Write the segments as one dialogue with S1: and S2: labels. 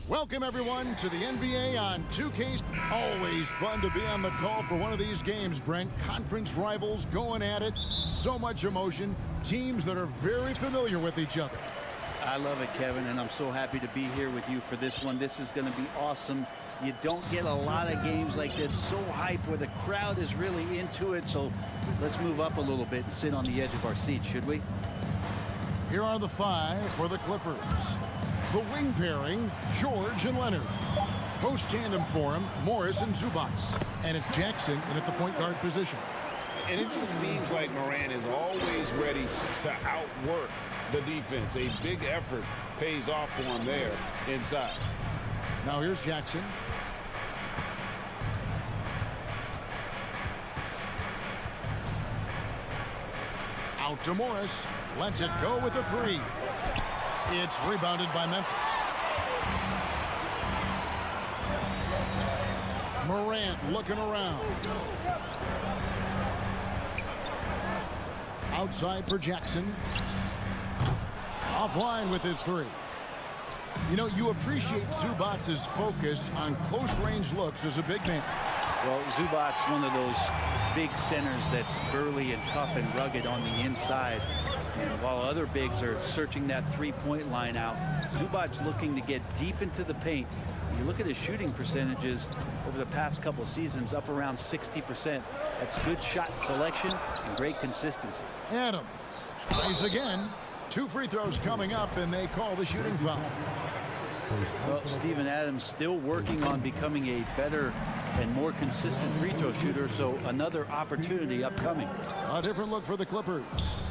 S1: Welcome, everyone, to the NBA on 2K. Always fun to be on the call for one of these games, Brent. Conference rivals going at it. So much emotion. Teams that are very familiar with each other.
S2: I love it, Kevin, and I'm so happy to be here with you for this one. This is going to be awesome. You don't get a lot of games like this, so hype, where the crowd is really into it. So let's move up a little bit and sit on the edge of our seats, should we?
S1: Here are the five for the Clippers. The wing pairing, George and Leonard. Post tandem for him, Morris and Zubac. And it's Jackson in at the point guard position.
S3: And it just seems like Morant is always ready to outwork the defense. A big effort pays off for him there inside.
S1: Now here's Jackson. Out to Morris. Lets it go with a three. It's rebounded by Memphis. Morant looking around. Outside for Jackson. Offline with his three. You know, you appreciate Zubac's focus on close-range looks as a big man.
S2: Well, Zubac's one of those big centers that's burly and tough and rugged on the inside. And while other bigs are searching that three-point line out, Zubac's looking to get deep into the paint. You look at his shooting percentages over the past couple seasons, up around 60%. That's good shot selection and great consistency.
S1: Adams tries again. 2 free throws coming up, and they call the shooting foul.
S2: Well, Steven Adams still working on becoming a better and more consistent free throw shooter, so another opportunity upcoming.
S1: A different look for the Clippers.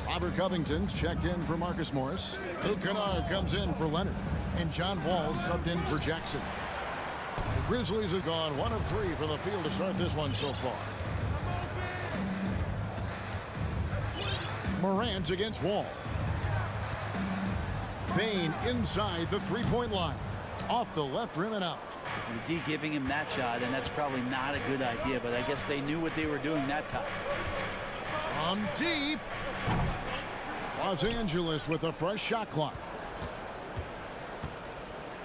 S1: Robert Covington's checked in for Marcus Morris. Luke Kennard comes in for Leonard. And John Wall's subbed in for Jackson. The Grizzlies have gone 1 of 3 from the field to start this one so far. Morant against Wall. Vane inside the three-point line. Off the left rim and out.
S2: The D giving him that shot, and that's probably not a good idea, but I guess they knew what they were doing that time.
S1: From deep. Los Angeles with a fresh shot clock.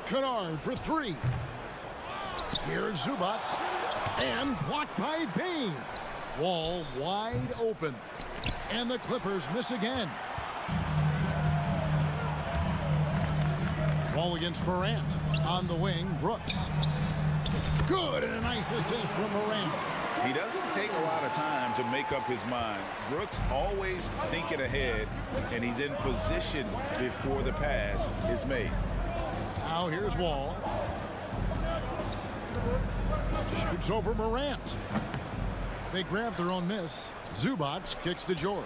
S1: Kennard for three. Here's Zubac. And blocked by Bane. Wall wide open. And the Clippers miss again. Wall against Morant. On the wing, Brooks. Good, and a nice assist from Morant.
S3: He doesn't take a lot of time to make up his mind. Brooks always thinking ahead, and he's in position before the pass is made.
S1: Now here's Wall. Shoots over Morant. They grab their own miss. Zubac kicks to George.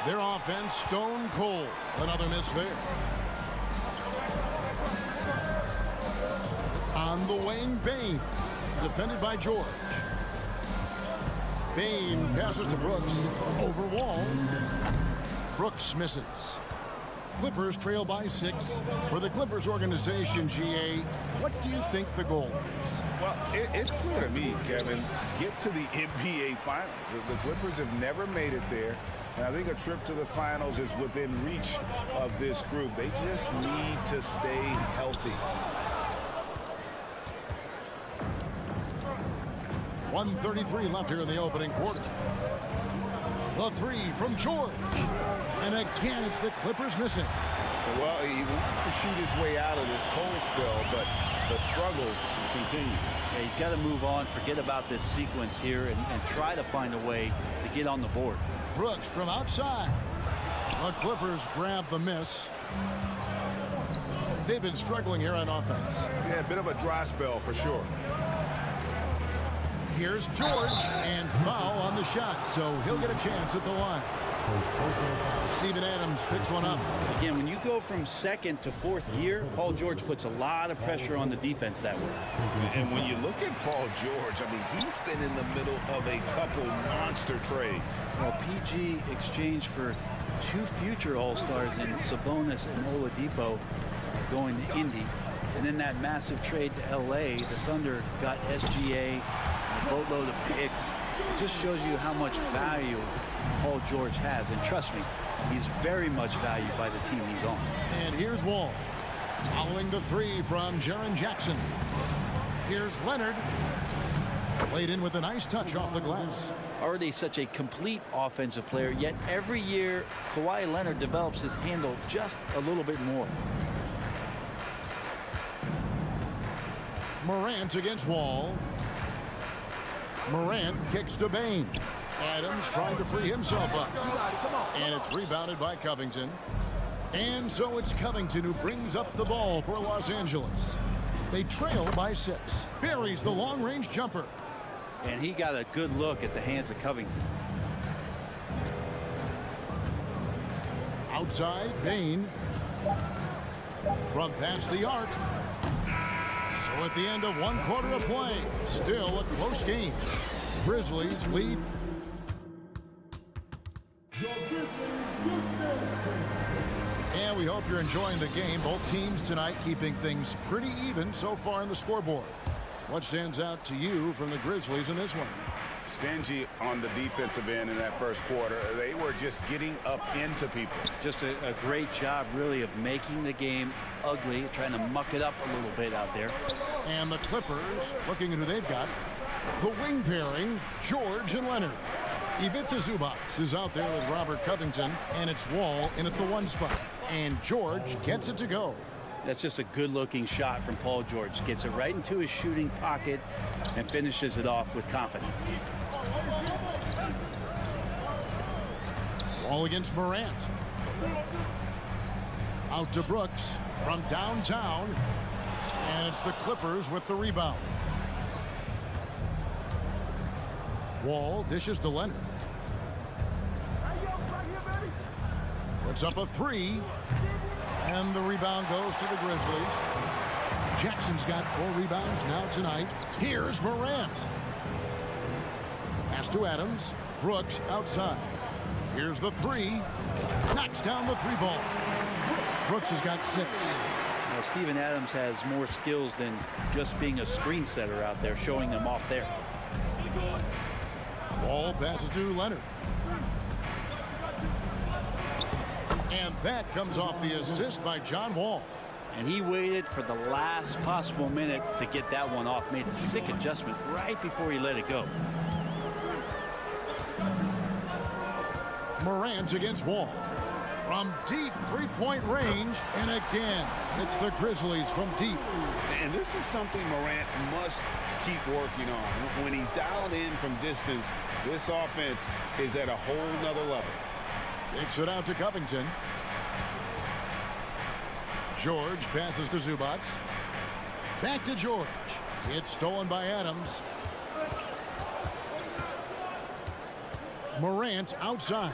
S1: Their offense stone cold. Another miss there. On the wing, Bane. Defended by George. Bane passes to Brooks. Over Wall. Brooks misses. Clippers trail by 6. For the Clippers organization, GA, what do you think the goal is?
S3: Well, it's clear to me, Kevin, get to the NBA Finals. The Clippers have never made it there. And I think a trip to the finals is within reach of this group. They just need to stay healthy.
S1: 1:33 left here in the opening quarter. The three from George. And again, it's the Clippers missing.
S3: Well, he wants to shoot his way out of this cold spell, but the struggles continue.
S2: Yeah, he's got to move on, forget about this sequence here, and try to find a way to get on the board.
S1: Brooks from outside. The Clippers grab the miss. They've been struggling here on offense.
S3: Yeah, a bit of a dry spell for sure.
S1: Here's George, and foul on the shot, so he'll get a chance at the line. Steven Adams picks one up.
S2: Again, when you go from second to fourth year, Paul George puts a lot of pressure on the defense that way.
S3: And when you look at Paul George, I mean, he's been in the middle of a couple monster trades.
S2: Well, PG exchanged for 2 future All-Stars in Sabonis and Oladipo going to Indy. And then that massive trade to L.A., the Thunder got SGA, a boatload of picks. It just shows you how much value Paul George has. And trust me, he's very much valued by the team he's on.
S1: And here's Wall. Following the three from Jaren Jackson. Here's Leonard. Laid in with a nice touch off the glass.
S2: Already such a complete offensive player, yet every year Kawhi Leonard develops his handle just a little bit more.
S1: Morant against Wall. Morant kicks to Bane. Adams trying to free himself up. And it's rebounded by Covington. And so it's Covington who brings up the ball for Los Angeles. They trail by 6. Buries the long-range jumper.
S2: And he got a good look at the hands of Covington.
S1: Outside, Bane. From past the arc. So at the end of 1 quarter of play, still a close game. Grizzlies lead. And we hope you're enjoying the game. Both teams tonight keeping things pretty even so far in the scoreboard. What stands out to you from the Grizzlies in this one?
S3: Stingy on the defensive end in that first quarter. They were just getting up into people.
S2: Just a great job, really, of making the game ugly, trying to muck it up a little bit out there.
S1: And the Clippers, looking at who they've got. The wing pairing, George and Leonard. Ivica Zubac is out there with Robert Covington, and it's Wall in at the 1 spot. And George gets it to go.
S2: That's just a good-looking shot from Paul George. Gets it right into his shooting pocket and finishes it off with confidence.
S1: Wall against Morant. Out to Brooks from downtown. And it's the Clippers with the rebound. Wall dishes to Leonard. Puts up a 3. And the rebound goes to the Grizzlies. Jackson's got 4 rebounds now tonight. Here's Morant. Pass to Adams. Brooks outside. Here's the 3. Knocks down the 3 ball. Brooks has got 6.
S2: Now, Steven Adams has more skills than just being a screen setter out there, showing them off there.
S1: Ball passes to Leonard. And that comes off the assist by John Wall.
S2: And he waited for the last possible minute to get that one off. Made a sick adjustment right before he let it go.
S1: Morant against Wall. From deep 3-point range. And again, it's the Grizzlies from deep.
S3: And this is something Morant must keep working on. When he's dialed in from distance, this offense is at a whole nother level.
S1: Takes it out to Covington. George passes to Zubac. Back to George. It's stolen by Adams. Morant outside.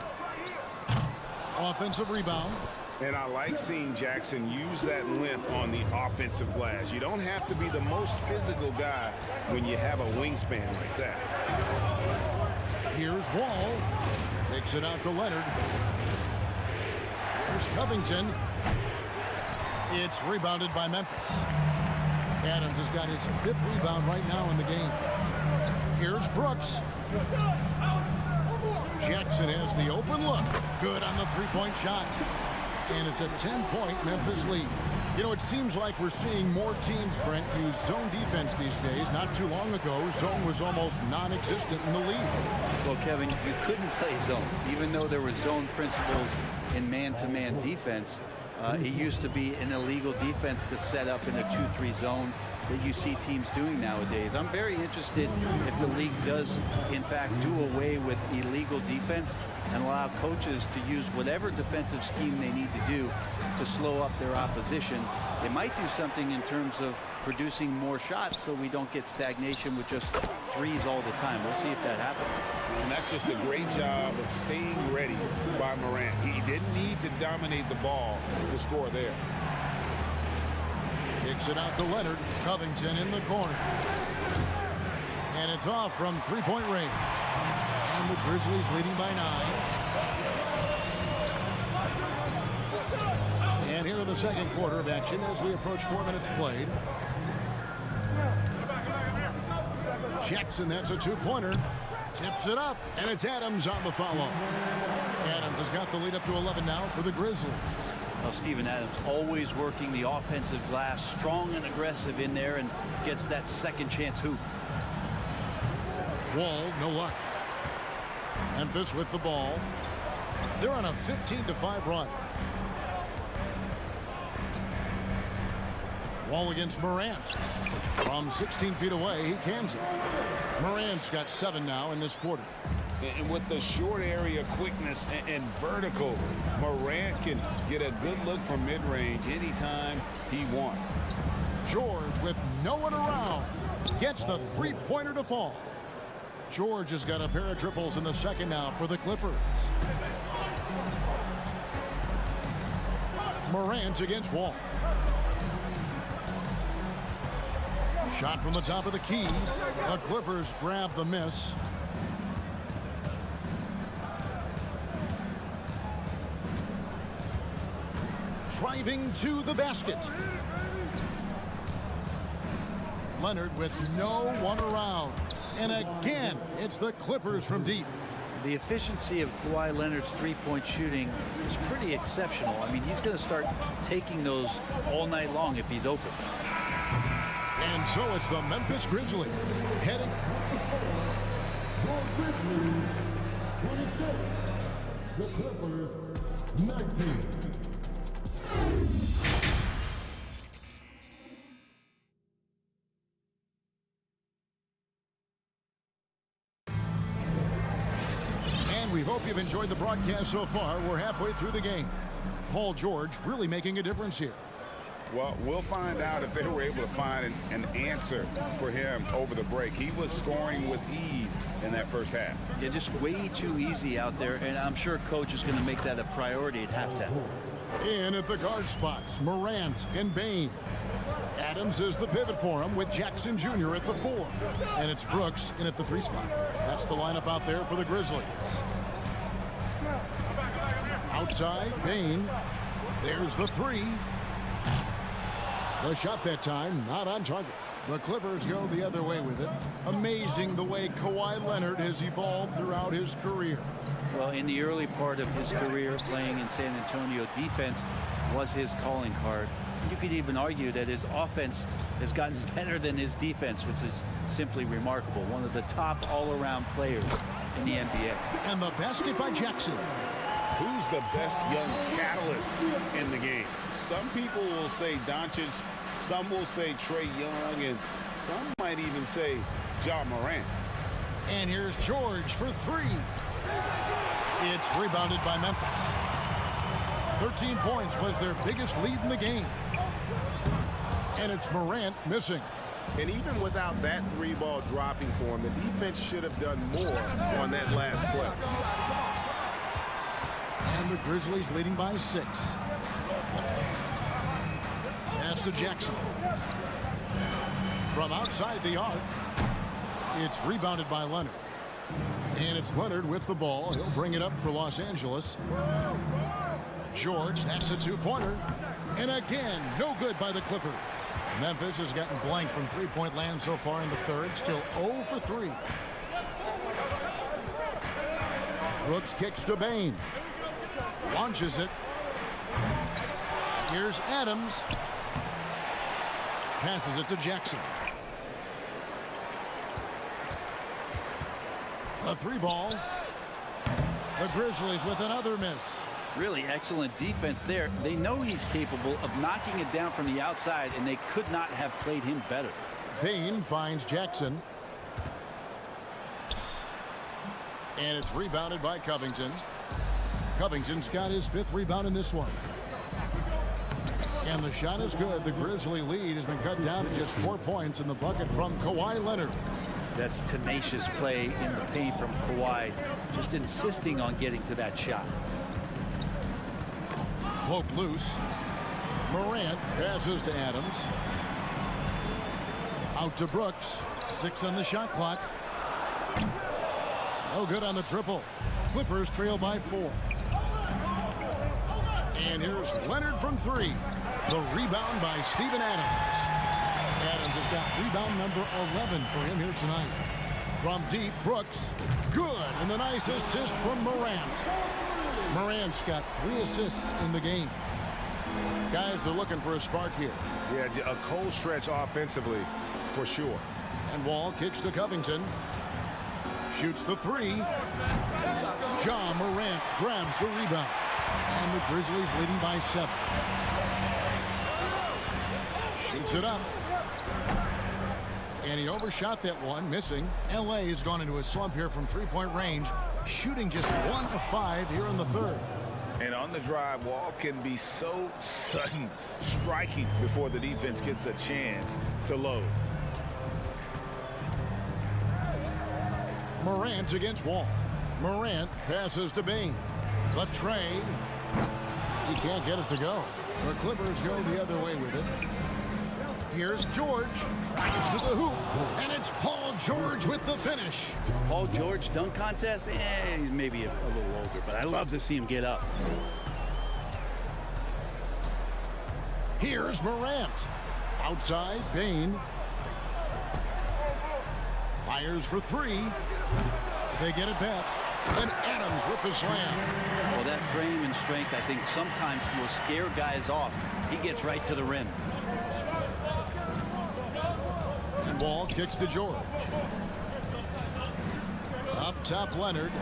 S1: Offensive rebound.
S3: And I like seeing Jackson use that length on the offensive glass. You don't have to be the most physical guy when you have a wingspan like that.
S1: Here's Wall. Takes it out to Leonard. Here's Covington. It's rebounded by Memphis. Adams has got his 5th rebound right now in the game. Here's Brooks. Jackson has the open look. Good on the 3-point shot. And it's a 10-point Memphis lead. You know, it seems like we're seeing more teams, Brent, use zone defense these days. Not too long ago, zone was almost non-existent in the league.
S2: Well, Kevin, you couldn't play zone. Even though there were zone principles in man-to-man defense, it used to be an illegal defense to set up in a 2-3 zone that you see teams doing nowadays. I'm very interested if the league does, in fact, do away with illegal defense and allow coaches to use whatever defensive scheme they need to do to slow up their opposition. It might do something in terms of producing more shots so we don't get stagnation with just threes all the time. We'll see if that happens.
S3: And that's just a great job of staying ready by Morant. He didn't need to dominate the ball to score there.
S1: Kicks it out to Leonard. Covington in the corner. And it's off from 3-point range. And the Grizzlies leading by 9. And here in the second quarter of action as we approach 4 minutes played. Jackson, that's a 2-pointer. Tips it up, and it's Adams on the follow. Adams has got the lead up to 11 now for the Grizzlies.
S2: Well, Steven Adams always working the offensive glass, strong and aggressive in there, and gets that second chance hoop.
S1: Wall, no luck. Memphis with the ball. They're on a 15-5 run. Wall against Morant. From 16 feet away, he cans it. Morant's got 7 now in this quarter.
S3: And with the short area quickness and vertical, Morant can get a good look from mid-range anytime he wants.
S1: George with no one around gets the three-pointer to fall. George has got a pair of triples in the second now for the Clippers. Morant against Wall. Shot from the top of the key. The Clippers grab the miss. Driving to the basket. Leonard with no one around. And again, it's the Clippers from deep.
S2: The efficiency of Kawhi Leonard's three-point shooting is pretty exceptional. I mean, he's going to start taking those all night long if he's open.
S1: And so it's the Memphis Grizzlies heading. The Clippers 19. And we hope you've enjoyed the broadcast so far. We're halfway through the game. Paul George really making a difference here.
S3: Well, we'll find out if they were able to find an answer for him over the break. He was scoring with ease in that first half.
S2: Yeah, just way too easy out there, and I'm sure coach is going to make that a priority at halftime.
S1: In at the guard spots, Morant and Bane. Adams is the pivot for him with Jackson Jr. at the 4. And it's Brooks in at the 3 spot. That's the lineup out there for the Grizzlies. Outside, Bane. There's the 3. The shot that time, not on target. The Clippers go the other way with it. Amazing the way Kawhi Leonard has evolved throughout his career.
S2: Well, in the early part of his career playing in San Antonio, defense was his calling card. You could even argue that his offense has gotten better than his defense, which is simply remarkable. One of the top all-around players in the NBA.
S1: And the basket by Jackson.
S3: Who's the best young catalyst in the game? Some people will say Doncic, some will say Trae Young, and some might even say Ja Morant.
S1: And here's George for 3. It's rebounded by Memphis. 13 points was their biggest lead in the game. And it's Morant missing.
S3: And even without that 3-ball dropping for him, the defense should have done more on that last play.
S1: And the Grizzlies leading by 6. Pass to Jackson. From outside the arc, it's rebounded by Leonard. And it's Leonard with the ball. He'll bring it up for Los Angeles. George, that's a 2-pointer. And again, no good by the Clippers. Memphis has gotten blank from three-point land so far in the third. Still 0 for 3. Brooks kicks to Bane. Launches it. Here's Adams. Passes it to Jackson. A 3-ball. The Grizzlies with another miss.
S2: Really excellent defense there. They know he's capable of knocking it down from the outside, and they could not have played him better.
S1: Bane finds Jackson. And it's rebounded by Covington. Covington's got his 5th rebound in this one. And the shot is good. The Grizzly lead has been cut down to just 4 points in the bucket from Kawhi Leonard.
S2: That's tenacious play in the paint from Kawhi, just insisting on getting to that shot.
S1: Pope loose. Morant passes to Adams. Out to Brooks. 6 on the shot clock. No good on the triple. Clippers trail by 4. And here's Leonard from 3. The rebound by Steven Adams. Adams has got rebound number 11 for him here tonight. From deep, Brooks. Good. And a nice assist from Morant. Morant's got 3 assists in the game. Guys are looking for a spark here.
S3: Yeah, a cold stretch offensively, for sure.
S1: And Wall kicks to Covington. Shoots the three. Ja Morant grabs the rebound. And the Grizzlies leading by 7. Shoots it up. And he overshot that one, missing. LA has gone into a slump here from three-point range, shooting just 1 of 5 here in the third.
S3: And on the drive, Wall can be so sudden, striking before the defense gets a chance to load.
S1: Morant against Wall. Morant passes to Bain. The trade. He can't get it to go. The Clippers go the other way with it. Here's George. Drives to the hoop. And it's Paul George with the finish.
S2: Paul George dunk contest? He's maybe a little older, but I love to see him get up.
S1: Here's Morant. Outside, Bain. Fires for 3. They get it back. And Adams with the slam.
S2: Well, that frame and strength, I think, sometimes will scare guys off. He gets right to the rim.
S1: And Wall kicks to George. Up top, Leonard.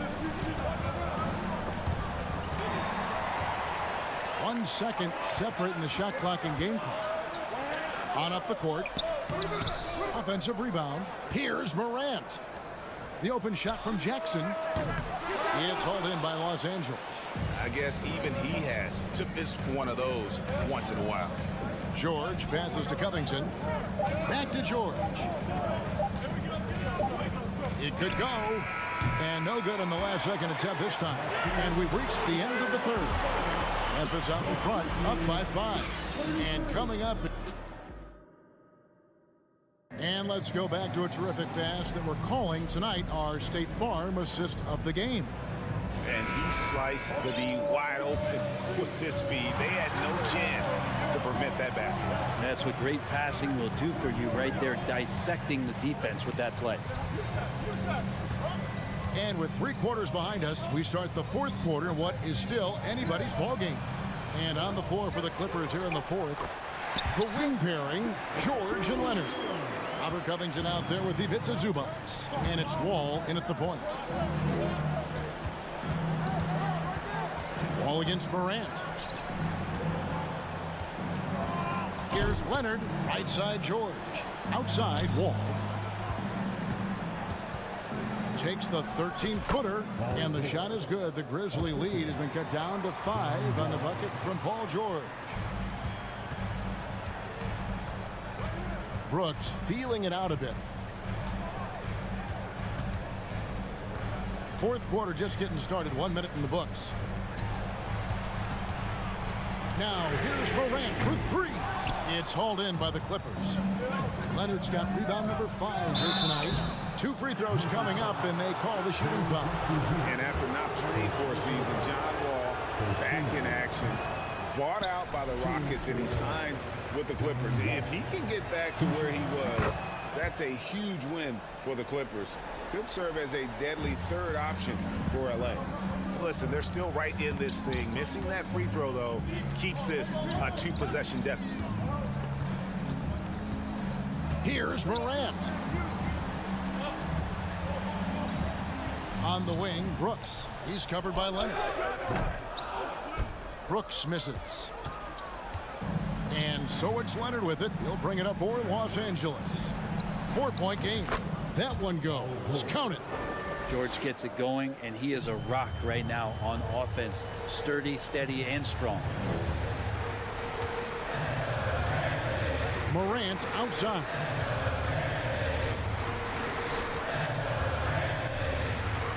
S1: 1 second separating the shot clock and game clock. On up the court. Offensive rebound. Here's Morant. The open shot from Jackson. It's hauled in by Los Angeles.
S3: I guess even he has to miss one of those once in a while.
S1: George passes to Covington. Back to George. It could go. And no good on the last second attempt this time. And we've reached the end of the third. Memphis out in front, up by 5. And coming up. And let's go back to a terrific pass that we're calling tonight our State Farm assist of the game.
S3: And he sliced the D wide open with his feed. They had no chance to prevent that basket.
S2: That's what great passing will do for you right there, dissecting the defense with that play.
S1: And with 3 quarters behind us, we start the 4th quarter in what is still anybody's ball game. And on the floor for the Clippers here in the 4th, the wing pairing, George and Leonard. Robert Covington out there with Ivica Zubac. And it's Wall in at the point. Wall against Morant. Here's Leonard. Right side, George. Outside, Wall. Takes the 13-footer, and the shot is good. The Grizzly lead has been cut down to 5 on the bucket from Paul George. Brooks feeling it out a bit. 4th quarter just getting started. 1 minute in the books. Now here's Morant for 3. It's hauled in by the Clippers. Leonard's got rebound number 5 here tonight. 2 free throws coming up, and they call the shooting foul.
S3: And after not playing for a season, John Wall back in action. Bought out by the Rockets, and he signs with the Clippers. If he can get back to where he was, that's a huge win for the Clippers. Could serve as a deadly 3rd option for LA. Listen, they're still right in this thing. Missing that free throw, though, keeps this a 2-possession deficit.
S1: Here's Morant. On the wing, Brooks. He's covered by Leonard. Brooks misses. And so it's Leonard with it. He'll bring it up for Los Angeles. 4-point game. That one goes. Count it.
S2: George gets it going, and he is a rock right now on offense. Sturdy, steady, and strong.
S1: Morant outside.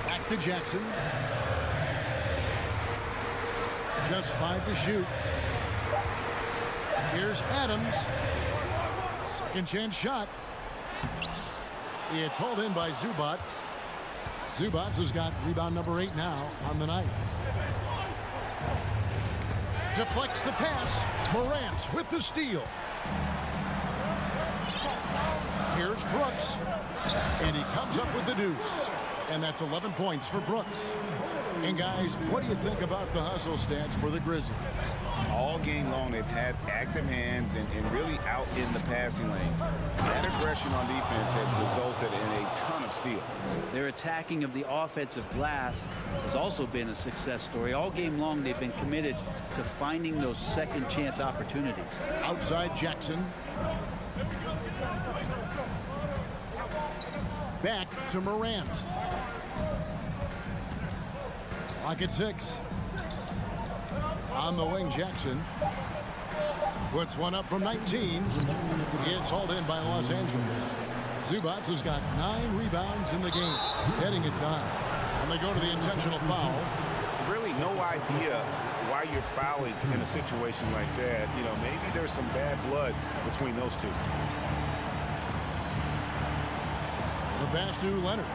S1: Back to Jackson. Just 5 to shoot. Here's Adams. Second chance shot. It's hauled in by Zubac. Zubac has got rebound number 8 now on the night. Deflects the pass. Morant with the steal. Here's Brooks. And he comes up with the deuce. And that's 11 points for Brooks. And guys, what do you think about the hustle stats for the Grizzlies?
S3: all game long, they've had active hands and really out in the passing lanes. That aggression on defense has resulted in a ton of steals.
S2: Their attacking of the offensive glass has also been a success story. All game long, they've been committed to finding those second chance opportunities.
S1: Outside Jackson. Back to Morant. Clock at 6. On the wing, Jackson puts one up from 19. It's hauled in by Los Angeles. Zubac has got 9 rebounds in the game, getting it done. And they go to the intentional foul.
S3: Really no idea why you're fouling in a situation like that. You know, maybe there's some bad blood between those two.
S1: The pass to Leonard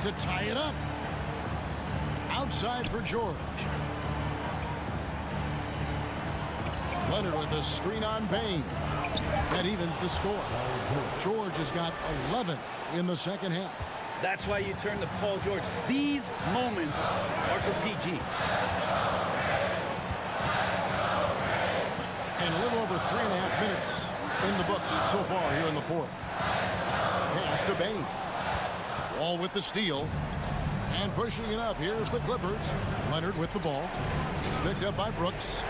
S1: to tie it up. Outside for George. Leonard with a screen on Bain. That evens the score. George has got 11 in the second half.
S2: That's why you turn to Paul George. These moments are for PG.
S1: And a little over 3.5 minutes in the books so far here in the fourth. Pass to Bain. Wall with the steal. And pushing it up. Here's the Clippers. Leonard with the ball. It's picked up by Brooks.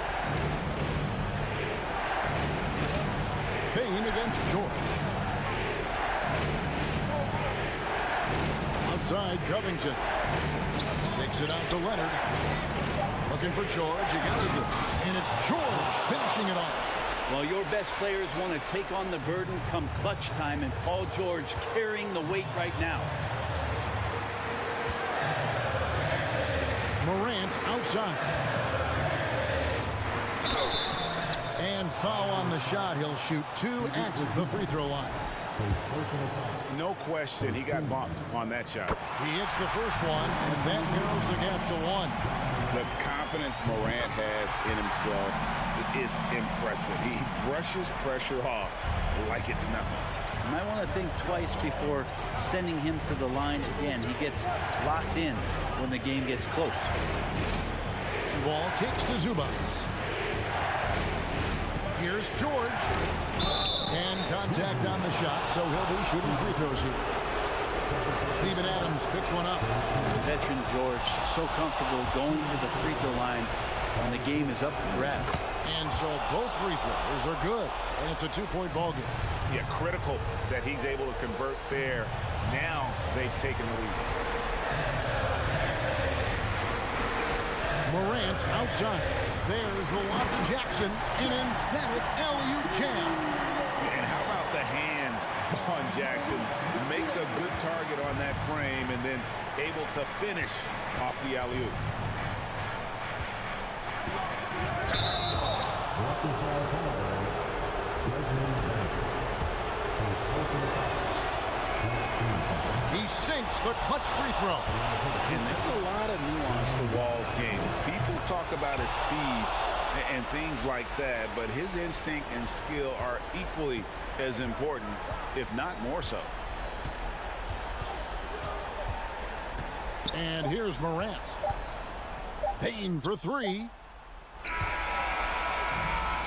S1: Bain against George. Outside, Covington. Takes it out to Leonard. Looking for George. He gets it. And it's George finishing it off.
S2: Well, your best players want to take on the burden come clutch time, and Paul George carrying the weight right now.
S1: Morant outside. And foul on the shot. He'll shoot 2 at the free throw line.
S3: No question, he got bumped on that shot.
S1: He hits the first one, and that narrows the gap to 1.
S3: The confidence Morant has in himself is impressive. He brushes pressure off like it's nothing.
S2: You might want to think twice before sending him to the line again. He gets locked in when the game gets close.
S1: Ball kicks to Zubac. Here's George. And contact on the shot, so he'll be shooting free throws here. Steven Adams picks one up.
S2: Veteran George, so comfortable going to the free throw line when the game is up for grabs.
S1: And so both free throws are good. And it's a 2-point ball game.
S3: Yeah, critical that he's able to convert there. Now they've taken the lead.
S1: Morant outside. There's the lob to Jackson. An emphatic alley-oop jam.
S3: And how about the hands on Jackson? Makes a good target on that frame and then able to finish off the alley-oop. He sinks the clutch free throw. And there's a lot of nuance to Wall's game. People talk about his speed and things like that, but his instinct and skill are equally as important, if not more so.
S1: And here's Morant. Bain for 3.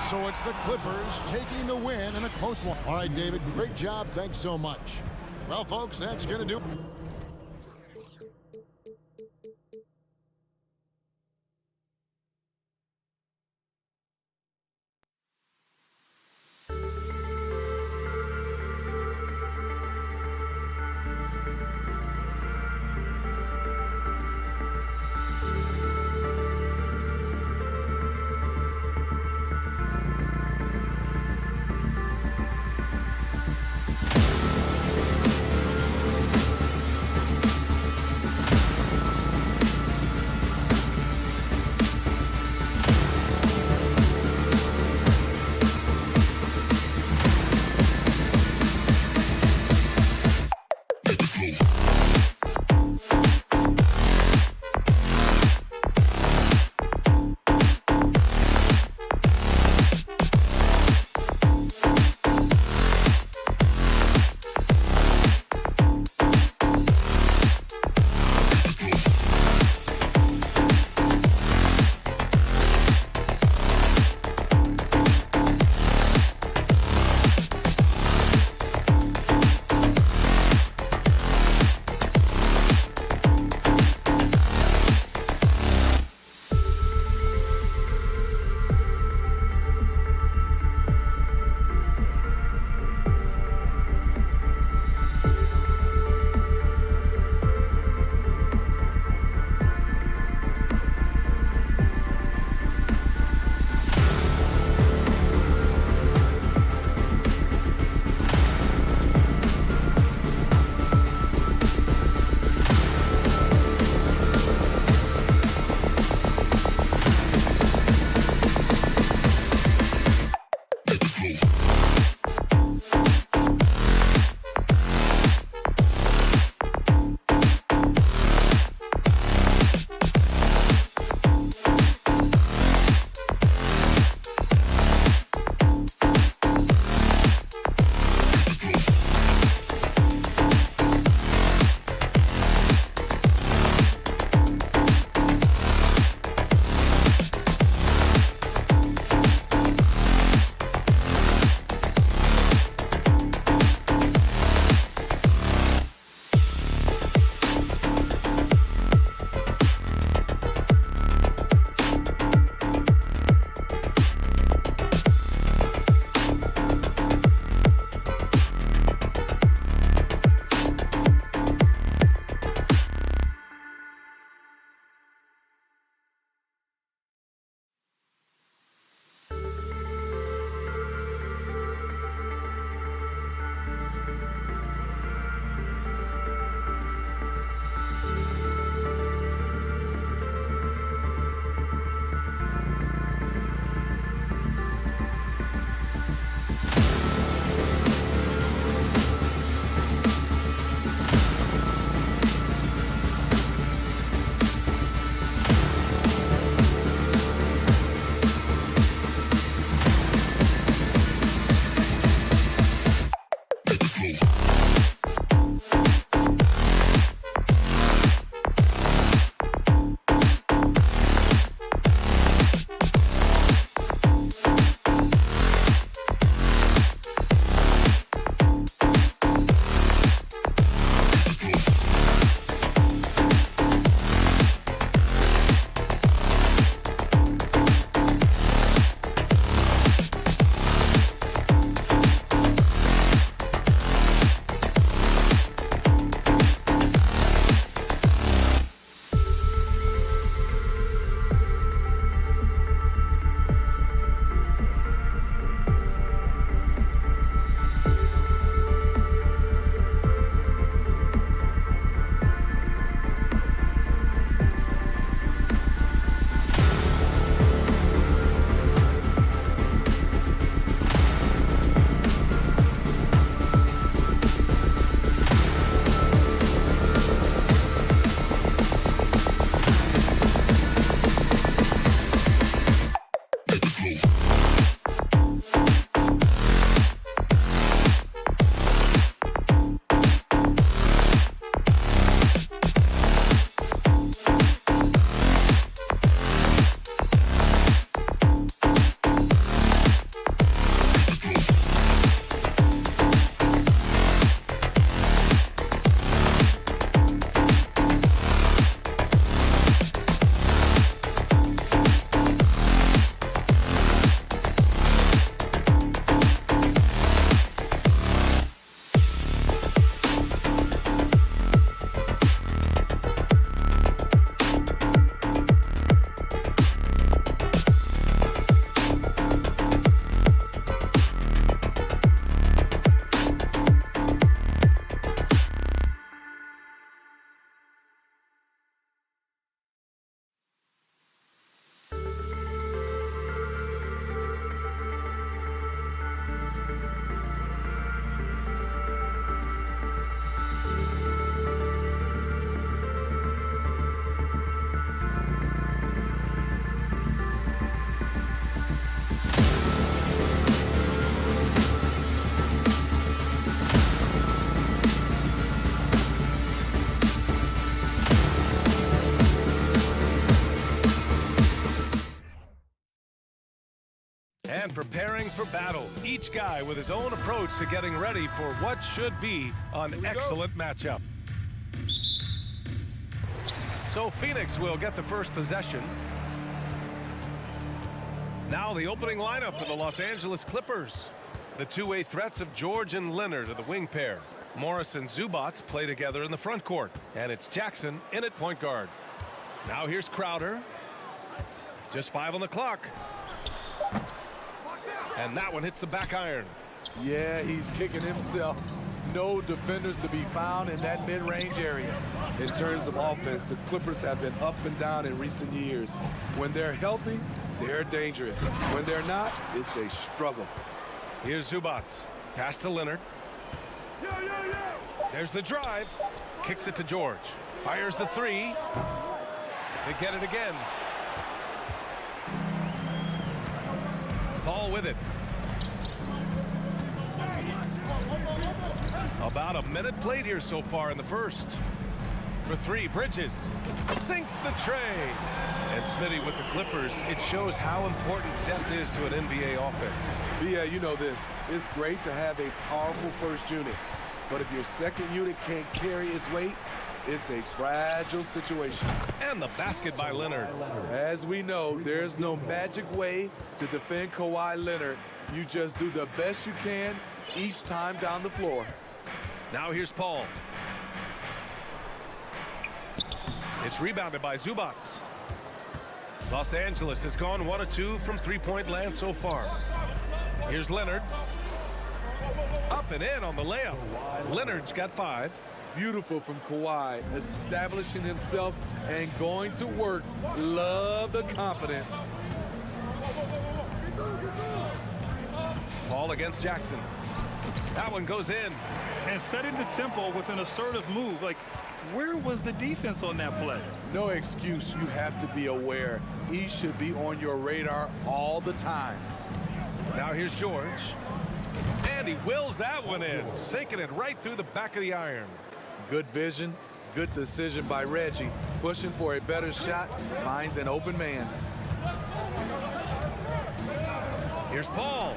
S1: So it's the Clippers taking the win in a close one. All right, David, great job. Thanks so much. Well, folks, that's going to do it.
S4: preparing for battle. Each guy with his own approach to getting ready for what should be an excellent matchup. So Phoenix will get the first possession. Now the opening lineup for the Los Angeles Clippers. The two-way threats of George and Leonard are the wing pair. Morris and Zubac play together in the front court. And it's Jackson in at point guard. Now here's Crowder. Just 5 on the clock. And that one hits the back iron.
S5: Yeah, he's kicking himself. No defenders to be found in that mid-range area. In terms of offense, the Clippers have been up and down in recent years. When they're healthy, they're dangerous. When they're not, it's a struggle.
S4: Here's Zubac. Pass to Leonard. There's the drive. Kicks it to George. Fires the three. They get it again. Paul with it. About a minute played here so far in the first. For three, Bridges sinks the tray. And Smitty with the Clippers, it shows how important depth is to an NBA offense.
S5: Yeah, you know this. It's great to have a powerful first unit. But if your second unit can't carry its weight, it's a fragile situation.
S4: And the basket by Leonard.
S5: As we know, there's no magic way to defend Kawhi Leonard. You just do the best you can each time down the floor.
S4: Now here's Paul. It's rebounded by Zubac. Los Angeles has gone 1 of 2 from three-point land so far. Here's Leonard. Up and in on the layup. Leonard's got 5.
S5: Beautiful from Kawhi, establishing himself and going to work. Love the confidence.
S4: Paul against Jackson. That one goes in.
S6: And setting the tempo with an assertive move. Like, where was the defense on that play?
S5: No excuse. You have to be aware. He should be on your radar all the time.
S4: Now here's George. And he wills that one in, sinking it right through the back of the iron.
S5: Good vision, good decision by Reggie. Pushing for a better shot, finds an open man.
S4: Here's Paul.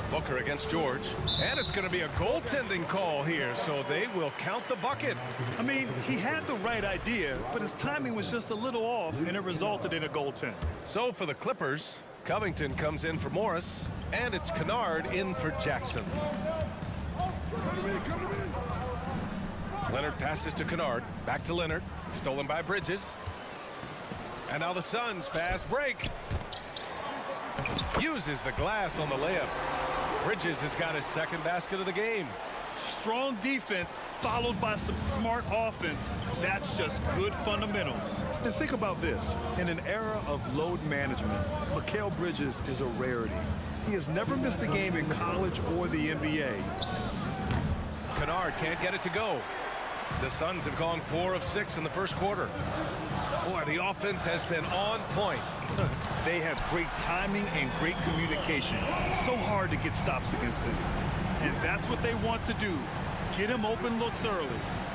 S4: Booker against George. And it's going to be a goaltending call here, so they will count the bucket.
S6: I mean, he had the right idea, but his timing was just a little off, and it resulted in a goaltend.
S4: So for the Clippers, Covington comes in for Morris, and it's Kennard in for Jackson. Leonard passes to Kennard. Back to Leonard. Stolen by Bridges. And now the Suns fast break. Uses the glass on the layup. Bridges has got his second basket of the game.
S6: Strong defense followed by some smart offense. That's just good fundamentals. And think about this. In an era of load management, Mikal Bridges is a rarity. He has never missed a game in college or the NBA.
S4: Kennard can't get it to go. The Suns have gone 4 of 6 in the first quarter. Boy, the offense has been on point.
S6: They have great timing and great communication. So hard to get stops against them. And that's what they want to do. Get him open looks early.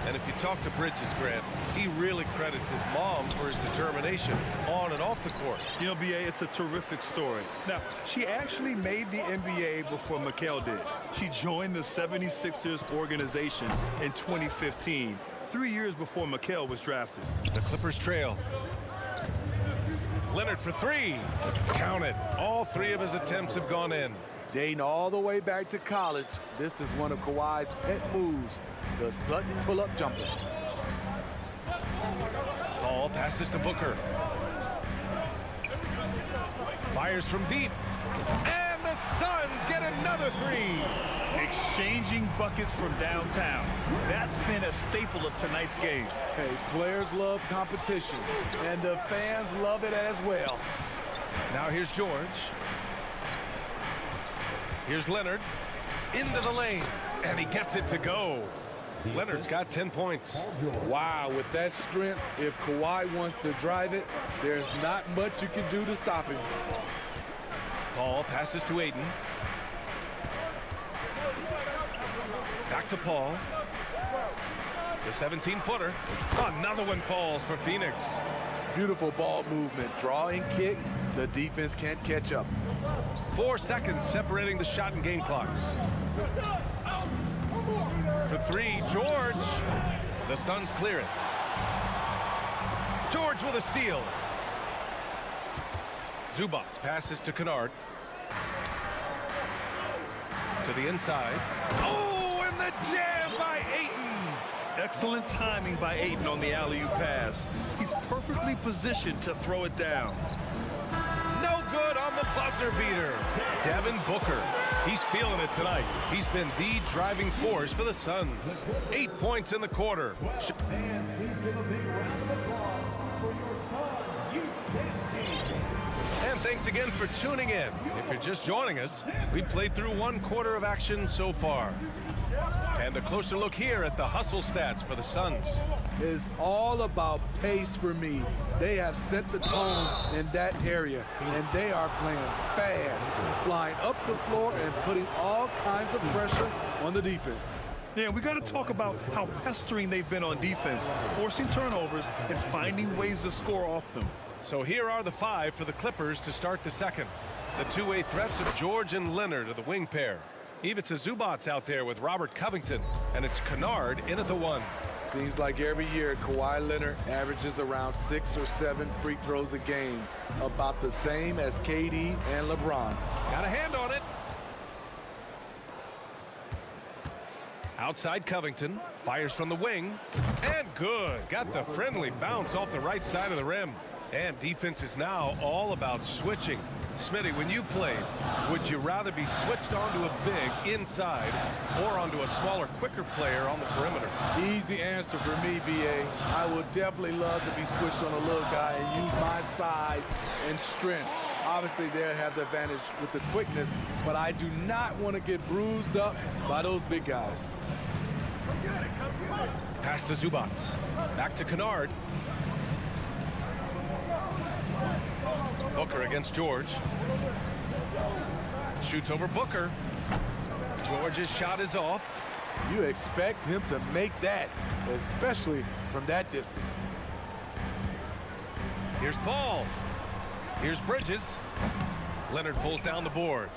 S4: And if you talk to Bridges, Grant, he really credits his mom for his determination on and off the court.
S6: You know, B.A., it's a terrific story. Now, she actually made the NBA before Mikal did. She joined the 76ers organization in 2015, 3 years before Mikal was drafted.
S4: The Clippers trail. Leonard for 3. Count it. All 3 of his attempts have gone in.
S5: Dating all the way back to college, this is one of Kawhi's pet moves, the Sutton pull-up jumper.
S4: Paul passes to Booker. Fires from deep. And the Suns get another 3.
S6: Exchanging buckets from downtown. That's been a staple of tonight's game.
S5: Hey, players love competition, and the fans love it as well.
S4: Now here's George. Here's Leonard. Into the lane. And he gets it to go. Leonard's got 10 points.
S5: Wow, with that strength, if Kawhi wants to drive it, there's not much you can do to stop him.
S4: Paul passes to Aiden. Back to Paul. The 17-footer. Another one falls for Phoenix.
S5: Beautiful ball movement. Draw and kick. The defense can't catch up.
S4: 4 seconds separating the shot and game clocks. For three, George. The Suns clear it. George with a steal. Zubac passes to Kennard. To the inside. Oh, and the jam by Ayton.
S6: Excellent timing by Ayton on the alley-oop pass. He's perfectly positioned to throw it down.
S4: No good on the buzzer beater. Devin Booker. He's feeling it tonight. He's been the driving force for the Suns. 8 points in the quarter. And thanks again for tuning in. If you're just joining us, we played through 1 quarter of action so far. And a closer look here at the hustle stats for the Suns.
S5: It's all about pace for me. They have set the tone in that area, and they are playing fast, flying up the floor and putting all kinds of pressure on the defense.
S6: Yeah, we got to talk about how pestering they've been on defense, forcing turnovers and finding ways to score off them.
S4: So here are the 5 for the Clippers to start the second. The two-way threats of George and Leonard are the wing pair. Ivica Zubac's out there with Robert Covington, and it's Kennard in at the 1.
S5: Seems like every year Kawhi Leonard averages around 6 or 7 free throws a game, about the same as KD and LeBron.
S4: Got a hand on it. Outside Covington, fires from the wing, and good. Got the friendly bounce off the right side of the rim. And defense is now all about switching. Smitty, when you played, would you rather be switched onto a big inside or onto a smaller, quicker player on the perimeter?
S5: Easy answer for me, B.A. I would definitely love to be switched on a little guy and use my size and strength. Obviously, they'll have the advantage with the quickness, but I do not want to get bruised up by those big guys.
S4: Pass to Zubac. Back to Kennard. Booker against George. Shoots over Booker. George's shot is off.
S5: You expect him to make that, especially from that distance.
S4: Here's Paul. Here's Bridges. Leonard pulls down the board.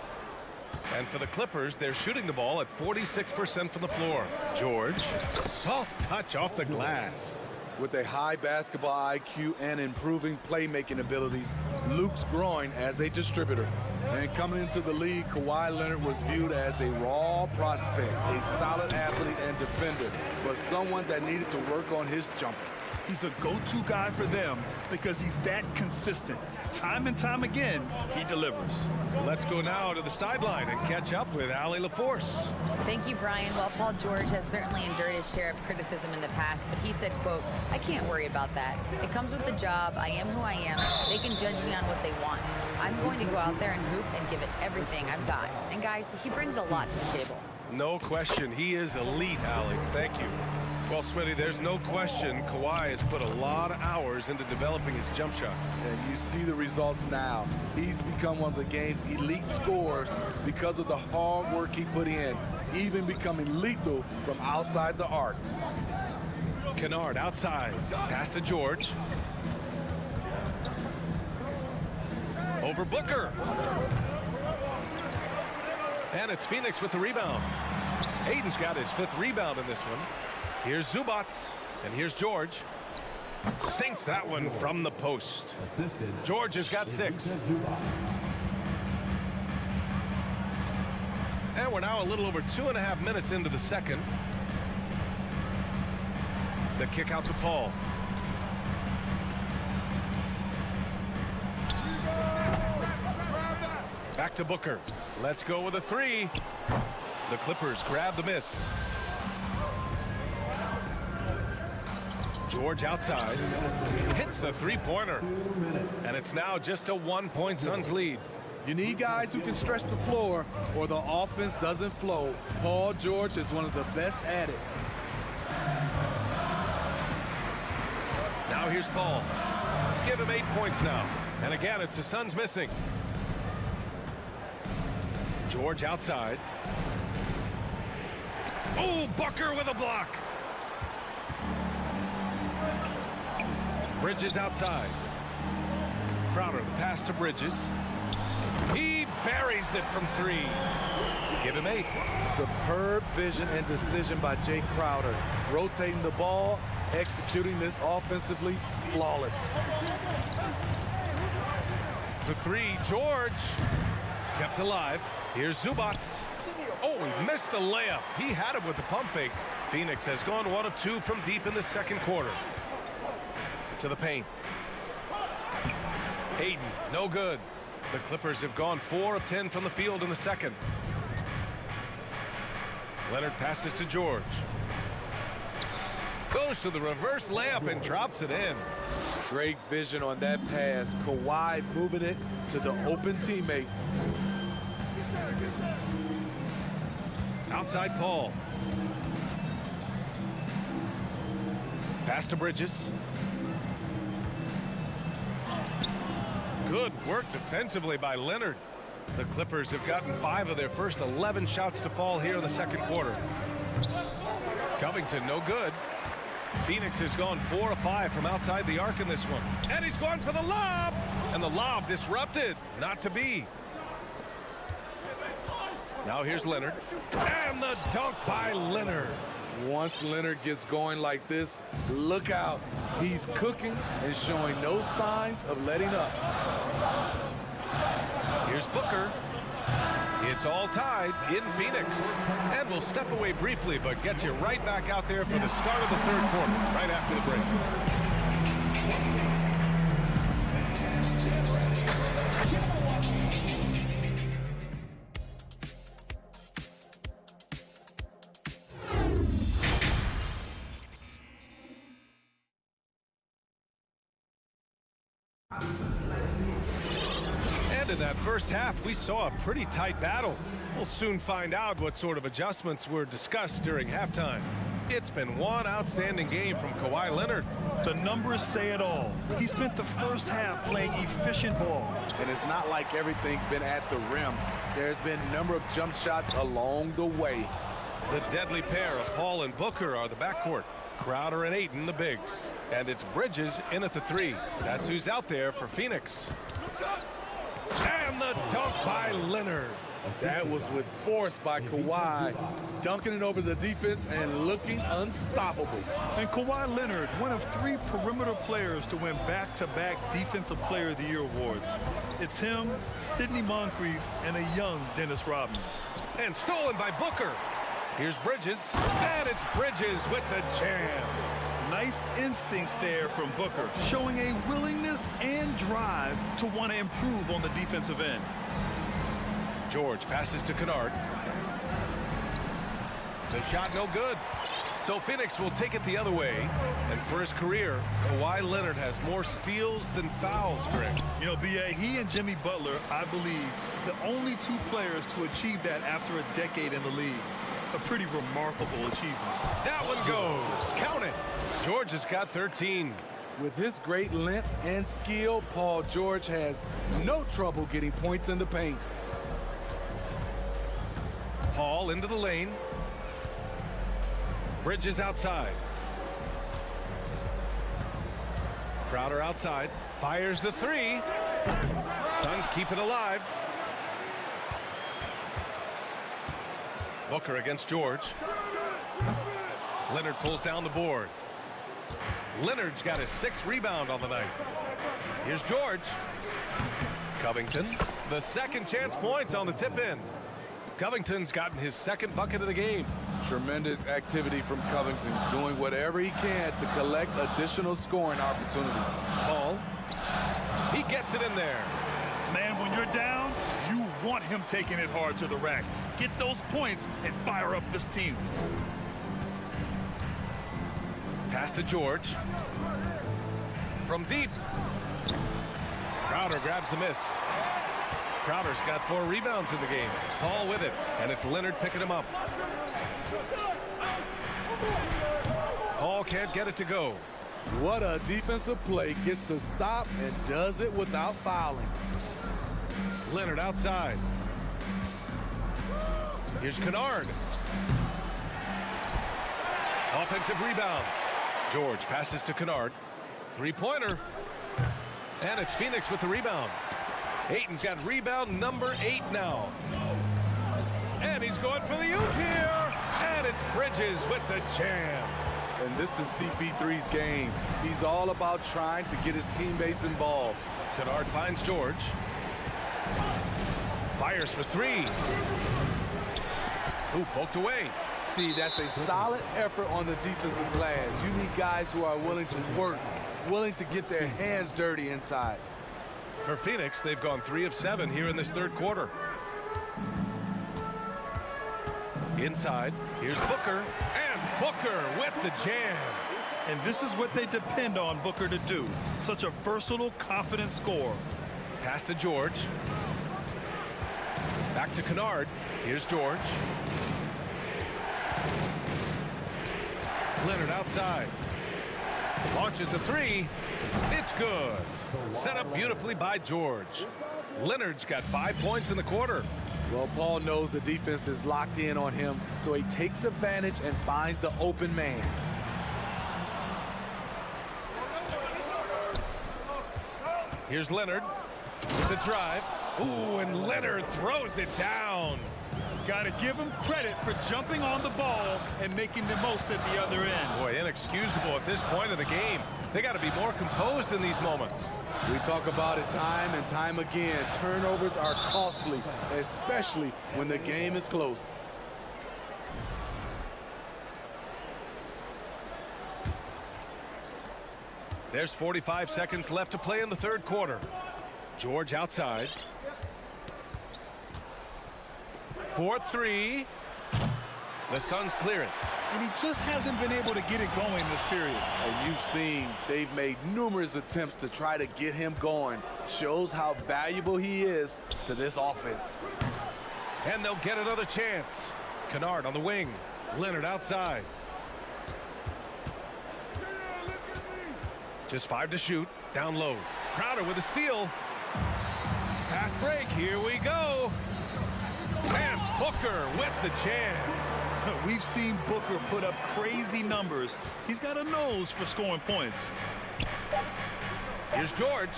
S4: And for the Clippers, they're shooting the ball at 46% from the floor. George, soft touch off the glass.
S5: With a high basketball IQ and improving playmaking abilities, Luke's growing as a distributor. And coming into the league, Kawhi Leonard was viewed as a raw prospect, a solid athlete and defender, but someone that needed to work on his jumper.
S6: He's a go-to guy for them because he's that consistent. Time and time again, he delivers.
S4: Let's go now to the sideline and catch up with Allie LaForce.
S7: Thank you, Brian. Well, Paul George has certainly endured his share of criticism in the past, but he said, quote, "I can't worry about that. It comes with the job. I am who I am. They can judge me on what they want. I'm going to go out there and hoop and give it everything I've got." And guys, he brings a lot to the table.
S4: No question. He is elite, Allie. Thank you. Well, Smitty, there's no question Kawhi has put a lot of hours into developing his jump shot.
S5: And you see the results now. He's become one of the game's elite scorers because of the hard work he put in, even becoming lethal from outside the arc.
S4: Kennard outside. Pass to George. Over Booker. And it's Phoenix with the rebound. Ayton's got his 5th rebound in this one. Here's Zubac, and here's George. Sinks that one from the post. George has got 6. And we're now a little over 2.5 minutes into the second. The kick out to Paul. Back to Booker. Let's go with a 3. The Clippers grab the miss. George outside, hits the 3-pointer, and it's now just a 1-point Suns lead.
S5: You need guys who can stretch the floor or the offense doesn't flow. Paul George is one of the best at it.
S4: Now here's Paul. Give him 8 points now. And again, it's the Suns missing. George outside. Oh, Booker with a block. Bridges outside. Crowder, the pass to Bridges. He buries it from 3. Give him 8.
S5: Superb vision and decision by Jay Crowder. Rotating the ball, executing this offensively, flawless.
S4: The 3, George. Kept alive. Here's Zubac. Oh, he missed the layup. He had it with the pump fake. Phoenix has gone 1 of 2 from deep in the second quarter. To the paint. Hayden, no good. The Clippers have gone 4 of 10 from the field in the second. Leonard passes to George. Goes to the reverse layup and drops it in.
S5: Great vision on that pass. Kawhi moving it to the open teammate.
S4: Outside Paul. Pass to Bridges. Good work defensively by Leonard. The Clippers have gotten 5 of their first 11 shots to fall here in the second quarter. Covington, no good. Phoenix has gone 4 of 5 from outside the arc in this one. And he's gone for the lob. And the lob disrupted. Not to be. Now here's Leonard. And the dunk by Leonard.
S5: Once Leonard gets going like this, look out. He's cooking and showing no signs of letting up.
S4: Here's Booker. It's all tied in Phoenix. And we'll step away briefly, but get you right back out there for the start of the third quarter, right after the break. In that first half, we saw a pretty tight battle. We'll soon find out what sort of adjustments were discussed during halftime. It's been one outstanding game from Kawhi Leonard.
S6: The numbers say it all. He spent the first half playing efficient ball.
S5: And it's not like everything's been at the rim. There's been a number of jump shots along the way.
S4: The deadly pair of Paul and Booker are the backcourt. Crowder and Ayton the bigs. And it's Bridges in at the 3. That's who's out there for Phoenix. And the dunk by Leonard.
S5: That was with force by Kawhi, dunking it over the defense and looking unstoppable.
S6: And Kawhi Leonard, one of 3 perimeter players to win back-to-back Defensive Player of the Year awards. It's him, Sidney Moncrief, and a young Dennis Rodman.
S4: And stolen by Booker. Here's Bridges. And it's Bridges with the jam.
S6: Nice instincts there from Booker, showing a willingness and drive to want to improve on the defensive end.
S4: George passes to Kennard. The shot no good. So Phoenix will take it the other way. And for his career, Kawhi Leonard has more steals than fouls, Greg.
S6: You know, B.A., he and Jimmy Butler, I believe, the only 2 players to achieve that after a decade in the league. A pretty remarkable achievement.
S4: That one goes. Count it. George has got 13.
S5: With his great length and skill, Paul George has no trouble getting points in the paint.
S4: Paul into the lane. Bridges outside. Crowder outside. Fires the 3. Suns keep it alive. Booker against George. Leonard pulls down the board. Leonard's got his 6th rebound on the night. Here's George. Covington. The second chance points on the tip in. Covington's gotten his 2nd bucket of the game.
S5: Tremendous activity from Covington, doing whatever he can to collect additional scoring opportunities.
S4: Paul. He gets it in there.
S6: Man, when you're down, you want him taking it hard to the rack. Get those points and fire up this team.
S4: Pass to George. From deep. Crowder grabs the miss. Crowder's got 4 rebounds in the game. Paul with it, and it's Leonard picking him up. Paul can't get it to go.
S5: What a defensive play. Gets the stop and does it without fouling.
S4: Leonard outside. Here's Kennard. Offensive rebound. George passes to Kennard. 3-pointer. And it's Phoenix with the rebound. Ayton's got rebound number 8 now. And he's going for the oop here. And it's Bridges with the jam.
S5: And this is CP3's game. He's all about trying to get his teammates involved.
S4: Kennard finds George. Fires for 3. Ooh, poked away.
S5: See, that's a solid effort on the defensive glass. You need guys who are willing to work, willing to get their hands dirty inside.
S4: For Phoenix, they've gone 3 of 7 here in this third quarter. Inside, here's Booker, and Booker with the jam.
S6: And this is what they depend on Booker to do. Such a versatile, confident scorer.
S4: Pass to George. Back to Kennard. Here's George. Leonard outside. Launches a 3. It's good. Set up beautifully by George. Leonard's got 5 points in the quarter.
S5: Well, Paul knows the defense is locked in on him, so he takes advantage and finds the open man.
S4: Here's Leonard with the drive. Ooh, and Leonard throws it down.
S6: Got to give him credit for jumping on the ball and making the most at the other end.
S4: Boy, inexcusable at this point of the game. They got to be more composed in these moments.
S5: We talk about it time and time again. Turnovers are costly, especially when the game is close.
S4: There's 45 seconds left to play in the third quarter. George outside. 4-3. The Suns clear it.
S6: And he just hasn't been able to get it going this period.
S5: And you've seen they've made numerous attempts to try to get him going. Shows how valuable he is to this offense.
S4: And they'll get another chance. Kennard on the wing. Leonard outside. Just 5 to shoot. Down low. Crowder with a steal. Fast break. Here we go. And Booker with the jam.
S6: We've seen Booker put up crazy numbers. He's got a nose for scoring points.
S4: Here's George.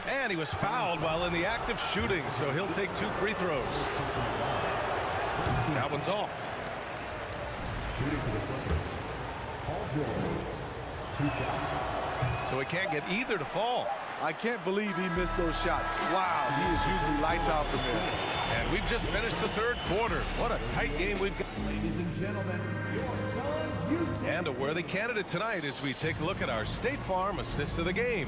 S4: And he was fouled while in the act of shooting, so he'll take 2 free throws. That one's off. So he can't get either to fall.
S5: I can't believe he missed those shots. Wow, he is usually lights out from there.
S4: And we've just finished the third quarter. What a tight game we've got.
S8: Ladies and gentlemen, your Suns,
S4: And a worthy candidate tonight as we take a look at our State Farm assist of the game.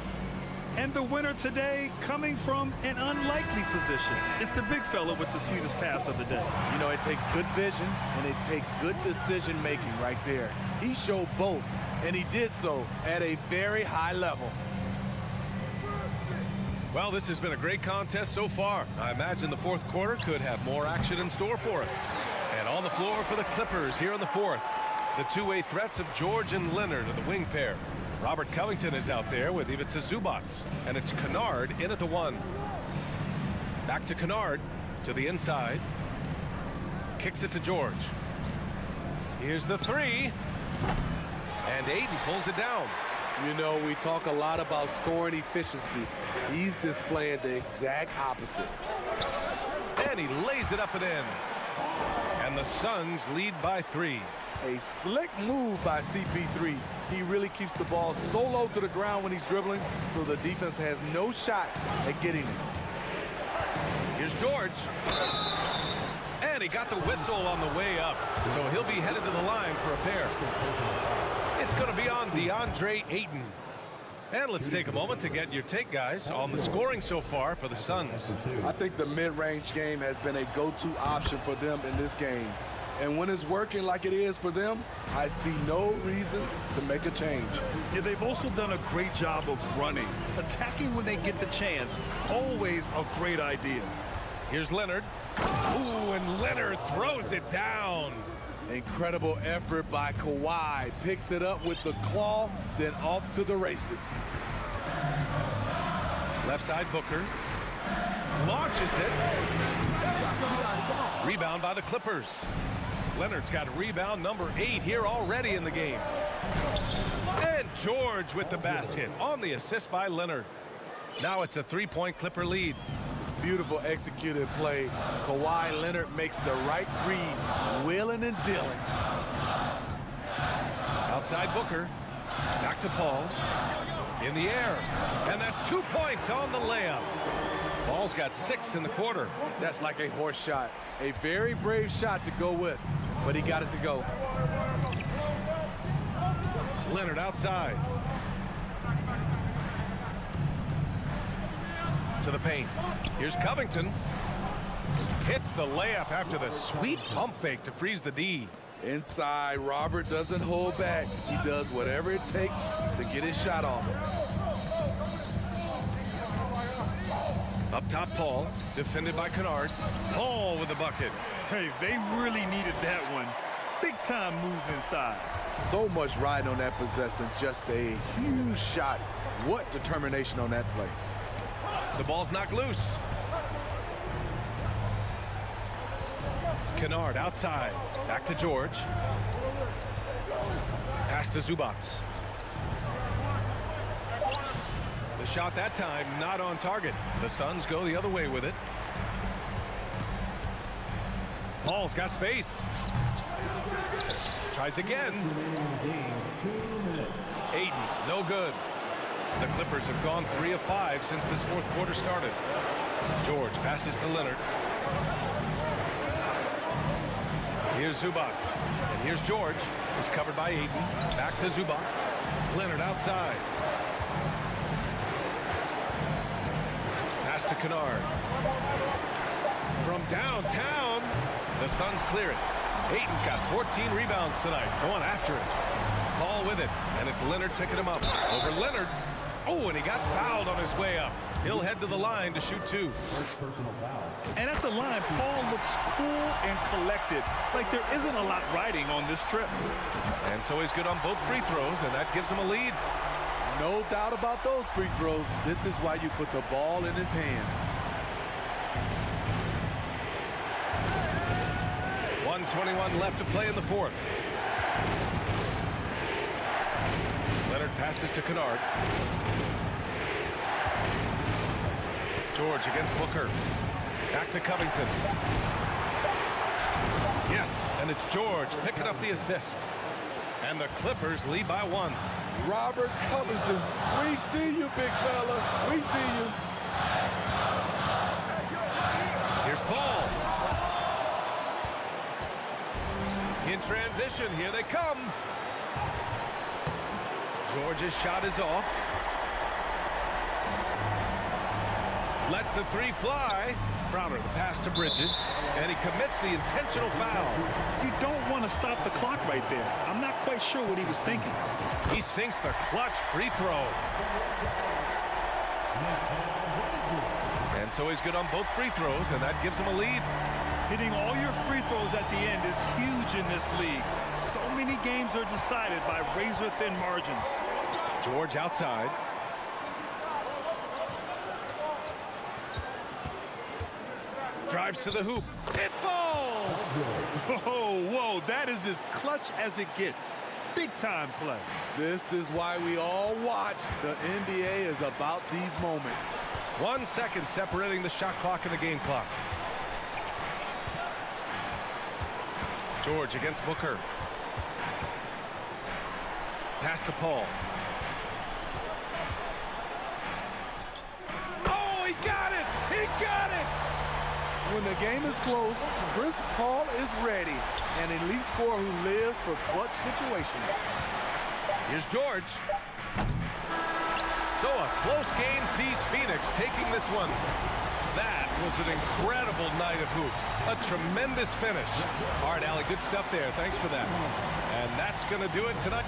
S6: And the winner today coming from an unlikely position. It's the big fella with the sweetest pass of the day.
S5: You know, it takes good vision and it takes good decision making right there. He showed both, and he did so at a very high level.
S4: Well, this has been a great contest so far. I imagine the fourth quarter could have more action in store for us. And on the floor for the Clippers here in the fourth, the two-way threats of George and Leonard are the wing pair. Robert Covington is out there with Ivica Zubac, and it's Kennard in at the 1. Back to Kennard, to the inside. Kicks it to George. Here's the 3. And Ayton pulls it down.
S5: You know, we talk a lot about scoring efficiency. He's displaying the exact opposite.
S4: And he lays it up and in. And the Suns lead by 3.
S5: A slick move by CP3. He really keeps the ball so low to the ground when he's dribbling, so the defense has no shot at getting it.
S4: Here's George. And he got the whistle on the way up, so he'll be headed to the line for a pair. It's going to be on DeAndre Ayton. And let's take a moment to get your take, guys, on the scoring so far for the Suns.
S5: I think the mid-range game has been a go-to option for them in this game. And when it's working like it is for them, I see no reason to make a change.
S6: Yeah, they've also done a great job of running. Attacking when they get the chance, always a great idea.
S4: Here's Leonard. Ooh, and Leonard throws it down.
S5: Incredible effort by Kawhi. Picks it up with the claw, then off to the races.
S4: Left side Booker. Launches it. Rebound by the Clippers. Leonard's got rebound number 8 here already in the game. And George with the basket on the assist by Leonard. Now it's a three-point Clipper lead.
S5: Beautiful executed play. Kawhi Leonard makes the right read, wheeling and dealing.
S4: Outside Booker. Back to Paul. In the air. And that's 2 points on the layup. Paul's got 6 in the quarter.
S5: That's like a horse shot. A very brave shot to go with, but he got it to go.
S4: Leonard outside. To the paint. Here's Covington. Hits the layup after the sweet pump fake to freeze the D.
S5: Inside, Robert doesn't hold back. He does whatever it takes to get his shot off.
S4: Up top, Paul. Defended by Kennard. Paul with the bucket.
S6: Hey, they really needed that one. Big time move inside.
S5: So much riding on that possession. Just a huge shot. What determination on that play.
S4: The ball's knocked loose. Kennard outside. Back to George. Pass to Zubac. The shot that time not on target. The Suns go the other way with it. Paul's got space. Tries again. Aiden, no good. The Clippers have gone 3 of 5 since this fourth quarter started. George passes to Leonard. Here's Zubac. And here's George. He's covered by Aiden. Back to Zubac. Leonard outside. Pass to Kennard. From downtown, the Suns clear it. Aiden's got 14 rebounds tonight. Going after it. Paul with it. And it's Leonard picking him up. Over Leonard. Oh, and he got fouled on his way up. He'll head to the line to shoot 2.
S6: And at the line, Paul looks cool and collected, like there isn't a lot riding on this trip.
S4: And so he's good on both free throws, and that gives him a lead.
S5: No doubt about those free throws. This is why you put the ball in his hands.
S4: 1:21 left to play in the fourth. Leonard passes to Kennard. George against Booker. Back to Covington. Yes, and it's George picking up the assist. And the Clippers lead by 1.
S5: Robert Covington, we see you, big fella. We see you.
S4: Here's Paul. In transition, here they come. George's shot is off. Lets the 3 fly. Crowder, the pass to Bridges, and he commits the intentional foul.
S6: You don't want to stop the clock right there. I'm not quite sure what he was thinking.
S4: He sinks the clutch free throw. And so he's good on both free throws, and that gives him a lead.
S6: Hitting all your free throws at the end is huge in this league. So many games are decided by razor-thin margins.
S4: George outside. Drives to the hoop. It falls!
S6: Oh, whoa, that is as clutch as it gets. Big time play.
S5: This is why we all watch. The NBA is about these moments.
S4: 1 second separating the shot clock and the game clock. George against Booker. Pass to Paul. Oh, he got it! He got it!
S5: When the game is close, Chris Paul is ready. An elite scorer who lives for clutch situations.
S4: Here's George. So a close game sees Phoenix taking this one. That was an incredible night of hoops. A tremendous finish. All right, Allie, good stuff there. Thanks for that. And that's going to do it tonight.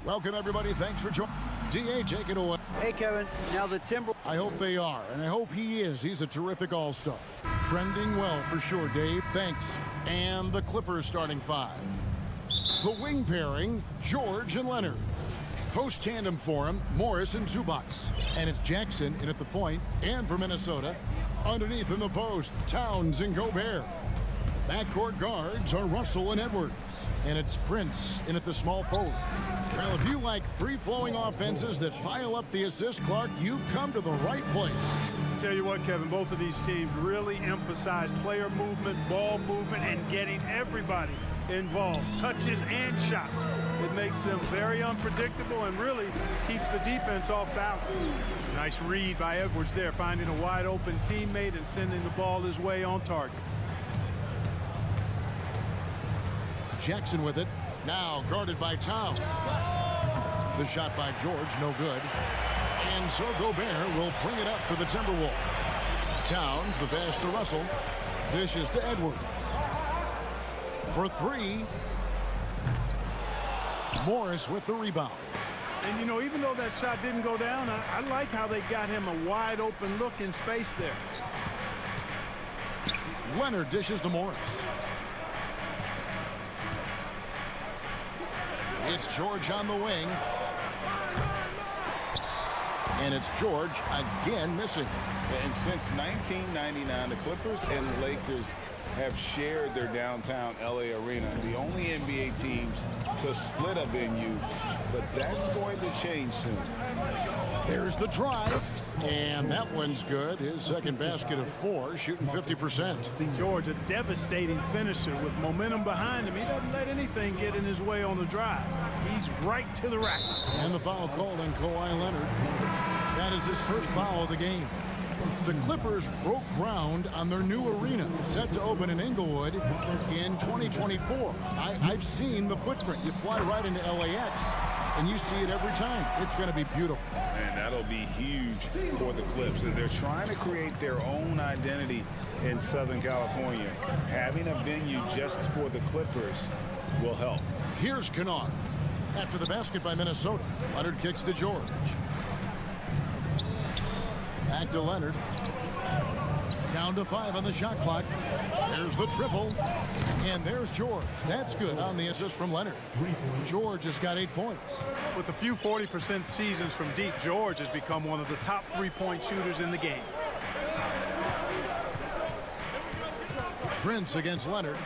S1: Welcome, everybody. Thanks for joining. DA, take it away.
S2: Hey, Kevin. Now the Timber...
S1: I hope they are, and I hope he is. He's a terrific all-star. Trending well for sure, Dave. Thanks. And the Clippers starting five. The wing pairing, George and Leonard. Post tandem for him, Morris and Zubac. And it's Jackson in at the point, and for Minnesota. Underneath in the post, Towns and Gobert. Backcourt guards are Russell and Edwards. And it's Prince in at the small forward. Well, if you like free-flowing offenses that pile up the assist, Clark, you've come to the right place.
S6: Tell you what, Kevin, both of these teams really emphasize player movement, ball movement, and getting everybody involved, touches and shots. It makes them very unpredictable and really keeps the defense off balance. Nice read by Edwards there, finding a wide-open teammate and sending the ball his way on target.
S1: Jackson with it. Now guarded by Towns. The shot by George, no good. And so Gobert will bring it up for the Timberwolves. Towns, the pass to Russell. Dishes to Edwards. For three. Morris with the rebound.
S6: And, you know, even though that shot didn't go down, I like how they got him a wide-open look in space there.
S1: Leonard dishes to Morris. It's George on the wing. And it's George again missing.
S3: And since 1999, the Clippers and the Lakers have shared their downtown LA arena. The only NBA teams to split a venue, but that's going to change soon.
S1: There's the drive. And that one's good. His second basket of 4, shooting 50%.
S6: George, a devastating finisher with momentum behind him. He doesn't let anything get in his way on the drive. He's right to the rack.
S1: And the foul called on Kawhi Leonard. That is his first foul of the game. The Clippers broke ground on their new arena, set to open in Inglewood in 2024. I've seen the footprint. You fly right into LAX, and you see it every time. It's going to be beautiful.
S3: And that'll be huge for the Clips. And they're trying to create their own identity in Southern California. Having a venue just for the Clippers will help.
S1: Here's Kennard. After the basket by Minnesota, Leonard kicks to George. Back to Leonard. Down to 5 on the shot clock. There's the triple. And there's George. That's good on the assist from Leonard. George has got 8 points.
S6: With a few 40% seasons from deep, George has become one of the top 3-point shooters in the game.
S1: Prince against Leonard.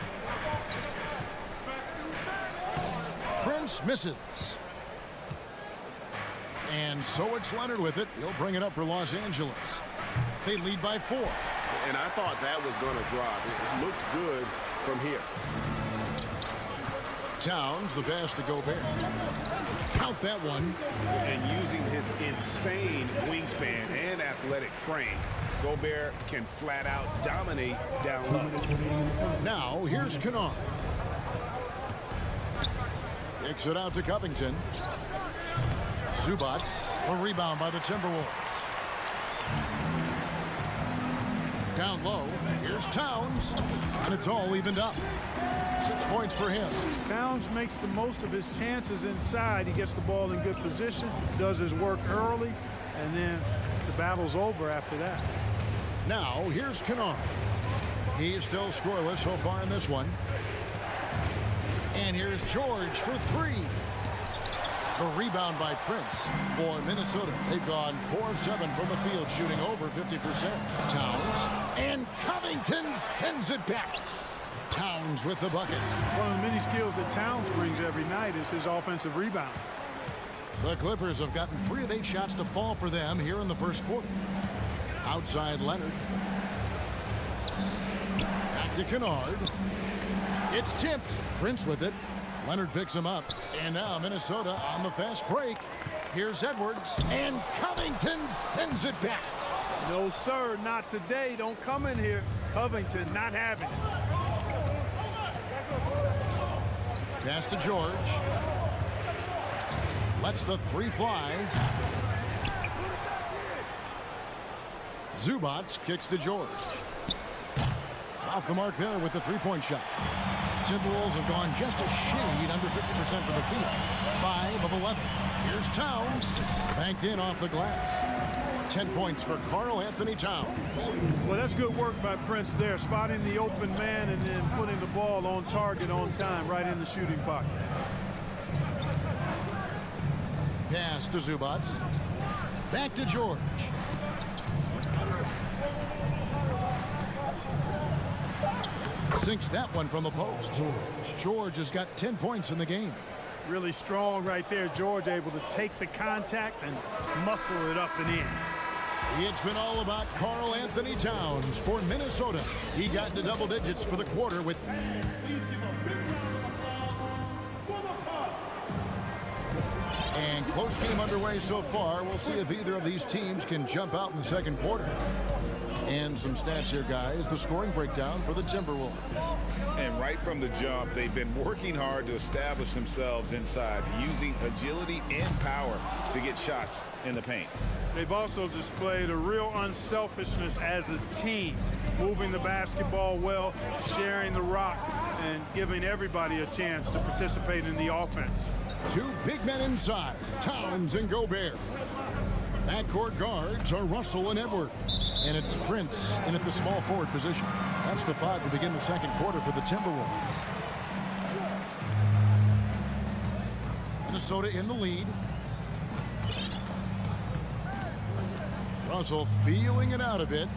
S1: Prince misses. And so it's Leonard with it. He'll bring it up for Los Angeles. They lead by 4.
S9: And I thought that was going to drop. It looked good from here.
S1: Towns, the pass to Gobert. Count that one.
S3: And using his insane wingspan and athletic frame, Gobert can flat out dominate down low.
S1: Now, here's Kennard. Kicks it out to Covington. Zubac, a rebound by the Timberwolves. Down low, here's Towns, and it's all evened up. 6 points for him.
S6: Towns makes the most of his chances inside. He gets the ball in good position, does his work early, and then the battle's over after that.
S1: Now, here's Kennard. He's still scoreless so far in this one. And here's George for 3. The rebound by Prince for Minnesota. They've gone 4 of 7 from the field, shooting over 50%. Towns, and Covington sends it back. Towns with the bucket.
S10: One of the many skills that Towns brings every night is his offensive rebound.
S1: The Clippers have gotten 3 of 8 shots to fall for them here in the first quarter. Outside Leonard. Back to Kennard. It's tipped. Prince with it. Leonard picks him up. And now Minnesota on the fast break. Here's Edwards. And Covington sends it back.
S10: No, sir, not today. Don't come in here. Covington not having it.
S1: Pass to George. Lets the 3 fly. Zubac kicks to George. Off the mark there with the 3-point shot. Timberwolves have gone just a shade under 50% from the field. 5 of 11. Here's Towns. Banked in off the glass. 10 points for Karl Anthony Towns.
S10: Well, that's good work by Prince there, spotting the open man and then putting the ball on target on time, right in the shooting pocket.
S1: Pass to Zubac. Back to George. Sinks that one from the post. George has got 10 points in the game.
S10: Really strong right there. George able to take the contact and muscle it up and in.
S1: It's been all about Karl Anthony Towns for Minnesota. He got into double digits for the quarter with... And close game underway so far. We'll see if either of these teams can jump out in the second quarter. And some stats here, guys. The scoring breakdown for the Timberwolves.
S3: And right from the jump, they've been working hard to establish themselves inside, using agility and power to get shots in the paint.
S10: They've also displayed a real unselfishness as a team, moving the basketball well, sharing the rock, and giving everybody a chance to participate in the offense.
S1: 2 big men inside, Towns and Gobert. Backcourt guards are Russell and Edwards. And it's Prince in at the small forward position. That's the 5 to begin the second quarter for the Timberwolves. Minnesota in the lead. Russell feeling it out a bit.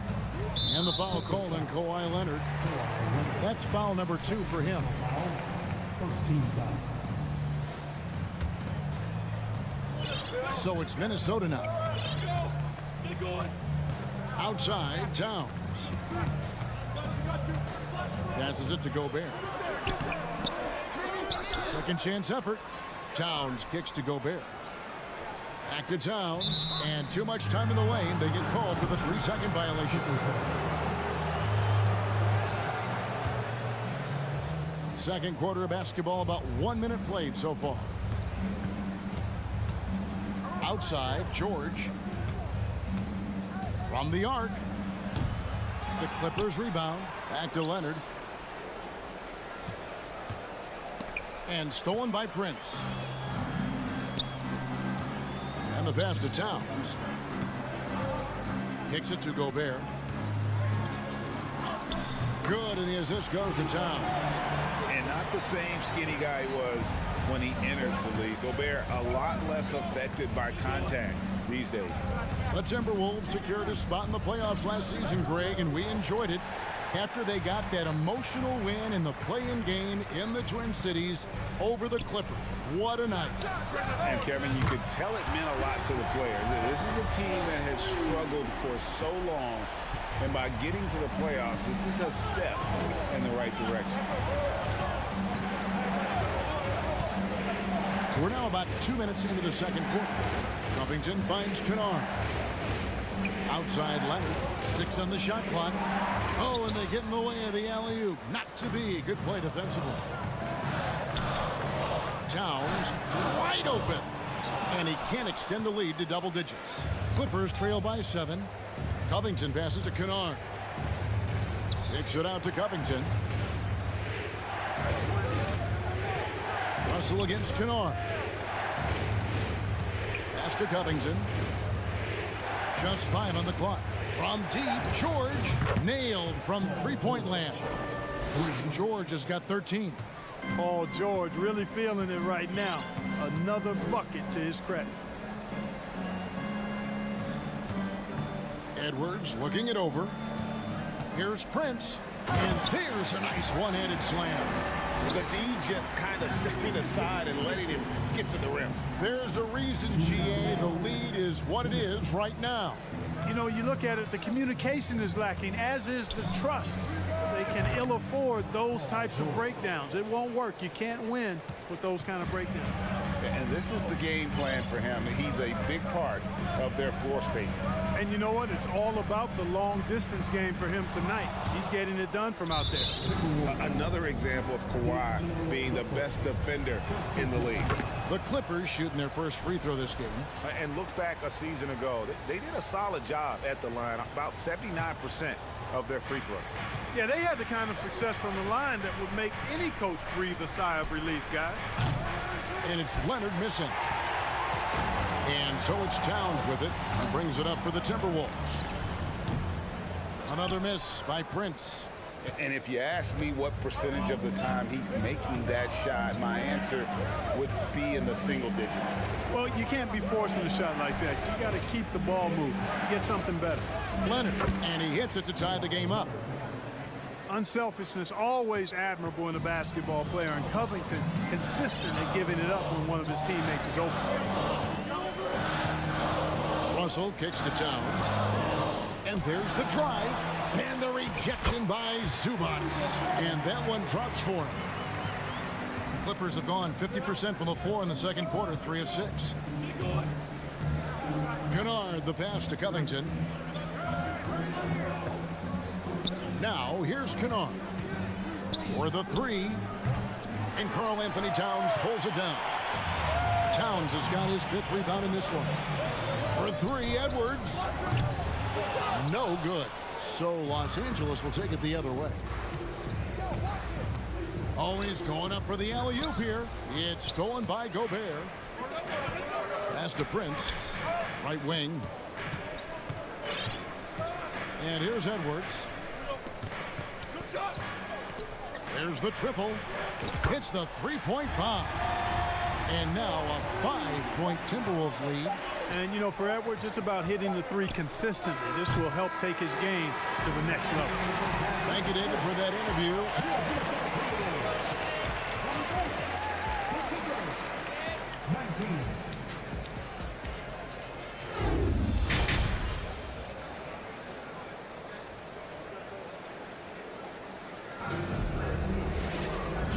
S1: And the foul called on Kawhi Leonard. That's foul number 2 for him.
S8: First team foul.
S1: So it's Minnesota now. Outside, Towns. Passes it to Gobert. Second chance effort. Towns kicks to Gobert. Back to Towns. And too much time in the lane. They get called for the 3-second violation. Second quarter of basketball, about 1 minute played so far. Outside, George. From the arc. The Clippers rebound. Back to Leonard. And stolen by Prince. And the pass to Towns. Kicks it to Gobert. Good, and the assist goes to Towns.
S3: And not the same skinny guy he was when he entered the league. Gobert a lot less affected by contact these days.
S1: The Timberwolves secured a spot in the playoffs last season, Greg, and we enjoyed it after they got that emotional win in the play-in game in the Twin Cities over the Clippers. What a night.
S3: And Kevin, you could tell it meant a lot to the players. This is a team that has struggled for so long, and by getting to the playoffs, this is a step in the right direction.
S1: We're now about 2 minutes into the second quarter. Covington finds Kennard. Outside Leonard. 6 on the shot clock. Oh, and they get in the way of the alley-oop. Not to be. Good play defensively. Towns wide open. And he can't extend the lead to double digits. Clippers trail by 7. Covington passes to Kennard. Kicks it out to Covington. Russell against Kennard. Pass to Covington. Just 5 on the clock. From deep, George nailed from 3-point land. George has got 13.
S10: Paul George really feeling it right now. Another bucket to his credit.
S1: Edwards looking it over. Here's Prince. And there's a nice one-handed slam.
S3: The D just kind of stepping aside and letting him get to the rim.
S1: There's a reason, GA, the lead is what it is right now.
S10: You know, you look at it, the communication is lacking, as is the trust. They can ill afford those types of breakdowns. It won't work. You can't win with those kind of breakdowns.
S3: And this is the game plan for him. He's a big part of their floor spacing.
S10: And you know what? It's all about the long distance game for him tonight. He's getting it done from out there.
S3: Another example of Kawhi being the best defender in the league.
S1: The Clippers shooting their first free throw this game.
S3: And look back a season ago. They did a solid job at the line, about 79% of their free throws.
S10: Yeah, they had the kind of success from the line that would make any coach breathe a sigh of relief, guys.
S1: And it's Leonard missing. And so it's Towns with it. He brings it up for the Timberwolves. Another miss by Prince.
S3: And if you ask me what percentage of the time he's making that shot, my answer would be in the single digits.
S10: Well, you can't be forcing a shot like that. You got to keep the ball moving. Get something better.
S1: Leonard, and he hits it to tie the game up.
S10: Unselfishness always admirable in a basketball player, and Covington consistent at giving it up when one of his teammates is open.
S1: Russell kicks to Towns. And there's the drive. And the rejection by Zubac. And that one drops for him. The Clippers have gone 50% from the floor in the second quarter, 3 of 6. Kennard, the pass to Covington. Now, here's Kennard for the 3. And Karl Anthony Towns pulls it down. Towns has got his 5th rebound in this one. For 3, Edwards. No good. So Los Angeles will take it the other way. Always going up for the alley-oop here. It's stolen by Gobert. Pass to Prince. Right wing. And here's Edwards. There's the triple. Hits the three-point bomb. And now a 5-point Timberwolves lead.
S10: And, you know, for Edwards, it's about hitting the 3 consistently. This will help take his game to the next level.
S1: Thank you, David, for that interview.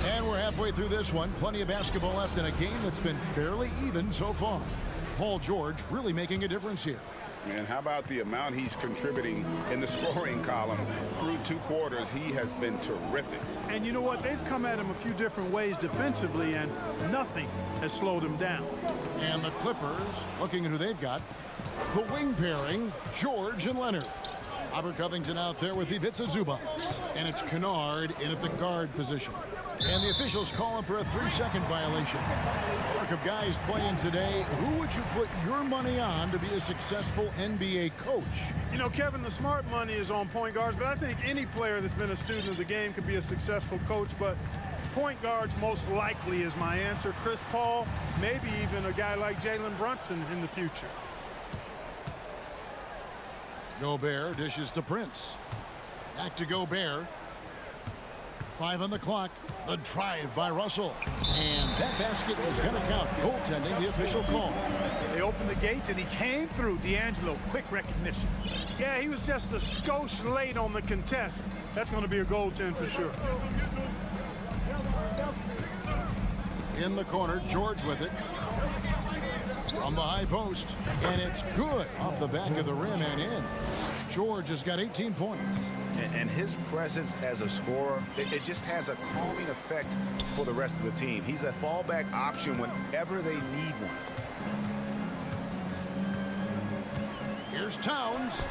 S1: And we're halfway through this one. Plenty of basketball left in a game that's been fairly even so far. Paul George really making a difference here.
S3: And how about the amount he's contributing in the scoring column? Through 2 quarters, he has been terrific.
S10: And you know what? They've come at him a few different ways defensively, and nothing has slowed him down.
S1: And the Clippers, looking at who they've got, the wing pairing, George and Leonard. Robert Covington out there with Ivica Zubac. And it's Kennard in at the guard position. And the officials call him for a 3-second violation. Work of guys playing today. Who would you put your money on to be a successful NBA coach?
S10: You know, Kevin, the smart money is on point guards, but I think any player that's been a student of the game could be a successful coach. But point guards most likely is my answer. Chris Paul, maybe even a guy like Jalen Brunson in the future.
S1: Gobert dishes to Prince. Back to Gobert. 5 on the clock. The drive by Russell. And that basket is going to count. Goaltending, the official call.
S10: They opened the gates and he came through. D'Angelo, quick recognition. Yeah, he was just a skosh late on the contest. That's going to be a goaltend for sure.
S1: In the corner, George with it. From the high post. And it's good off the back of the rim and in. George has got 18 points.
S3: And his presence as a scorer, it just has a calming effect for the rest of the team. He's a fallback option whenever they need one.
S1: Here's Towns.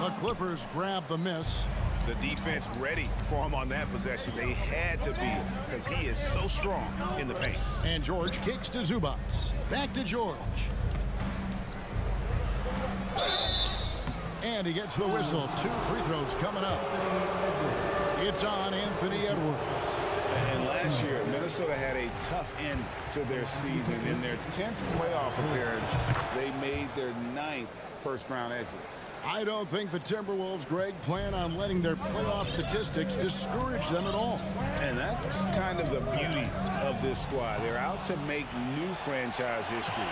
S1: The Clippers grab the miss.
S3: The defense ready for him on that possession. They had to be, because he is so strong in the paint.
S1: And George kicks to Zubac. Back to George. And he gets the whistle. 2 free throws coming up. It's on Anthony Edwards.
S3: And last year, Minnesota had a tough end to their season. In their 10th playoff appearance, they made their 9th first-round exit.
S1: I don't think the Timberwolves, Greg, plan on letting their playoff statistics discourage them at all.
S3: And that's kind of the beauty of this squad. They're out to make new franchise history,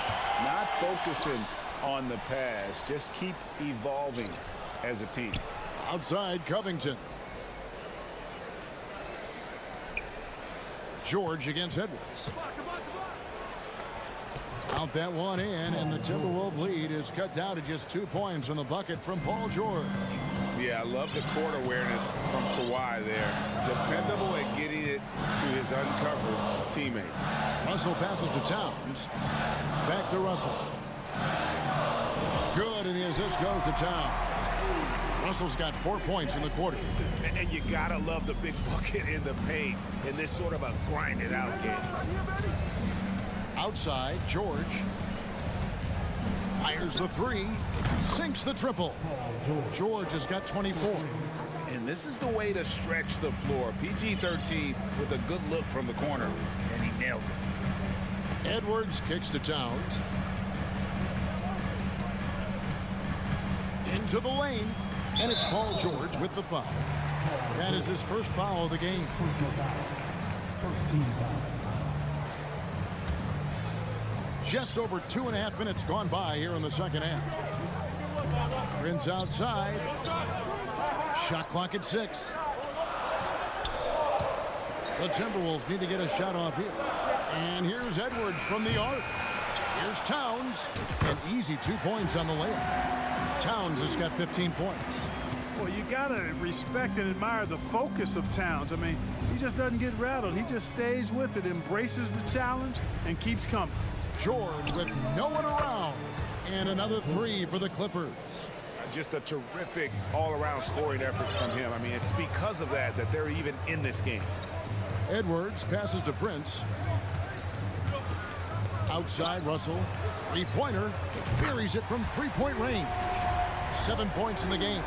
S3: not focusing on the past. Just keep evolving as a team.
S1: Outside, Covington. George against Edwards. Out that one in, and the Timberwolves lead is cut down to just 2 points on the bucket from Paul George.
S3: Yeah, I love the court awareness from Kawhi there. Dependable at getting it to his uncovered teammates.
S1: Russell passes to Towns. Back to Russell. Good, and the assist goes to Towns. Russell's got 4 points in the quarter.
S3: And you gotta love the big bucket in the paint in this sort of a grinded-out game.
S1: Outside, George fires the three, sinks the triple. George has got 24.
S3: And this is the way to stretch the floor. PG-13 with a good look from the corner, and he nails it.
S1: Edwards kicks to Towns. Into the lane, and it's Paul George with the foul. That is his first foul of the game.
S8: First team foul.
S1: Just over 2.5 minutes gone by here in the second half. Prince outside. Shot clock at 6. The Timberwolves need to get a shot off here. And here's Edwards from the arc. Here's Towns. An easy 2 points on the layup. Towns has got 15 points.
S10: Well, you got to respect and admire the focus of Towns. I mean, he just doesn't get rattled. He just stays with it, embraces the challenge, and keeps coming.
S1: George with no one around. And another 3 for the Clippers.
S3: Just a terrific all-around scoring effort from him. I mean, it's because of that they're even in this game.
S1: Edwards passes to Prince. Outside, Russell. Three-pointer. Buries it from three-point range. 7 points in the game.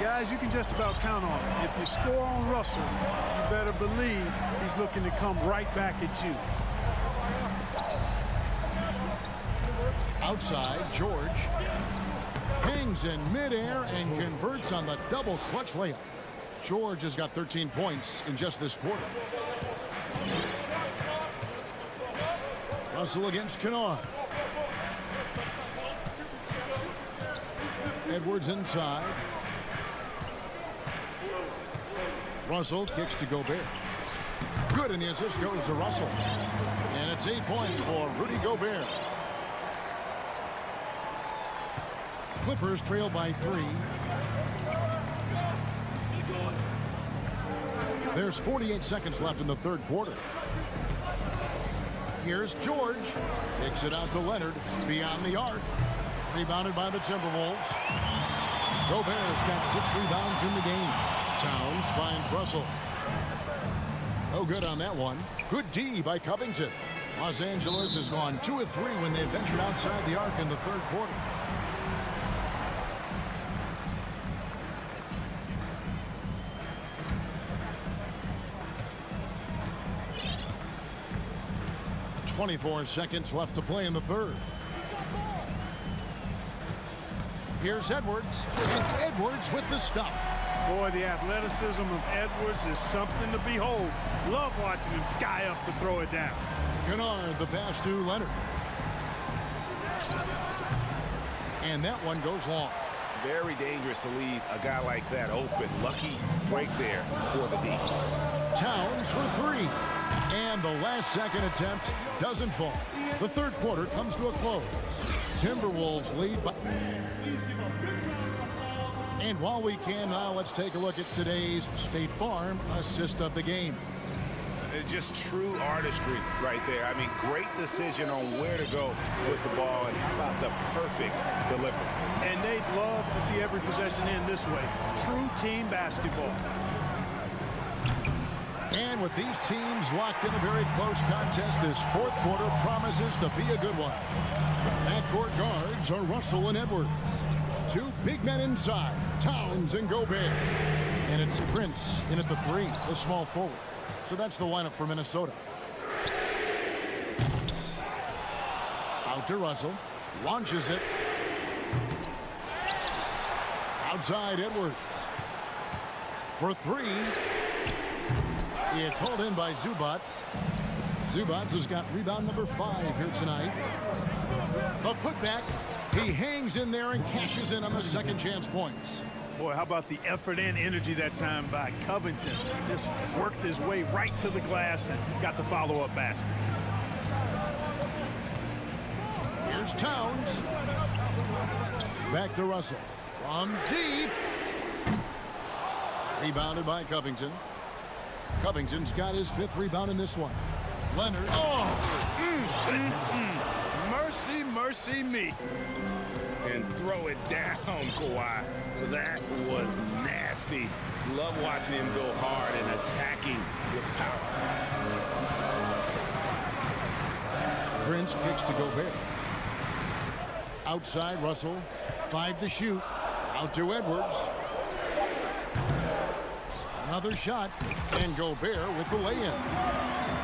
S10: Guys, you can just about count on it. If you score on Russell, you better believe he's looking to come right back at you.
S1: Outside, George hangs in midair and converts on the double clutch layup. George has got 13 points in just this quarter. Russell against Kennard. Edwards inside. Russell kicks to Gobert. Good, and the assist goes to Russell. And it's 8 points for Rudy Gobert. Clippers trail by 3. There's 48 seconds left in the third quarter. Here's George. Kicks it out to Leonard. Beyond the arc. Rebounded by the Timberwolves. Gobert's got 6 rebounds in the game. Towns finds Russell. No good on that one. Good D by Covington. Los Angeles has gone 2 of 3 when they ventured outside the arc in the third quarter. .24 seconds left to play in the third. Here's Edwards, and Edwards with the stuff.
S10: Boy, the athleticism of Edwards is something to behold. Love watching him sky up to throw it down.
S1: Kennard, the pass to Leonard. And that one goes long.
S3: Very dangerous to leave a guy like that open. Lucky break there for the D.
S1: Towns for 3. And the last second attempt doesn't fall. The third quarter comes to a close. Timberwolves lead by... And while we can now, let's take a look at today's State Farm assist of the game.
S3: Just true artistry right there. I mean, great decision on where to go with the ball, and how about the perfect delivery.
S10: And they'd love to see every possession end this way. True team basketball.
S1: And with these teams locked in a very close contest, this fourth quarter promises to be a good one. Backcourt guards are Russell and Edwards. 2 big men inside, Towns and Gobert. And it's Prince in at the 3, the small forward. So that's the lineup for Minnesota. Out to Russell. Launches it. Outside Edwards. For three. It's hauled in by Zubac. Zubac has got rebound number 5 here tonight. The putback. He hangs in there and cashes in on the second chance points.
S6: Boy, how about the effort and energy that time by Covington? Just worked his way right to the glass and got the follow-up basket.
S1: Here's Towns. Back to Russell. From deep. Rebounded by Covington. Covington's got his 5th rebound in this one. Leonard.
S6: Mercy, mercy me.
S3: And throw it down, Kawhi. That was nasty. Love watching him go hard and attacking with power.
S1: Prince kicks to Gobert. Outside Russell. 5 to shoot. Out to Edwards. Another shot. And Gobert with the lay-in.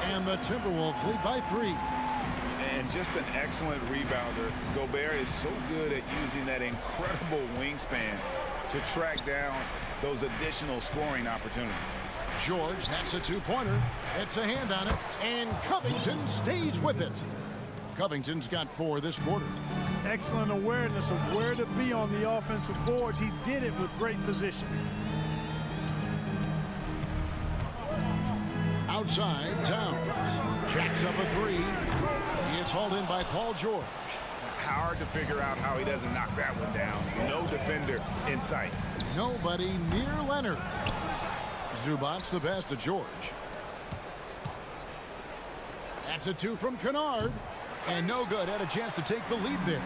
S1: And the Timberwolves lead by 3.
S3: And just an excellent rebounder. Gobert is so good at using that incredible wingspan to track down those additional scoring opportunities.
S1: George, that's a 2-pointer. It's a hand on it. And Covington stays with it. Covington's got 4 this quarter.
S6: Excellent awareness of where to be on the offensive boards. He did it with great position.
S1: Outside, Towns. Jacks up a 3. It's hauled in by Paul George.
S3: Hard to figure out how he doesn't knock that one down. No defender in sight.
S1: Nobody near Leonard. Zubac the best to George. That's a 2 from Kennard. And no good. Had a chance to take the lead there.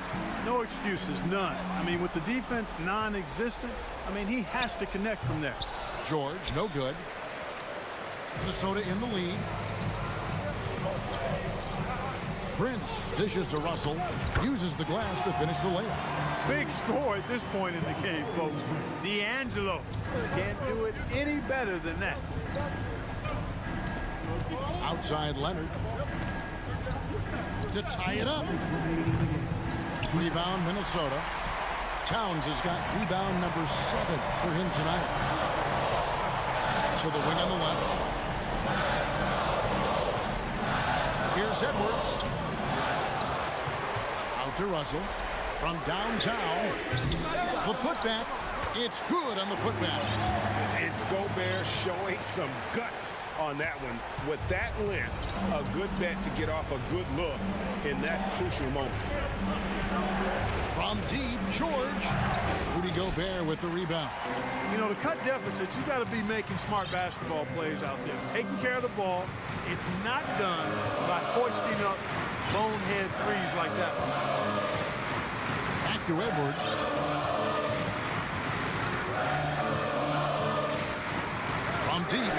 S6: No excuses, none. I mean, with the defense non-existent, I mean, he has to connect from there.
S1: George, no good. Minnesota in the lead. Prince dishes to Russell. Uses the glass to finish the layup.
S6: Big score at this point in the game, folks. D'Angelo can't do it any better than that.
S1: Outside Leonard. To tie it up. Rebound Minnesota. Towns has got rebound number 7 for him tonight. So the wing on the left. Here's Edwards. Out to Russell. From downtown. The putback. It's good on the putback.
S3: It's Gobert showing some guts on that one. With that length, a good bet to get off a good look in that crucial moment.
S1: From deep, George. Rudy Gobert with the rebound.
S6: You know, to cut deficits, you got to be making smart basketball plays out there. Taking care of the ball. It's not done by hoisting up bonehead threes like that.
S1: Back to Edwards. From deep.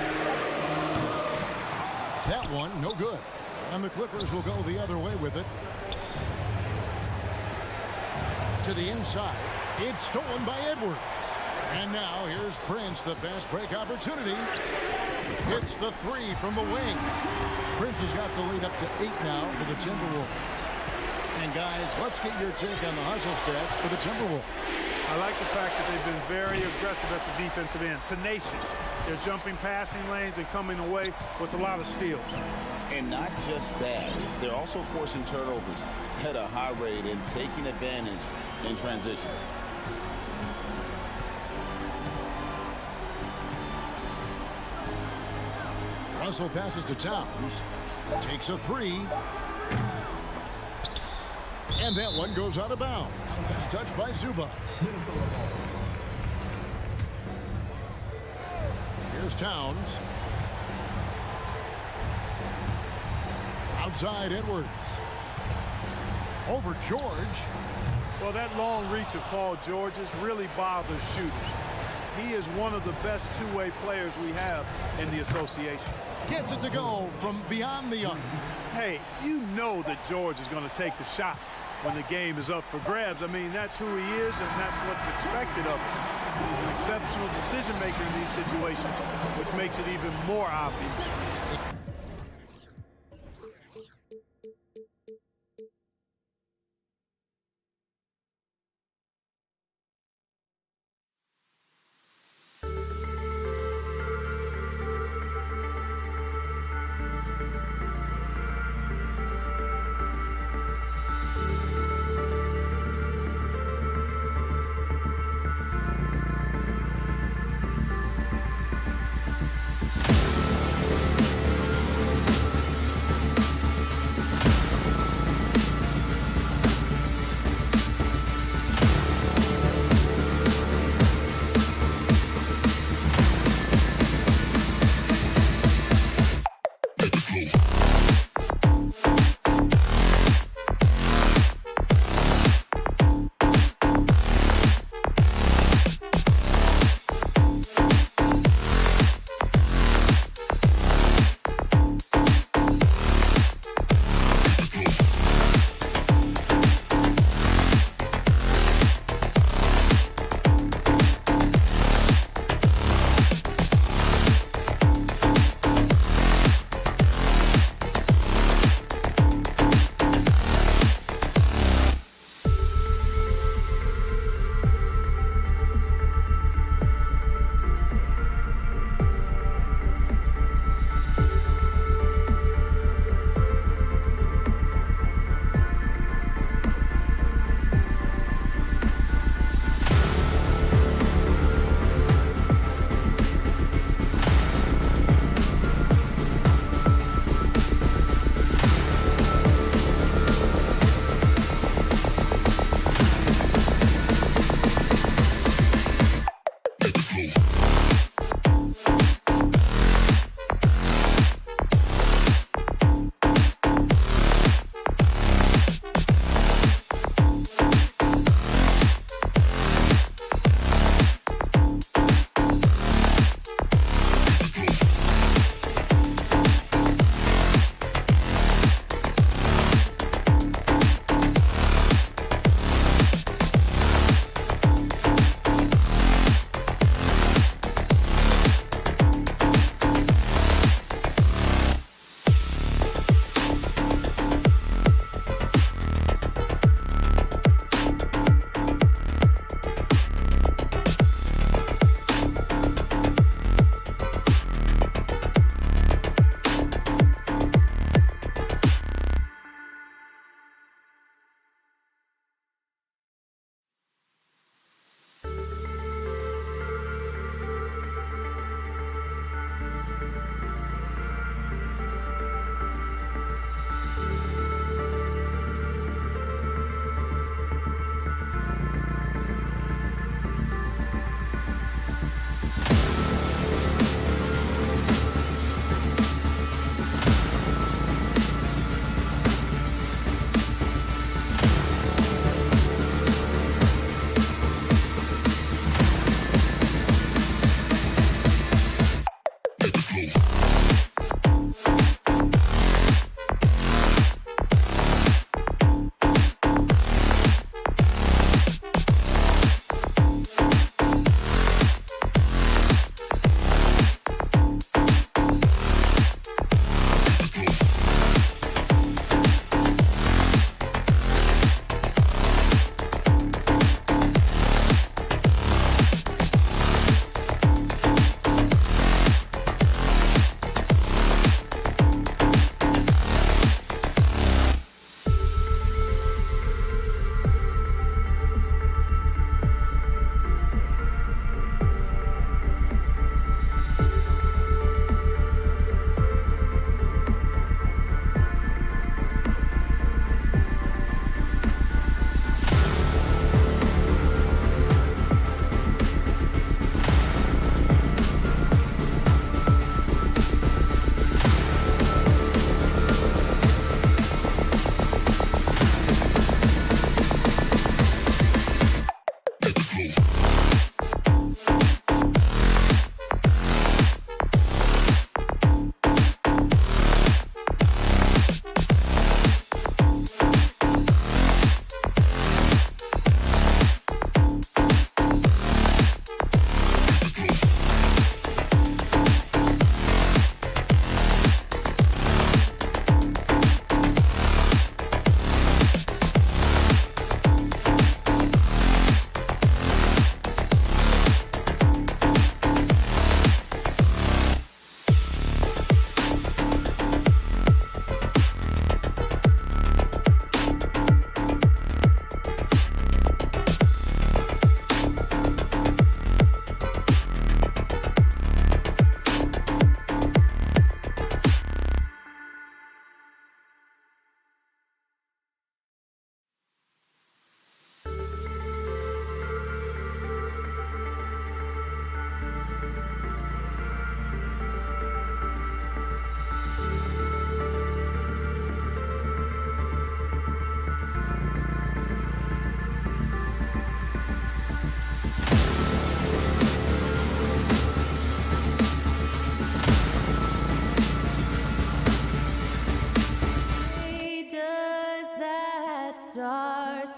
S1: That one, no good. And the Clippers will go the other way with it. To the inside. It's stolen by Edwards. And now here's Prince, the fast break opportunity. Hits the 3 from the wing. Prince has got the lead up to 8 now for the Timberwolves. And guys, let's get your take on the hustle stats for the Timberwolves.
S6: I like the fact that they've been very aggressive at the defensive end. Tenacious. They're jumping passing lanes and coming away with a lot of steals.
S11: And not just that, they're also forcing turnovers at a high rate and taking advantage in transition.
S1: Russell passes to Towns. Takes a 3. And that one goes out of bounds. It's touched by Zubac. Here's Towns. Outside Edwards. Over George.
S6: Well, that long reach of Paul George's really bothers shooters. He is one of the best two-way players we have in the association.
S1: Gets it to go from beyond the arc.
S6: Hey, you know that George is going to take the shot when the game is up for grabs. I mean, that's who he is, and that's what's expected of him.
S10: He's an exceptional decision maker in these situations, which makes it even more obvious.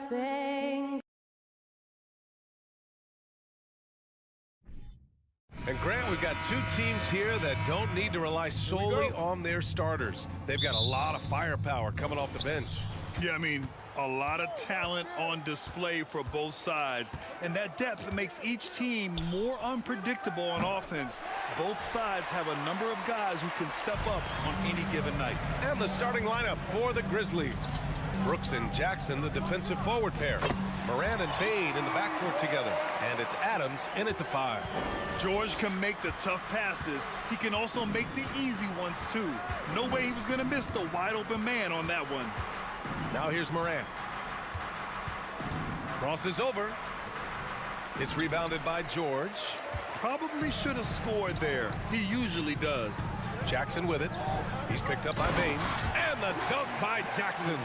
S12: Star-Spangled.
S4: And Grant, we've got two teams here that don't need to rely solely on their starters. They've got a lot of firepower coming off the bench.
S6: Yeah, I mean, a lot of talent on display for both sides. And that depth makes each team more unpredictable on offense. Both sides have a number of guys who can step up on any given night.
S4: And the starting lineup for the Grizzlies. Brooks and Jackson, the defensive forward pair. Moran and Bain in the backcourt together. And it's Adams in at the 5.
S6: George can make the tough passes. He can also make the easy ones, too. No way he was going to miss the wide-open man on that one.
S4: Now here's Moran. Crosses over. It's rebounded by George.
S6: Probably should have scored there. He usually does.
S4: Jackson with it. He's picked up by Bain. And the dunk by Jackson.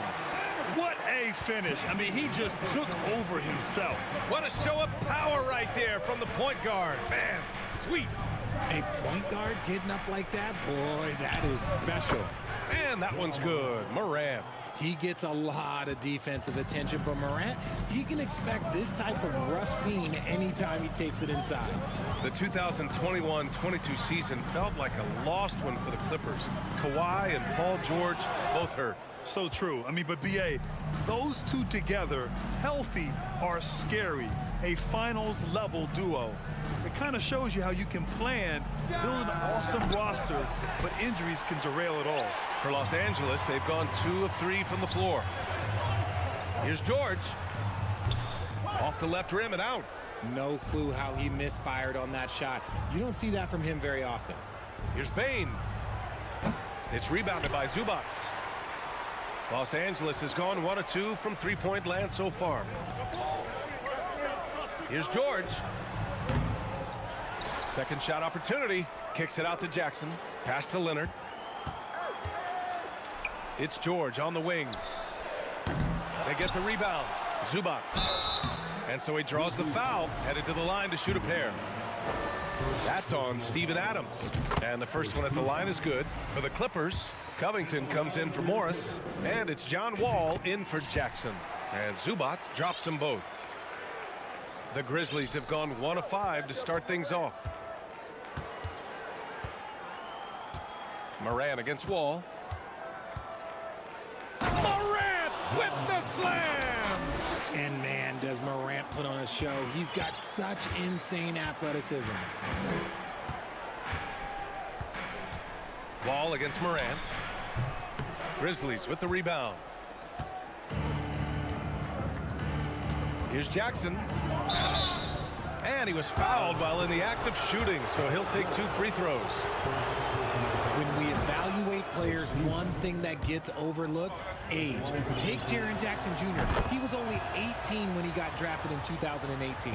S6: What a finish. I mean, he just took over himself.
S4: What a show of power right there from the point guard. Man, sweet.
S13: A point guard getting up like that? Boy, that is special.
S4: And that one's good. Moran.
S13: He gets a lot of defensive attention, but Morant, he can expect this type of rough scene anytime he takes it inside.
S4: The 2021-22 season felt like a lost one for the Clippers. Kawhi and Paul George both hurt.
S6: So true. I mean, but B.A., those two together, healthy, are scary. A finals-level duo. It kind of shows you how you can plan, build an awesome roster, but injuries can derail it all.
S4: For Los Angeles, they've gone 2 of 3 from the floor. Here's George. Off the left rim and out.
S13: No clue how he misfired on that shot. You don't see that from him very often.
S4: Here's Bain. It's rebounded by Zubac. Los Angeles has gone 1 of 2 from three-point land so far. Here's George. Second shot opportunity. Kicks it out to Jackson. Pass to Leonard. It's George on the wing. They get the rebound. Zubac. And so he draws the foul, headed to the line to shoot a pair. That's on Steven Adams. And the first one at the line is good. For the Clippers, Covington comes in for Morris. And it's John Wall in for Jackson. And Zubac drops them both. The Grizzlies have gone 1 of 5 to start things off. Moran against Wall. Morant with the slam!
S13: And man, does Morant put on a show. He's got such insane athleticism.
S4: Wall against Morant. Grizzlies with the rebound. Here's Jackson. And he was fouled while in the act of shooting, so he'll take 2 free throws.
S13: When we evaluate players, one thing that gets overlooked, age. Take Jaren Jackson Jr. He was only 18 when he got drafted in 2018.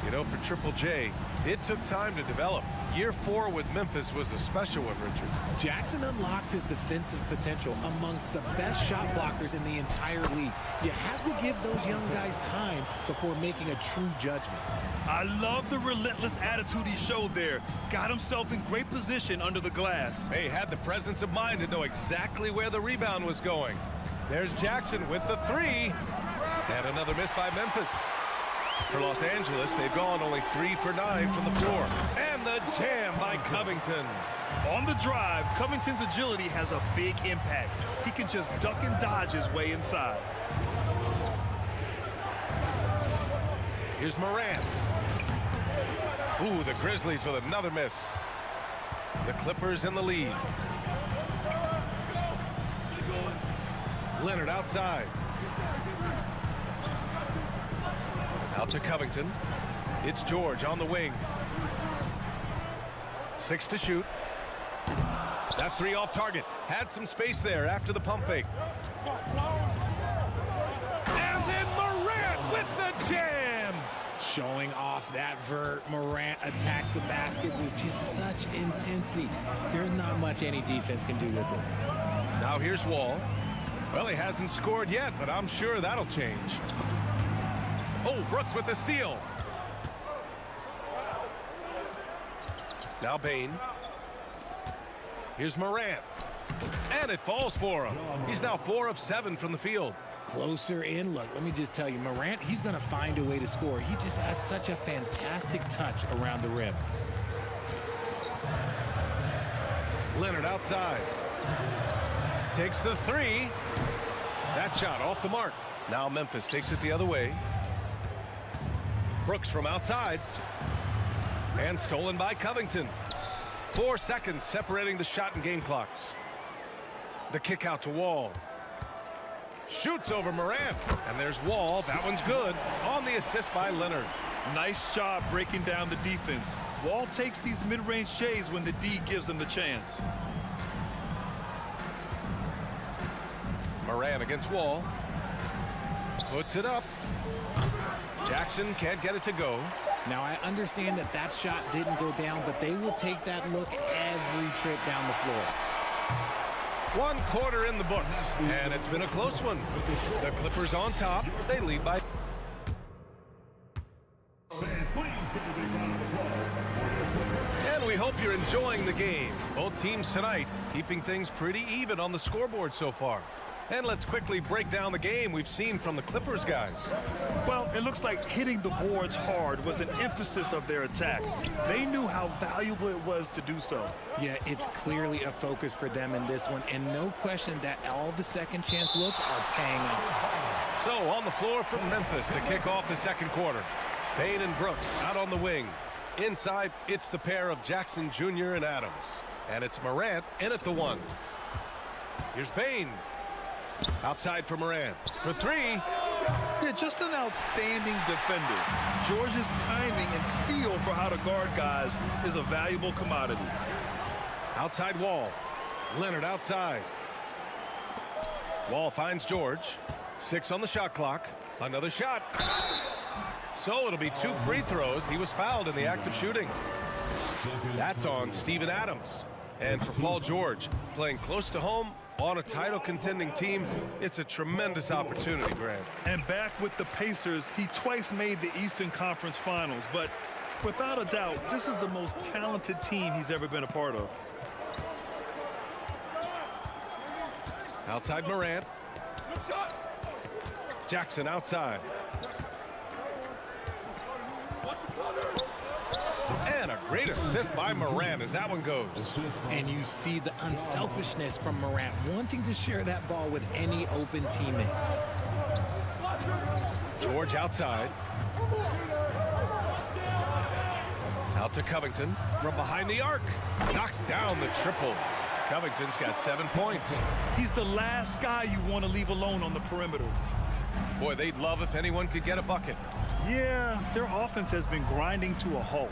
S4: You know, for Triple J, it took time to develop. Year 4 with Memphis was a special one, Richard.
S13: Jackson unlocked his defensive potential amongst the best shot blockers in the entire league. You have to give those young guys time before making a true judgment.
S6: I love the relentless attitude he showed there. Got himself in great position under the glass.
S4: He had the presence of mind to know exactly where the rebound was going. There's Jackson with the 3. And another miss by Memphis. For Los Angeles, they've gone only 3 for 9 from the floor. And the jam by Covington.
S6: On the drive, Covington's agility has a big impact. He can just duck and dodge his way inside.
S4: Here's Moran. Ooh, the Grizzlies with another miss. The Clippers in the lead. Leonard outside. Out to Covington. It's George on the wing. 6 to shoot. That 3 off target. Had some space there after the pump fake. And then Morant with the jam.
S13: Showing off that vert, Morant attacks the basket with just such intensity. There's not much any defense can do with it.
S4: Now here's Wall. Well, he hasn't scored yet, but I'm sure that'll change. Oh, Brooks with the steal. Now Bain. Here's Morant. And it falls for him. He's now 4 of 7 from the field.
S13: Closer in. Look, let me just tell you, Morant, he's going to find a way to score. He just has such a fantastic touch around the rim.
S4: Leonard outside. Takes the three. That shot off the mark. Now Memphis takes it the other way. Brooks from outside. And stolen by Covington. 4 seconds separating the shot and game clocks. The kick out to Wall. Shoots over Morant. And there's Wall. That one's good. On the assist by Leonard.
S6: Nice job breaking down the defense. Wall takes these mid-range shays when the D gives him the chance.
S4: Morant against Wall. Puts it up. Jackson can't get it to go.
S13: Now, I understand that that shot didn't go down, but they will take that look every trip down the floor.
S4: 1 quarter in the books, and it's been a close one. The Clippers on top. They lead by... And we hope you're enjoying the game. Both teams tonight keeping things pretty even on the scoreboard so far. And let's quickly break down the game we've seen from the Clippers guys.
S6: Well, it looks like hitting the boards hard was an emphasis of their attack. They knew how valuable it was to do so.
S13: Yeah, it's clearly a focus for them in this one, and no question that all the second chance looks are paying off.
S4: So on the floor from Memphis to kick off the second quarter. Payne and Brooks out on the wing. Inside, it's the pair of Jackson Jr. and Adams. And it's Morant in at the 1. Here's Payne. Outside for Morant. For 3.
S6: Yeah, just an outstanding defender. George's timing and feel for how to guard guys is a valuable commodity.
S4: Outside Wall. Leonard outside. Wall finds George. 6 on the shot clock. Another shot. So it'll be 2 free throws. He was fouled in the act of shooting. That's on Steven Adams. And for Paul George, playing close to home on a title contending team, it's a tremendous opportunity, Grant.
S6: And back with the Pacers, he twice made the Eastern Conference Finals, but without a doubt, this is the most talented team he's ever been a part of.
S4: Outside Morant. Jackson outside. And a great assist by Morant as that one goes.
S13: And you see the unselfishness from Morant, wanting to share that ball with any open teammate.
S4: George outside. Out to Covington from behind the arc. Knocks down the triple. Covington's got 7 points.
S6: He's the last guy you want to leave alone on the perimeter.
S4: Boy, they'd love if anyone could get a bucket.
S6: Yeah, their offense has been grinding to a halt.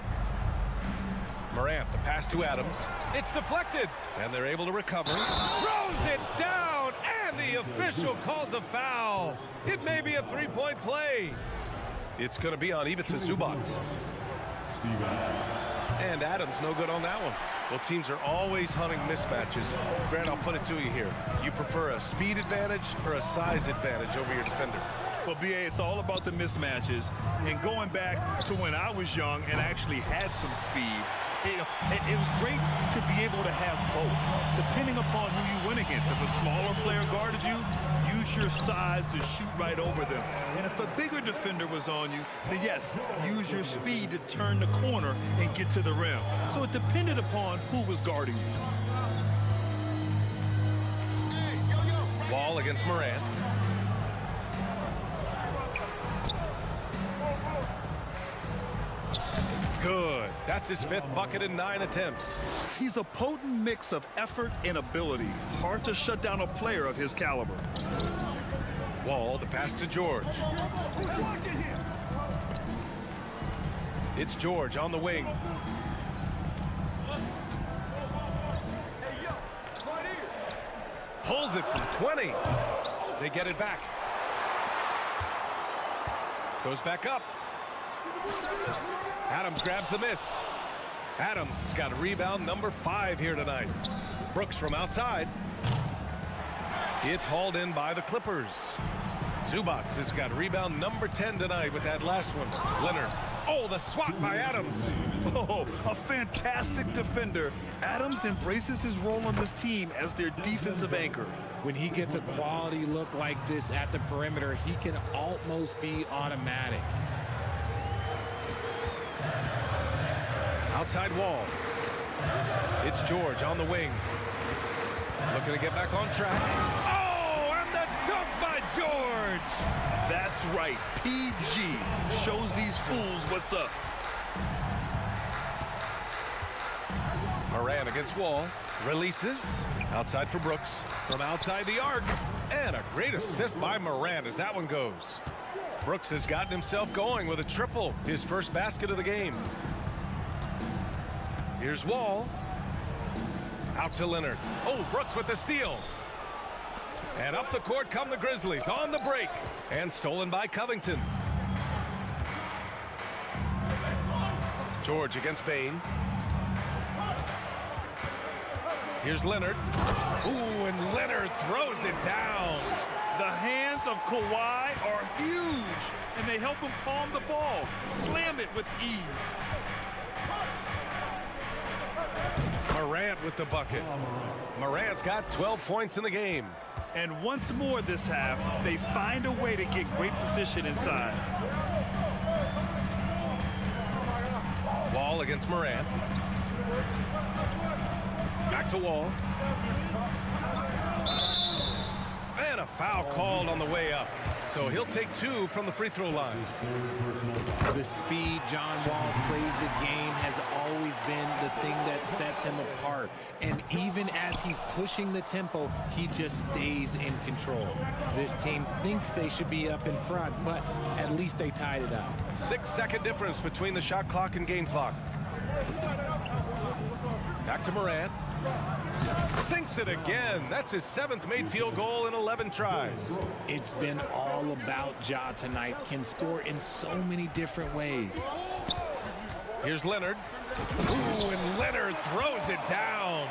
S4: Morant, the pass to Adams. It's deflected, and they're able to recover. Throws it down, and the official calls a foul. It may be a 3-point play. It's going to be on Ivica Zubac. And Adams no good on that one. Well, teams are always hunting mismatches. Grant, I'll put it to you here. You prefer a speed advantage or a size advantage over your defender?
S6: Well, B.A., it's all about the mismatches. And going back to when I was young and actually had some speed, it was great to be able to have both, depending upon who you went against. If a smaller player guarded you, use your size to shoot right over them. And if a bigger defender was on you, then yes, use your speed to turn the corner and get to the rim. So it depended upon who was guarding you.
S4: Wall against Morant. Good. That's his 5th bucket in 9 attempts.
S6: He's a potent mix of effort and ability. Hard to shut down a player of his caliber.
S4: Wall, the pass to George. It's George on the wing. Pulls it from 20. They get it back. Goes back up. Adams grabs the miss. Adams has got rebound number 5 here tonight. Brooks from outside. It's hauled in by the Clippers. Zubac has got rebound number 10 tonight with that last one. Leonard. Oh, the swat by Adams.
S6: Oh, a fantastic defender. Adams embraces his role on this team as their defensive anchor.
S13: When he gets a quality look like this at the perimeter, he can almost be automatic.
S4: Outside Wall. It's George on the wing. Looking to get back on track. Oh, and the dunk by George.
S6: That's right. PG shows these fools what's up.
S4: Moran against Wall. Releases. Outside for Brooks. From outside the arc. And a great assist by Moran as that one goes. Brooks has gotten himself going with a triple. His first basket of the game. Here's Wall. Out to Leonard. Oh, Brooks with the steal. And up the court come the Grizzlies on the break. And stolen by Covington. George against Bain. Here's Leonard. Ooh, and Leonard throws it down.
S6: The hands of Kawhi are huge, and they help him palm the ball. Slam it with ease.
S4: Morant with the bucket. Morant's got 12 points in the game.
S6: And once more this half, they find a way to get great position inside.
S4: Wall against Morant. Back to Wall. And a foul called on the way up. So he'll take 2 from the free throw line.
S13: The speed John Wall plays the game has always been the thing that sets him apart. And even as he's pushing the tempo, he just stays in control. This team thinks they should be up in front, but at least they tied it up.
S4: 6-second difference between the shot clock and game clock. Back to Morant. Sinks it again. That's his 7th made field goal in 11 tries.
S13: It's been all about Ja tonight. Can score in so many different ways.
S4: Here's Leonard. Ooh, and Leonard throws it down.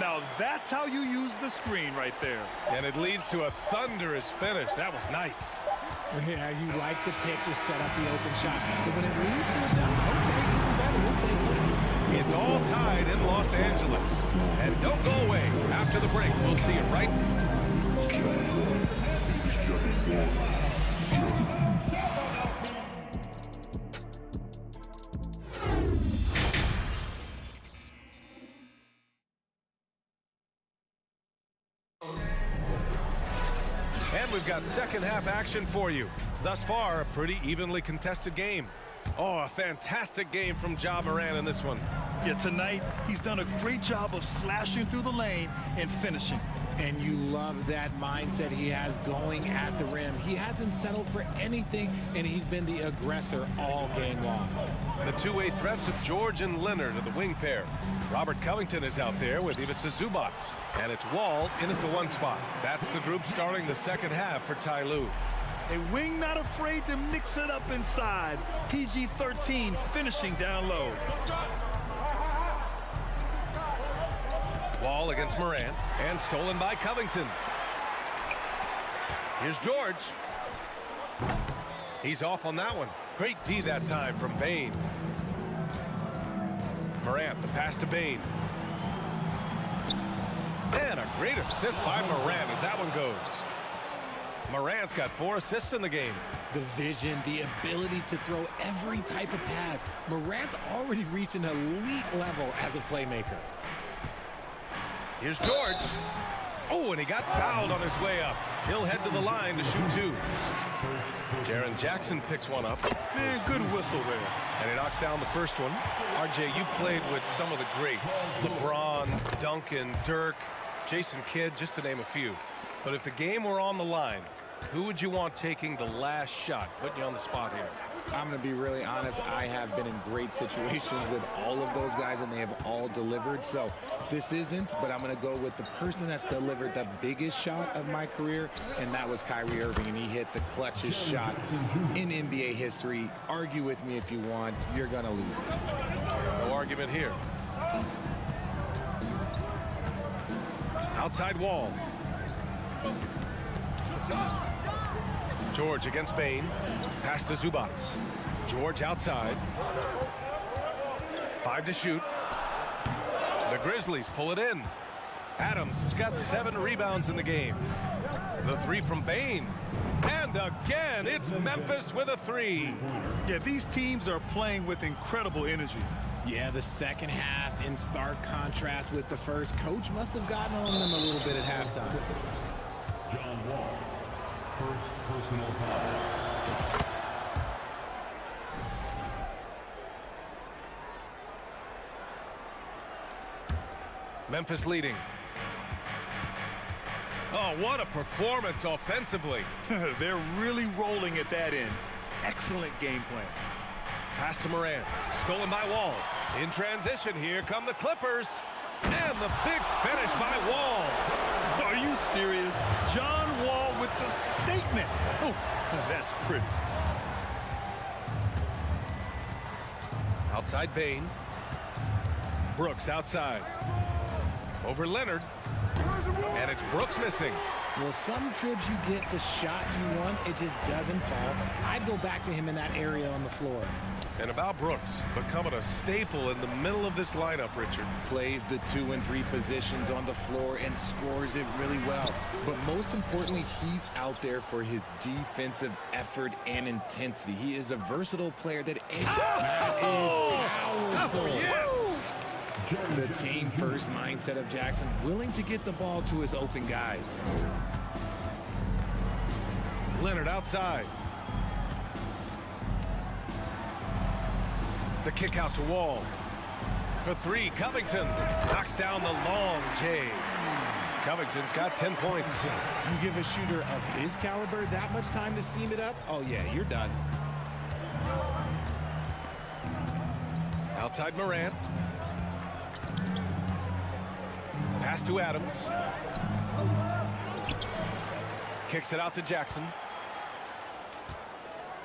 S6: Now that's how you use the screen right there.
S4: And it leads to a thunderous finish. That was nice.
S13: Yeah, you like the pick to set up the open shot. But when it leads to a dunk, okay, even better, we'll take it.
S4: It's all tied in Los Angeles. And don't go away. After the break, we'll see it right. And we've got second half action for you. Thus far, a pretty evenly contested game. Oh, a fantastic game from Ja Morant in this one.
S6: Yeah, tonight, he's done a great job of slashing through the lane and finishing.
S13: And you love that mindset he has going at the rim. He hasn't settled for anything, and he's been the aggressor all game long.
S4: The two-way threats of George and Leonard are the wing pair. Robert Covington is out there with Ivica Zubac. And it's Wall in at the 1 spot. That's the group starting the second half for Ty Lue.
S6: A wing not afraid to mix it up inside. PG-13 finishing down low.
S4: Wall against Morant, and stolen by Covington. Here's George. He's off on that one. Great D that time from Bain. Morant, the pass to Bain. And a great assist by Morant as that one goes. Morant's got 4 assists in the game.
S13: The vision, the ability to throw every type of pass. Morant's already reached an elite level as a playmaker.
S4: Here's George. Oh, and he got fouled on his way up. He'll head to the line to shoot 2. Jaren Jackson picks one up.
S6: Man, good whistle there.
S4: And he knocks down the first one. RJ, you played with some of the greats. LeBron, Duncan, Dirk, Jason Kidd, just to name a few. But if the game were on the line, who would you want taking the last shot? Putting you on the spot here.
S13: I'm going to be really honest. I have been in great situations with all of those guys, and they have all delivered. So this isn't, but I'm going to go with the person that's delivered the biggest shot of my career, and that was Kyrie Irving, and he hit the clutchest shot in NBA history. Argue with me if you want. You're going to lose it.
S4: No argument here. Outside Wall. George against Bain. Pass to Zubac. George outside. 5 to shoot. The Grizzlies pull it in. Adams has got 7 rebounds in the game. The 3 from Bain. And again, it's Memphis with a 3.
S6: Yeah, these teams are playing with incredible energy.
S13: Yeah, the second half in stark contrast with the first. Coach must have gotten on them a little bit at halftime.
S8: John Wall, first personal foul.
S4: Memphis leading. Oh, what a performance offensively.
S6: They're really rolling at that end. Excellent game plan.
S4: Pass to Morant. Stolen by Wall. In transition, here come the Clippers. And the big finish by Wall.
S6: Are you serious? John Wall with the statement. Oh, that's pretty.
S4: Outside Bain. Brooks outside. Over Leonard. And it's Brooks missing.
S13: Well, some trips you get the shot you want, it just doesn't fall. I'd go back to him in that area on the floor.
S4: And about Brooks, becoming a staple in the middle of this lineup, Richard.
S13: Plays the 2 and 3 positions on the floor and scores it really well. But most importantly, he's out there for his defensive effort and intensity. He is a versatile player that is powerful.
S4: Yes!
S13: The team-first mindset of Jackson, willing to get the ball to his open guys.
S4: Leonard outside. The kick out to Wall. For 3, Covington knocks down the long J. Covington's got 10 points.
S13: You give a shooter of his caliber that much time to seam it up? Oh, yeah, you're done.
S4: Outside Morant. Pass to Adams. Kicks it out to Jackson.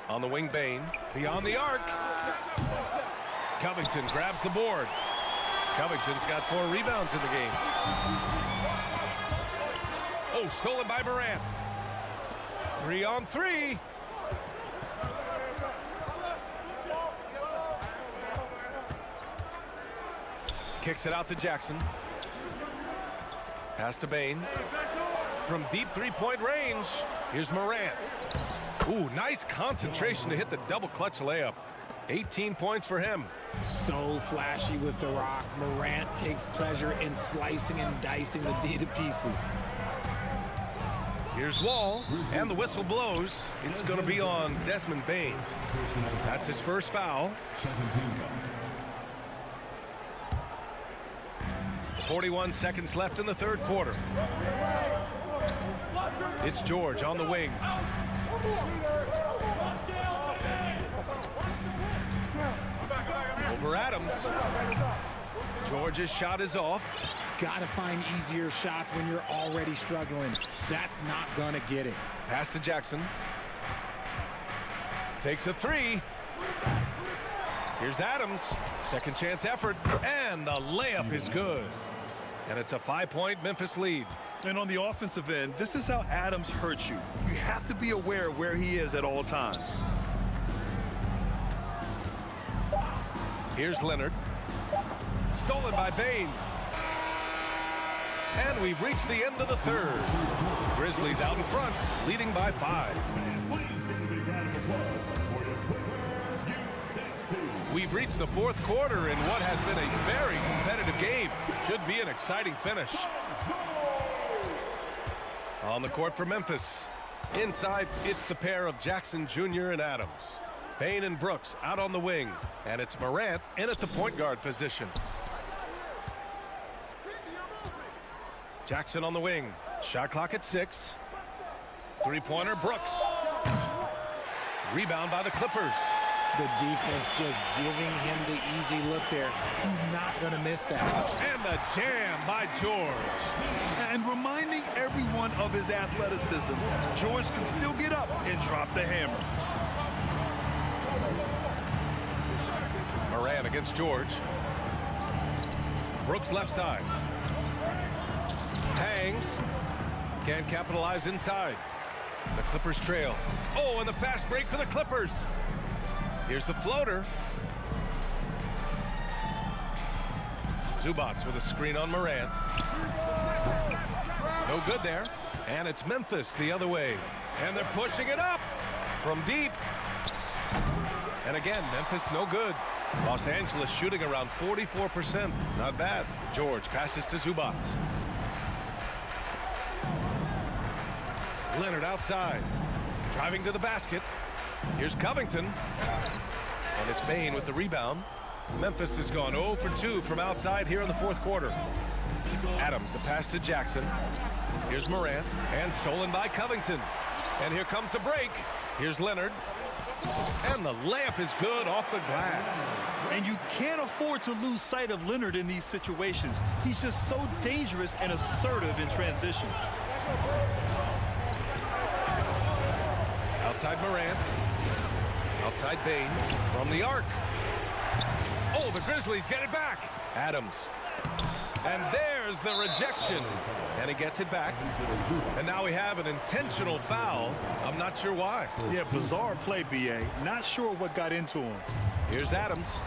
S4: On the wing, Bain. Beyond the arc. Covington grabs the board. Covington's got 4 rebounds in the game. Oh, stolen by Morant. 3 on 3. Kicks it out to Jackson. Pass to Bain. From deep 3-point range, here's Morant. Ooh, nice concentration to hit the double clutch layup. 18 points for him.
S13: So flashy with the rock. Morant takes pleasure in slicing and dicing the D to pieces.
S4: Here's Wall, and the whistle blows. It's going to be on Desmond Bain. That's his first foul. 41 seconds left in the third quarter. It's George on the wing. Over Adams. George's shot is off.
S13: Gotta find easier shots when you're already struggling. That's not gonna get it.
S4: Pass to Jackson. Takes a 3. Here's Adams. Second chance effort. And the layup is good. And it's a 5-point Memphis lead.
S6: And on the offensive end, this is how Adams hurts you. You have to be aware of where he is at all times.
S4: Here's Leonard. Stolen by Bain. And we've reached the end of the third. Grizzlies out in front, leading by 5. We've reached the fourth quarter in what has been a very competitive game. Should be an exciting finish. On the court for Memphis. Inside, it's the pair of Jackson Jr. and Adams. Bain and Brooks out on the wing. And it's Morant in at the point guard position. Jackson on the wing. Shot clock at 6. Three-pointer, Brooks. Rebound by the Clippers.
S13: The defense just giving him the easy look there. He's not going to miss that.
S4: And the jam by George.
S6: And reminding everyone of his athleticism, George can still get up and drop the hammer.
S4: Morant against George. Brooks left side. Hangs. Can't capitalize inside. The Clippers trail. Oh, and the fast break for the Clippers. Here's the floater. Zubac with a screen on Morant. No good there. And it's Memphis the other way. And they're pushing it up from deep. And again, Memphis no good. Los Angeles shooting around 44%. Not bad. George passes to Zubac. Leonard outside. Driving to the basket. Here's Covington. And it's Bane with the rebound. Memphis has gone 0 for 2 from outside here in the fourth quarter. Adams, the pass to Jackson. Here's Morant. And stolen by Covington. And here comes the break. Here's Leonard. And the layup is good off the glass.
S6: And you can't afford to lose sight of Leonard in these situations. He's just so dangerous and assertive in transition.
S4: Outside Morant. Outside Bane from the arc. Oh, the Grizzlies get it back. Adams. And there's the rejection. And he gets it back. And now we have an intentional foul. I'm not sure why.
S6: Yeah, bizarre play, B.A. Not sure what got into him.
S4: Here's Adams.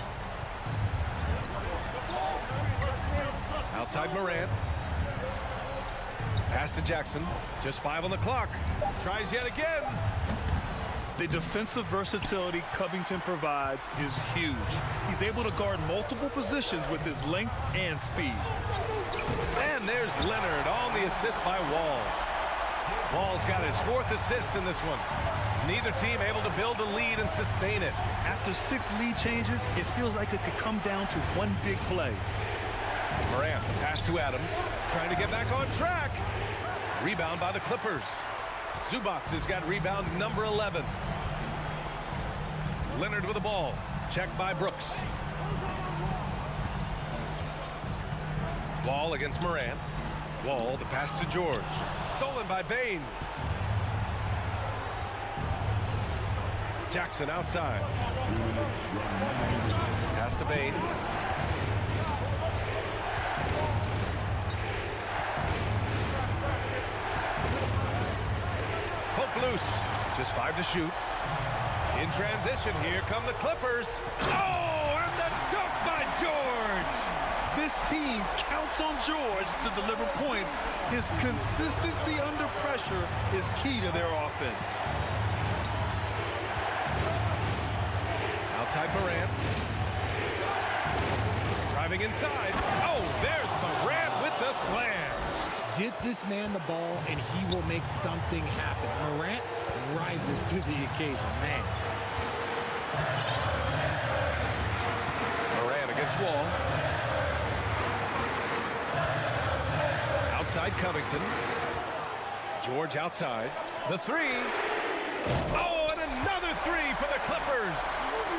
S4: Outside Morant. Pass to Jackson. Just 5 on the clock. Tries yet again.
S6: The defensive versatility Covington provides is huge. He's able to guard multiple positions with his length and speed.
S4: And there's Leonard on the assist by Wall. Wall's got his 4th assist in this one. Neither team able to build a lead and sustain it.
S6: After 6 lead changes, it feels like it could come down to one big play.
S4: Morant, pass to Adams, trying to get back on track. Rebound by the Clippers. Zubac has got rebound number 11. Leonard with the ball. Checked by Brooks. Wall against Morant. Wall, the pass to George. Stolen by Bane. Jackson outside. Pass to Bane. Poke loose. Just 5 to shoot. In transition, here come the Clippers. Oh, and the dunk by George.
S6: This team counts on George to deliver points. His consistency under pressure is key to their offense.
S4: Outside Morant. Driving inside. Oh, there's Morant with the slam.
S13: Get this man the ball, and he will make something happen. Morant rises to the occasion, man.
S4: Morant against Wall. Outside Covington. George outside. The 3. Oh, and another 3 for the Clippers.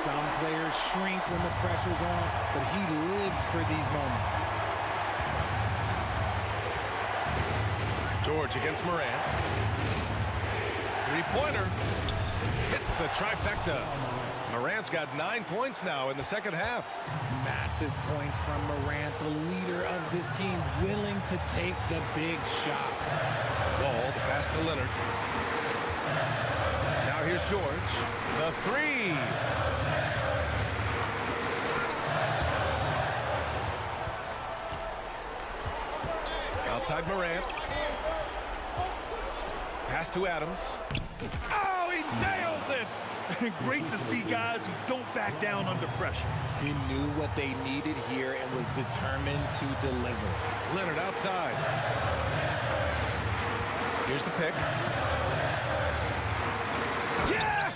S13: Some players shrink when the pressure's on, but he lives for these moments.
S4: George against Morant. 3-pointer. Hits the trifecta. Morant's got 9 points now in the second half.
S13: Massive points from Morant, the leader of this team, willing to take the big shot.
S4: Wall, the pass to Leonard. Now here's George. The 3. Outside Morant. Pass to Adams. Oh, he nails it!
S6: Great to see guys who don't back down under pressure.
S13: He knew what they needed here and was determined to deliver.
S4: Leonard outside. Here's the pick. Yes!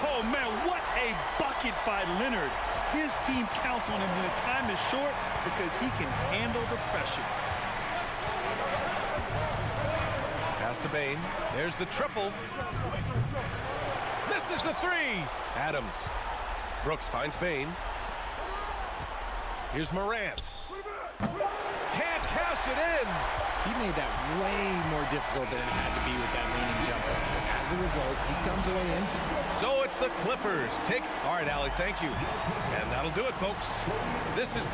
S6: Oh, man, what a bucket by Leonard. His team counts on him when the time is short because he can handle the pressure.
S4: Pass to Bane. There's the triple. Misses the 3. Adams. Brooks finds Bane. Here's Morant. Can't cash it in.
S13: He made that way more difficult than it had to be with that leaning jumper. As a result, he comes away empty.
S4: So it's the Clippers. All right, Allie, thank you. And that'll do it, folks. This is...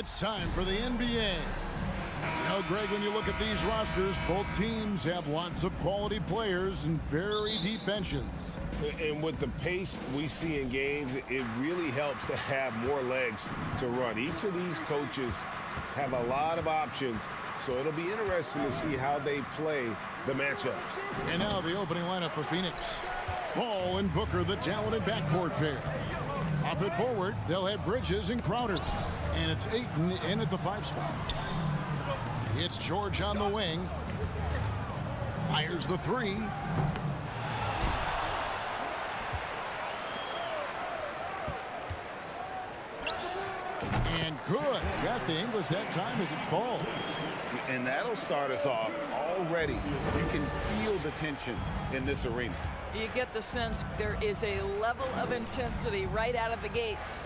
S1: It's time for the NBA. Now, Greg, when you look at these rosters, both teams have lots of quality players and very deep benches.
S3: And with the pace we see in games, it really helps to have more legs to run. Each of these coaches have a lot of options, so it'll be interesting to see how they play the matchups.
S1: And now the opening lineup for Phoenix. Ball and Booker, the talented backcourt pair. Up it forward, they'll have Bridges and Crowder. And it's Ayton in at the 5 spot. It's George on the wing. Fires the 3. And good. Got the Ingles that time as it falls.
S3: And that'll start us off already. You can feel the tension in this arena.
S12: You get the sense there is a level of intensity right out of the gates.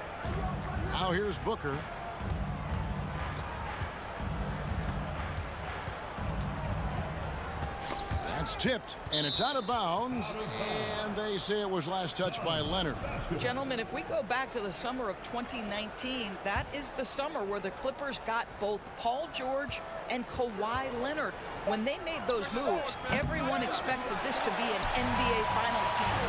S1: Now here's Booker. That's tipped, and it's out of bounds, and they say it was last touched by Leonard.
S12: Gentlemen, if we go back to the summer of 2019, that is the summer where the Clippers got both Paul George and Kawhi Leonard. When they made those moves, everyone expected this to be an NBA Finals team.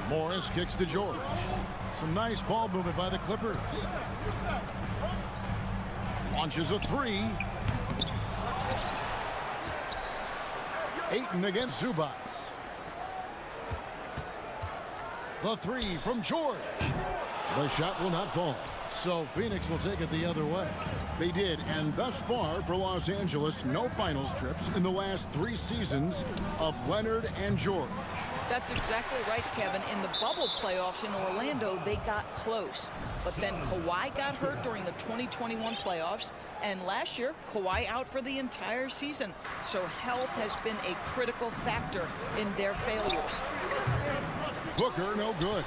S1: Morris kicks to George. Some nice ball movement by the Clippers. Launches a 3. Ayton against Zubac. The 3 from George. The shot will not fall. So Phoenix will take it the other way. They did, and thus far for Los Angeles, no finals trips in the last 3 seasons of Leonard and George.
S12: That's exactly right, Kevin. In the bubble playoffs in Orlando, they got close. But then Kawhi got hurt during the 2021 playoffs. And last year, Kawhi out for the entire season. So health has been a critical factor in their failures.
S1: Booker, no good.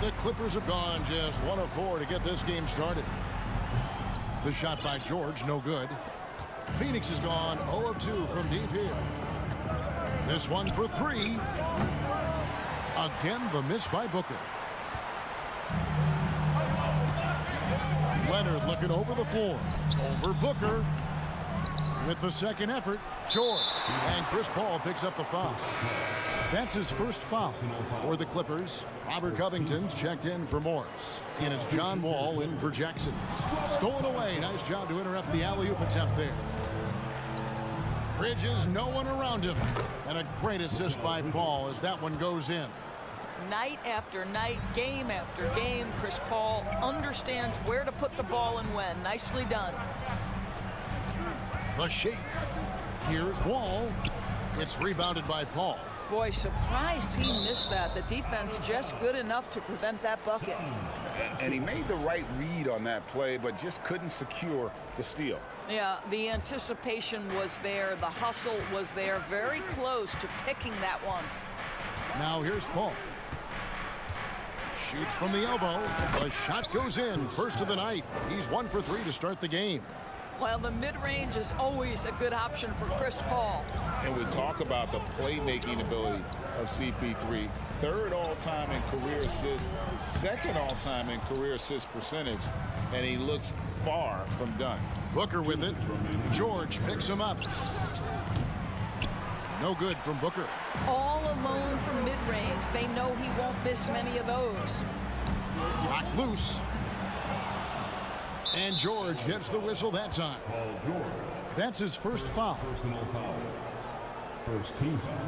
S1: The Clippers have gone just 1 of 4 to get this game started. The shot by George, no good. Phoenix has gone 0 of 2 from deep here. This one for 3. Again, the miss by Booker. Leonard looking over the floor. Over Booker. With the second effort, George. And Chris Paul picks up the foul. That's his first foul for the Clippers. Robert Covington's checked in for Morris. And it's John Wall in for Jackson. Stolen away. Nice job to interrupt the alley-oop attempt there. Bridges, no one around him. And a great assist by Paul as that one goes in.
S12: Night after night, game after game, Chris Paul understands where to put the ball and when. Nicely done.
S1: The shake. Here's Wall. It's rebounded by Paul.
S12: Boy, surprised he missed that. The defense just good enough to prevent that bucket.
S3: And he made the right read on that play, but just couldn't secure the steal.
S12: Yeah, the anticipation was there. The hustle was there. Very close to picking that one.
S1: Now here's Paul. Shoots from the elbow. The shot goes in. First of the night. He's 1 for 3 to start the game.
S12: Well, the mid-range is always a good option for Chris Paul.
S3: And we talk about the playmaking ability of CP3. 3rd all-time in career assists, 2nd all-time in career assist percentage, and he looks far from done.
S1: Booker with it. George picks him up. No good from Booker.
S12: All alone from mid-range. They know he won't miss many of those.
S1: Lock loose. And George gets the whistle that time. That's his first foul.
S8: Personal foul. First team foul.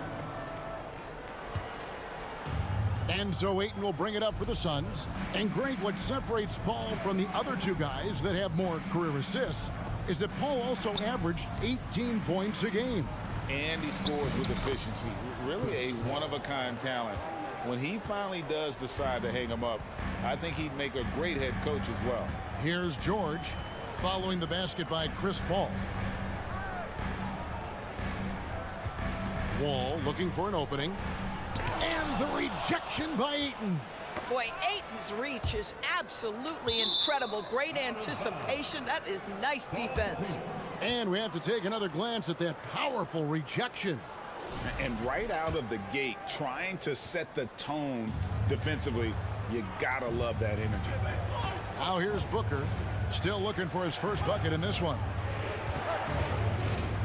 S1: And so Ayton will bring it up for the Suns. And great, what separates Paul from the other 2 guys that have more career assists is that Paul also averaged 18 points a game.
S3: And he scores with efficiency. Really a one-of-a-kind talent. When he finally does decide to hang him up, I think he'd make a great head coach as well.
S1: Here's George following the basket by Chris Paul. Wall looking for an opening. And the rejection by Ayton.
S12: Boy, Ayton's reach is absolutely incredible. Great anticipation. That is nice defense.
S1: And we have to take another glance at that powerful rejection.
S3: And right out of the gate, trying to set the tone defensively, you gotta love that energy.
S1: Now here's Booker, still looking for his first bucket in this one.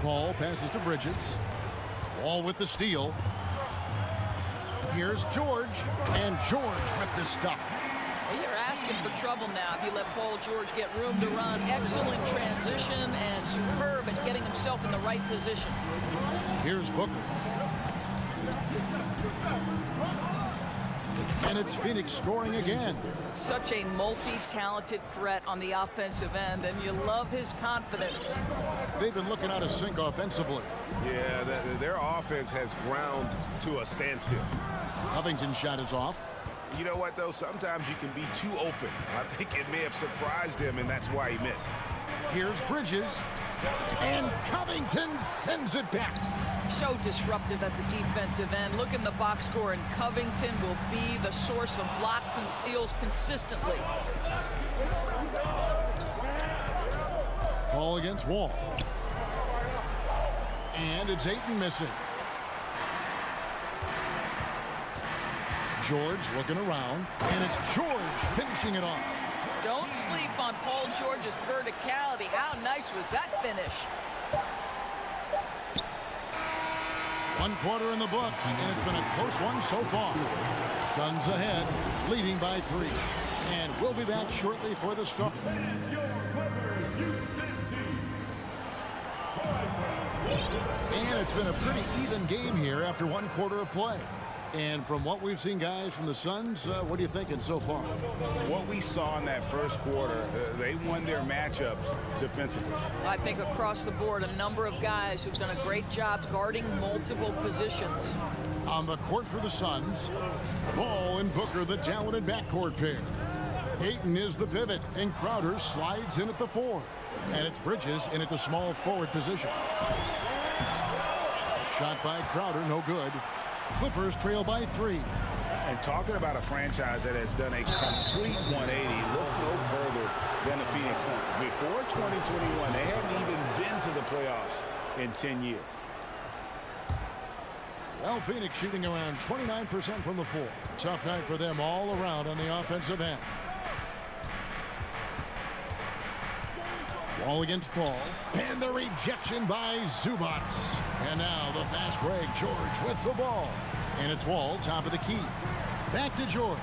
S1: Paul passes to Bridges. Wall with the steal. Here's George, and George with the stuff.
S12: You're asking for trouble now if you let Paul George get room to run. Excellent transition and superb at getting himself in the right position.
S1: Here's Booker. And it's Phoenix scoring again.
S12: Such a multi-talented threat on the offensive end, and you love his confidence.
S1: They've been looking out of sync offensively.
S3: Yeah, their offense has ground to a standstill.
S1: Covington's shot is off.
S3: You know what, though? Sometimes you can be too open. I think it may have surprised him, and that's why he missed.
S1: Here's Bridges. And Covington sends it back.
S12: So disruptive at the defensive end. Look in the box score, and Covington will be the source of blocks and steals consistently.
S1: Ball against Wall. And it's Ayton missing. George looking around, and it's George finishing it off.
S12: Don't sleep on Paul George's verticality. How nice was that finish?
S1: 1 quarter in the books, and it's been a close one so far. Suns ahead, leading by 3. And we'll be back shortly for the start. And it's been a pretty even game here after 1 quarter of play. And from what we've seen, guys, from the Suns, what are you thinking so far?
S3: What we saw in that first quarter, they won their matchups defensively.
S12: I think across the board, a number of guys who've done a great job guarding multiple positions.
S1: On the court for the Suns, Ball and Booker, the talented backcourt pair. Ayton is the pivot, and Crowder slides in at the 4. And it's Bridges in at the small forward position. Shot by Crowder, no good. Clippers trail by 3.
S3: And talking about a franchise that has done a complete 180, look no further than the Phoenix Suns. Before 2021, they hadn't even been to the playoffs in 10 years.
S1: Well, Phoenix shooting around 29% from the floor. Tough night for them all around on the offensive end. Wall against Paul, and the rejection by Zubac. And now the fast break, George with the ball. And it's Wall, top of the key. Back to George.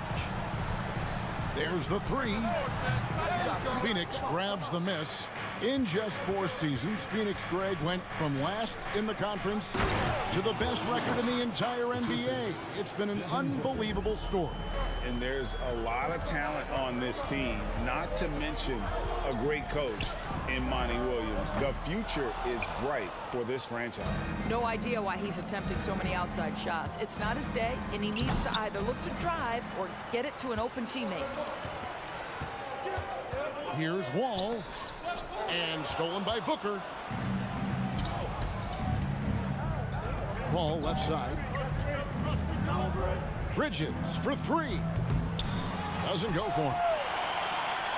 S1: There's the 3. Phoenix grabs the miss. In just 4 seasons, Phoenix, Greg, went from last in the conference to the best record in the entire NBA. It's been an unbelievable story.
S3: And there's a lot of talent on this team, not to mention a great coach in Monty Williams. The future is bright for this franchise.
S12: No idea why he's attempting so many outside shots. It's not his day, and he needs to either look to drive or get it to an open teammate.
S1: Here's Wall, and stolen by Booker. Ball left side. Bridges for 3. Doesn't go for him.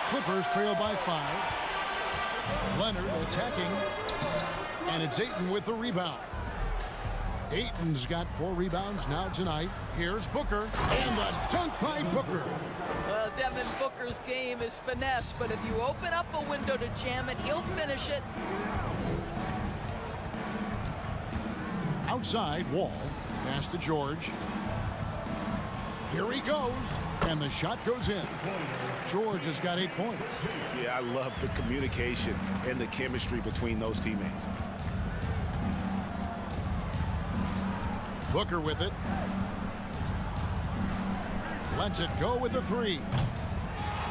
S1: Clippers trail by 5. Leonard attacking, and it's Ayton with the rebound. Ayton's got 4 rebounds now tonight. Here's Booker, and the dunk by Booker.
S12: Well, Devin Booker's game is finesse, but if you open up a window to jam it, he'll finish it.
S1: Outside, Wall. Pass to George. Here he goes, and the shot goes in. George has got 8 points.
S3: Yeah, I love the communication and the chemistry between those teammates.
S1: Booker with it. Lets it go with the 3.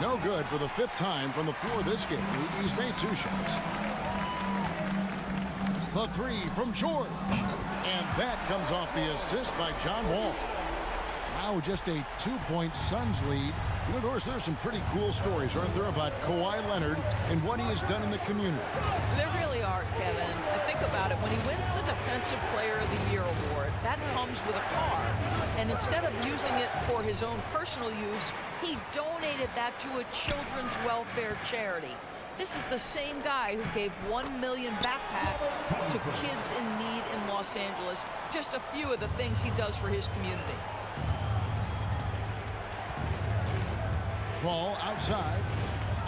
S1: No good for the 5th time from the floor this game. He's made 2 shots. The 3 from George. And that comes off the assist by John Wall. Now just a 2-point Suns lead. You know, Doris, there's some pretty cool stories, aren't there, about Kawhi Leonard and what he has done in the community.
S12: There really are, Kevin. Think about it. When he wins the Defensive Player of the Year award, that comes with a car. And instead of using it for his own personal use, he donated that to a children's welfare charity. This is the same guy who gave 1 million backpacks to kids in need in Los Angeles. Just a few of the things he does for his community.
S1: Ball outside.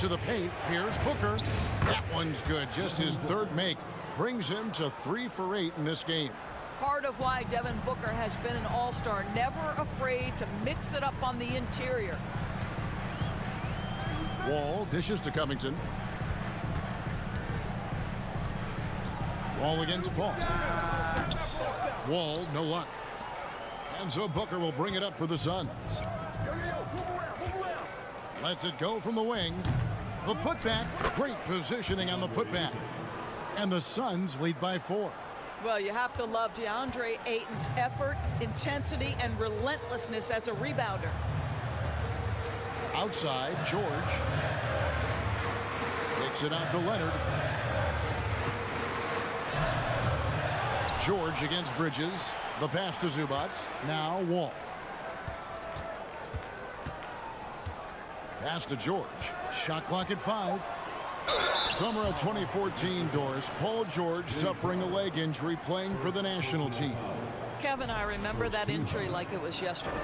S1: to the paint. Here's Booker. That one's good. Just his third make. Brings him to 3 for 8 in this game.
S12: Part of why Devin Booker has been an all-star, never afraid to mix it up on the interior.
S1: Wall dishes to Covington. Wall against Paul. Wall, no luck. And so Booker will bring it up for the Suns. Lets it go from the wing. The putback, great positioning on the putback. And the Suns lead by 4.
S12: Well, you have to love DeAndre Ayton's effort, intensity, and relentlessness as a rebounder.
S1: Outside, George. Takes it out to Leonard. George against Bridges. The pass to Zubac. Now Wall. Pass to George. Shot clock at 5. Summer of 2014, Doris. Paul George suffering a leg injury playing for the national team.
S12: Kevin, I remember that injury like it was yesterday.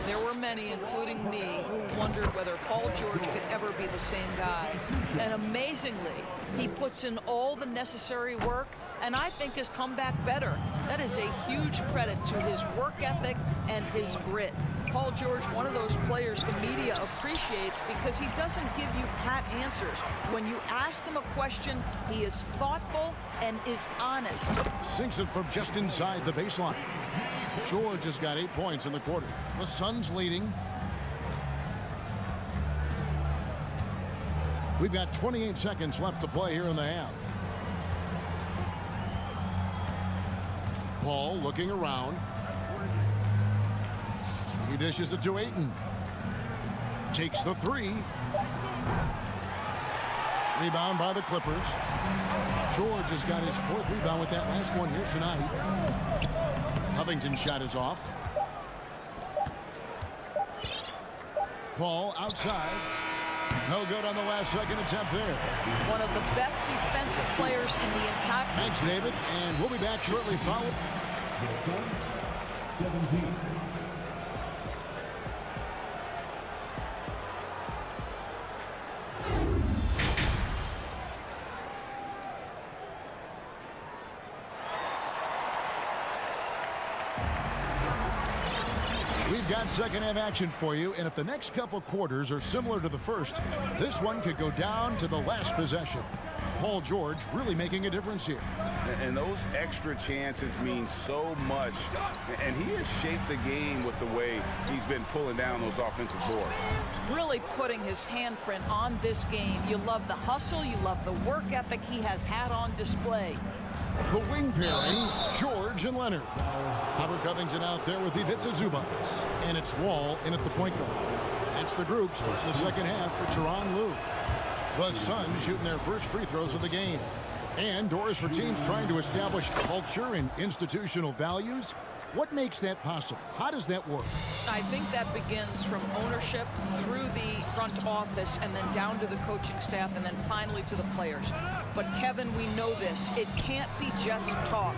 S12: There were many, including me, who wondered whether Paul George could ever be the same guy. And amazingly, he puts in all the necessary work and I think has come back better. That is a huge credit to his work ethic and his grit. Paul George, one of those players the media appreciates because he doesn't give you pat answers. When you ask him a question, he is thoughtful and is honest.
S1: Sinks it from just inside the baseline. George has got 8 points in the quarter. The Suns leading. We've got 28 seconds left to play here in the half. Paul looking around. He dishes it to Ayton. Takes the 3. Rebound by the Clippers. George has got his 4th rebound with that last one here tonight. Covington's shot is off. Paul outside. No good on the last second attempt there.
S12: One of the best defensive players in the entire...
S1: Thanks, David. And we'll be back shortly following.
S8: 17.
S1: We've got second half action for you, and if the next couple quarters are similar to the first, this one could go down to the last possession. Paul George really making a difference here.
S3: And those extra chances mean so much. And he has shaped the game with the way he's been pulling down those offensive boards.
S12: Really putting his handprint on this game. You love the hustle, you love the work ethic he has had on display.
S1: The wing pairing, George and Leonard. Robert Covington out there with Ivica Zubac. And it's Wall in at the point guard. That's the group starting the second half for Tyronn Lue. The Suns shooting their first free throws of the game. And doors for teams trying to establish culture and institutional values. What makes that possible? How does that work?
S12: I think that begins from ownership through the front office and then down to the coaching staff and then finally to the players. But Kevin, we know this. It can't be just talk.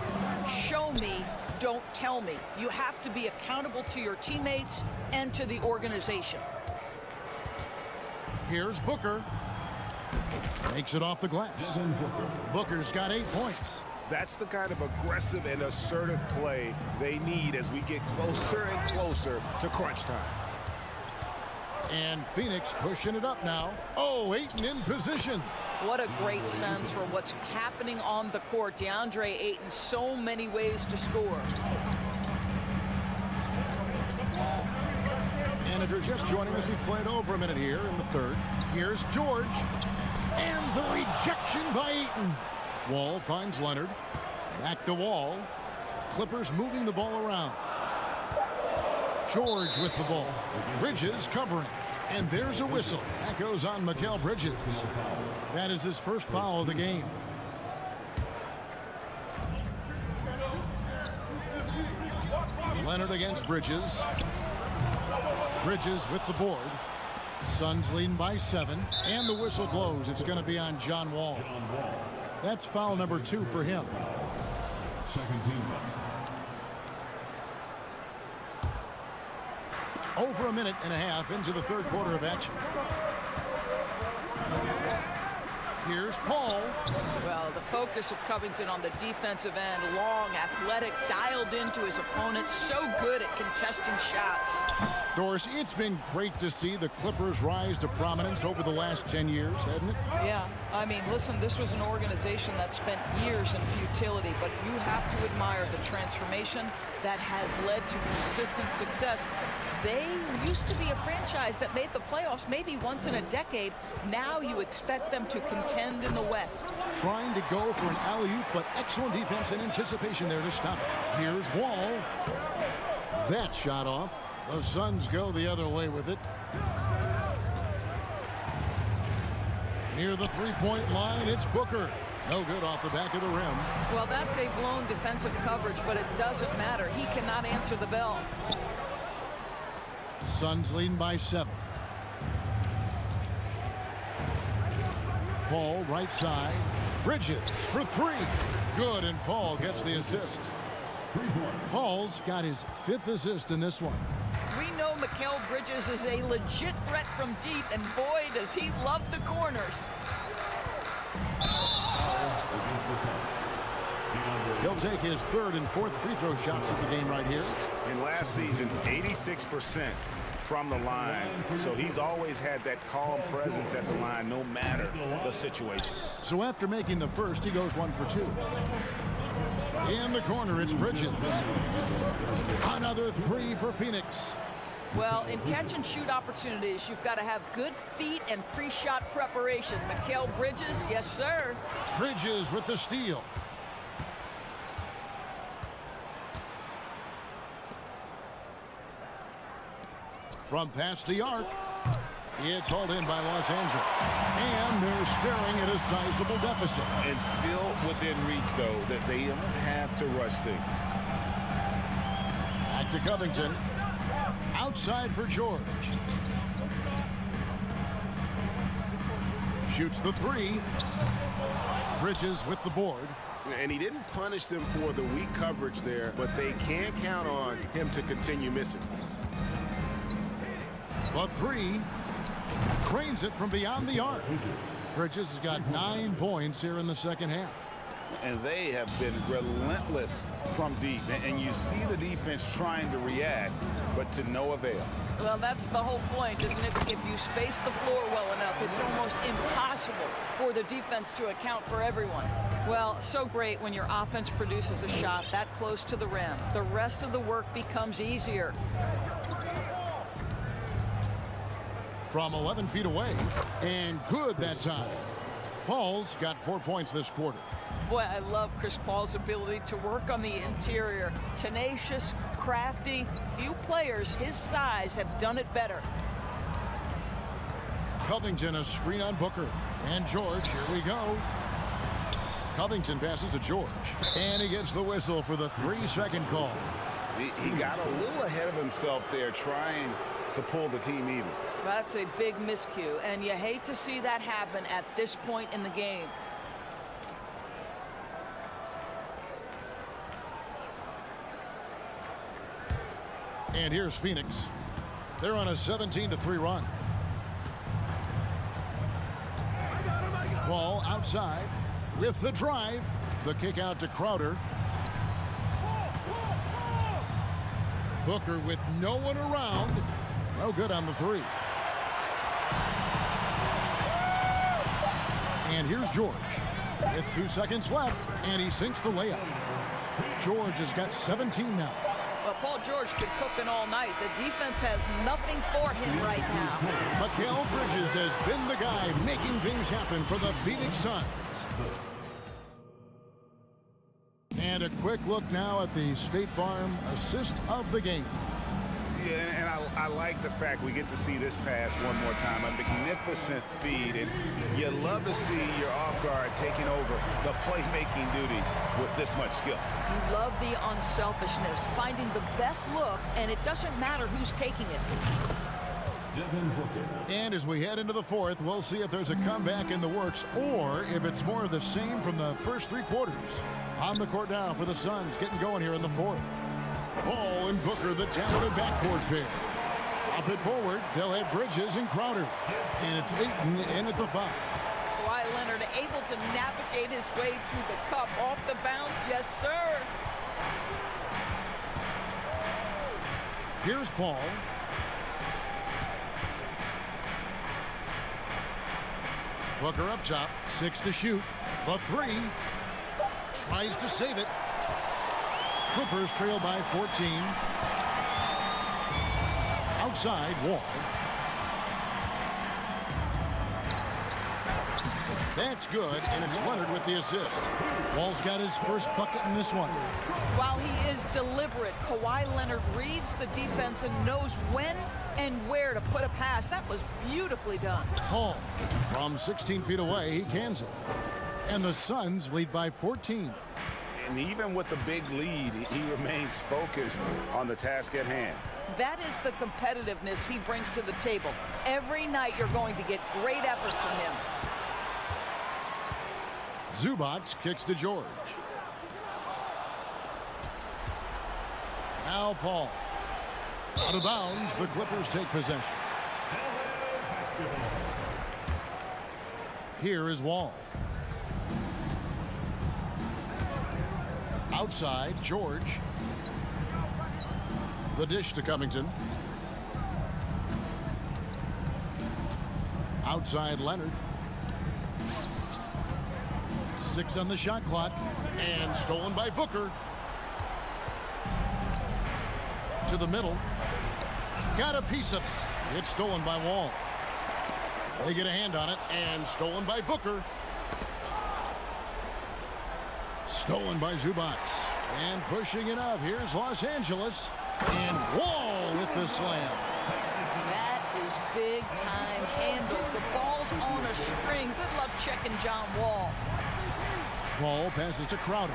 S12: Show me, don't tell me. You have to be accountable to your teammates and to the organization.
S1: Here's Booker. Makes it off the glass. Booker's got 8 points.
S3: That's the kind of aggressive and assertive play they need as we get closer and closer to crunch time.
S1: And Phoenix pushing it up now. Oh, Ayton in position.
S12: What a great sense for what's happening on the court. DeAndre Ayton, so many ways to score.
S1: And if you're just joining us, we played over a minute here in the third. Here's George. And the rejection by Ayton. Wall finds Leonard. Back to Wall. Clippers moving the ball around. George with the ball. Bridges covering. And there's a whistle. That goes on Mikal Bridges. That is his first foul of the game. Leonard against Bridges. Bridges with the board. Suns leading by 7. And the whistle blows. It's going to be on John Wall. That's foul number 2 for him.
S8: Second team.
S1: Over a minute and a half into the third quarter of action. Here's Paul.
S12: Well, the focus of Covington on the defensive end, long, athletic, dialed into his opponent, so good at contesting shots.
S1: Doris, it's been great to see the Clippers rise to prominence over the last 10 years, hasn't it?
S12: Yeah, I mean, listen, this was an organization that spent years in futility, but you have to admire the transformation that has led to consistent success. They used to be a franchise that made the playoffs maybe once in a decade. Now you expect them to contend in the West.
S1: Trying to go for an alley-oop, but excellent defense and anticipation there to stop it. Here's Wall. That shot off. The Suns go the other way with it. Near the three-point line, it's Booker. No good off the back of the rim.
S12: Well, that's a blown defensive coverage, but it doesn't matter. He cannot answer the bell.
S1: Suns leading by 7. Paul, right side. Bridges for 3. Good, and Paul gets the assist. Paul's got his 5th assist in this one.
S12: We know Mikal Bridges is a legit threat from deep, and boy, does he love the corners.
S1: He'll take his 3rd and 4th free throw shots at the game right here.
S3: In last season, 86% from the line. So he's always had that calm presence at the line no matter the situation.
S1: So after making the first, he goes 1 for 2. In the corner, it's Bridges. Another 3 for Phoenix.
S12: Well, in catch-and-shoot opportunities, you've got to have good feet and pre-shot preparation. Mikal Bridges, yes, sir.
S1: Bridges with the steal. From past the arc, it's hauled in by Los Angeles. And they're staring at a sizable deficit.
S3: And still within reach, though, that they don't have to rush things.
S1: Back to Covington. Outside for George. Shoots the 3. Bridges with the board.
S9: And he didn't punish them for the weak coverage there, but they can't count on him to continue missing.
S1: The 3. Cranes it from beyond the arc. Bridges has got 9 points here in the second half.
S3: And they have been relentless from deep. And you see the defense trying to react, but to no avail.
S12: Well, that's the whole point, isn't it? If you space the floor well enough, it's almost impossible for the defense to account for everyone. Well, so great when your offense produces a shot that close to the rim. The rest of the work becomes easier.
S1: From 11 feet away, and good that time. Paul's got 4 points this quarter.
S12: Boy, I love Chris Paul's ability to work on the interior. Tenacious, crafty. Few players his size have done it better.
S1: Covington, a screen on Booker. And George, here we go. Covington passes to George. And he gets the whistle for the 3-second call.
S3: He got a little ahead of himself there trying to pull the team even.
S12: That's a big miscue, and you hate to see that happen at this point in the game.
S1: And here's Phoenix. They're on a 17-3 run. Ball outside with the drive. The kick out to Crowder. Booker with no one around. No good on the 3. And here's George with 2 seconds left, and he sinks the layup. George has got 17 now.
S12: Well, Paul George been cooking all night. The defense has nothing for him right now.
S1: Mikal Bridges has been the guy making things happen for the Phoenix Suns. And a quick look now at the State Farm assist of the game.
S3: Yeah, and I like the fact we get to see this pass one more time. A magnificent feed, and you love to see your off guard taking over the playmaking duties with this much skill.
S12: You love the unselfishness, finding the best look, and it doesn't matter who's taking it.
S1: And as we head into the 4th, we'll see if there's a comeback in the works or if it's more of the same from the first 3 quarters. On the court now for the Suns, getting going here in the 4th. Paul and Booker, the talented backcourt pair. Up it forward, they'll have Bridges and Crowder. And it's Ayton in at the 5.
S12: Kawhi Leonard able to navigate his way to the cup. Off the bounce, yes, sir.
S1: Here's Paul. Booker up top, 6 to shoot. The 3. Tries to save it. Clippers trail by 14. Outside, Wall. That's good, and it's Leonard with the assist. Wall's got his first bucket in this one.
S12: While he is deliberate, Kawhi Leonard reads the defense and knows when and where to put a pass. That was beautifully done.
S1: Paul, from 16 feet away, he cans it. And the Suns lead by 14.
S3: And even with the big lead, he remains focused on the task at hand.
S12: That is the competitiveness he brings to the table. Every night you're going to get great effort from him.
S1: Zubac kicks to George. Now Paul. Out of bounds, the Clippers take possession. Here is Wall. Outside, George. The dish to Covington. Outside, Leonard. 6 on the shot clock, and stolen by Booker. To the middle. Got a piece of it. It's stolen by Wall. They get a hand on it, and stolen by Booker. Stolen by Zubac. And pushing it up. Here's Los Angeles. And Wall with the slam.
S12: That is big time handles. The ball's on a string. Good luck checking John Wall.
S1: Paul passes to Crowder.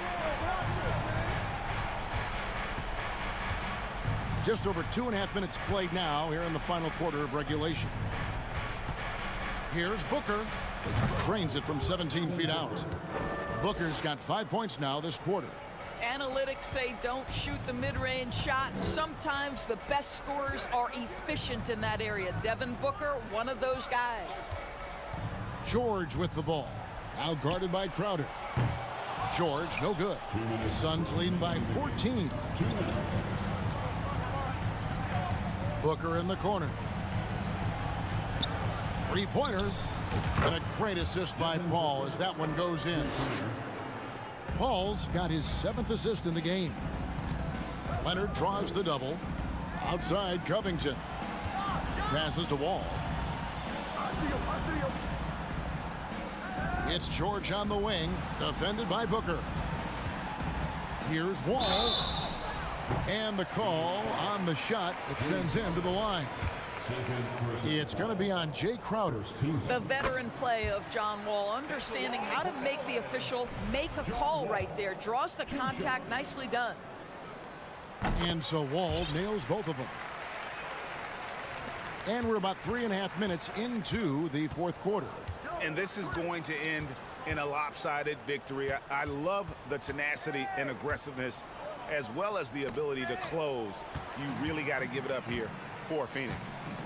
S1: Just over 2.5 minutes played now here in the final quarter of regulation. Here's Booker. Drains it from 17 feet out. Booker's got 5 points now this quarter.
S12: Analytics say don't shoot the mid-range shot. Sometimes the best scorers are efficient in that area. Devin Booker, one of those guys.
S1: George with the ball. Now guarded by Crowder. George, no good. The Suns leading by 14. Booker in the corner. Three-pointer. And a great assist by Paul as that one goes in. Paul's got his 7th assist in the game. Leonard draws the double. Outside, Covington. Passes to Wall. It's George on the wing, defended by Booker. Here's Wall. And the call on the shot that sends him to the line. It's going to be on Jay Crowder.
S12: The veteran play of John Wall, understanding how to make the official make a call right there. Draws the contact, nicely done.
S1: And so Wall nails both of them. And we're about 3.5 minutes into the fourth quarter.
S3: And this is going to end in a lopsided victory. I love the tenacity and aggressiveness as well as the ability to close. You really got to give it up here for Phoenix.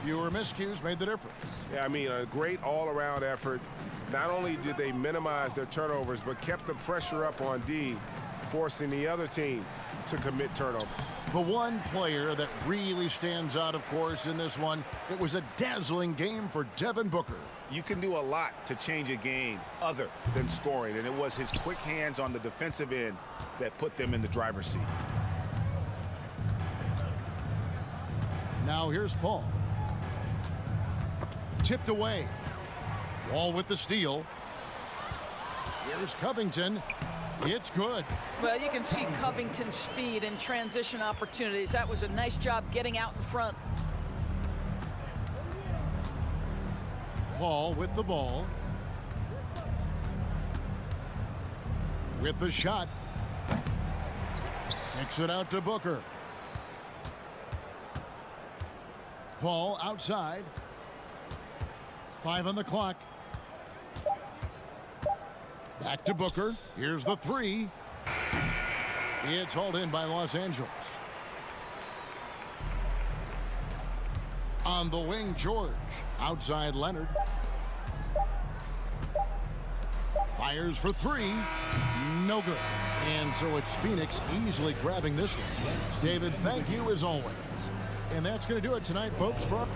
S1: Fewer miscues made the difference.
S9: Yeah, I mean, a great all-around effort. Not only did they minimize their turnovers, but kept the pressure up on D, forcing the other team to commit turnovers.
S1: The one player that really stands out, of course, in this one, it was a dazzling game for Devin Booker.
S3: You can do a lot to change a game other than scoring, and it was his quick hands on the defensive end that put them in the driver's seat.
S1: Now here's Paul. Tipped away. Wall with the steal. Here's Covington. It's good.
S12: Well, you can see Covington's speed and transition opportunities. That was a nice job getting out in front.
S1: Paul with the ball. With the shot. Kicks it out to Booker. Paul outside. 5 on the clock. Back to Booker. Here's the 3. It's hauled in by Los Angeles. On the wing, George. Outside, Leonard. Fires for three. No good. And so it's Phoenix easily grabbing this one. David, thank you as always. And that's going to do it tonight, folks. For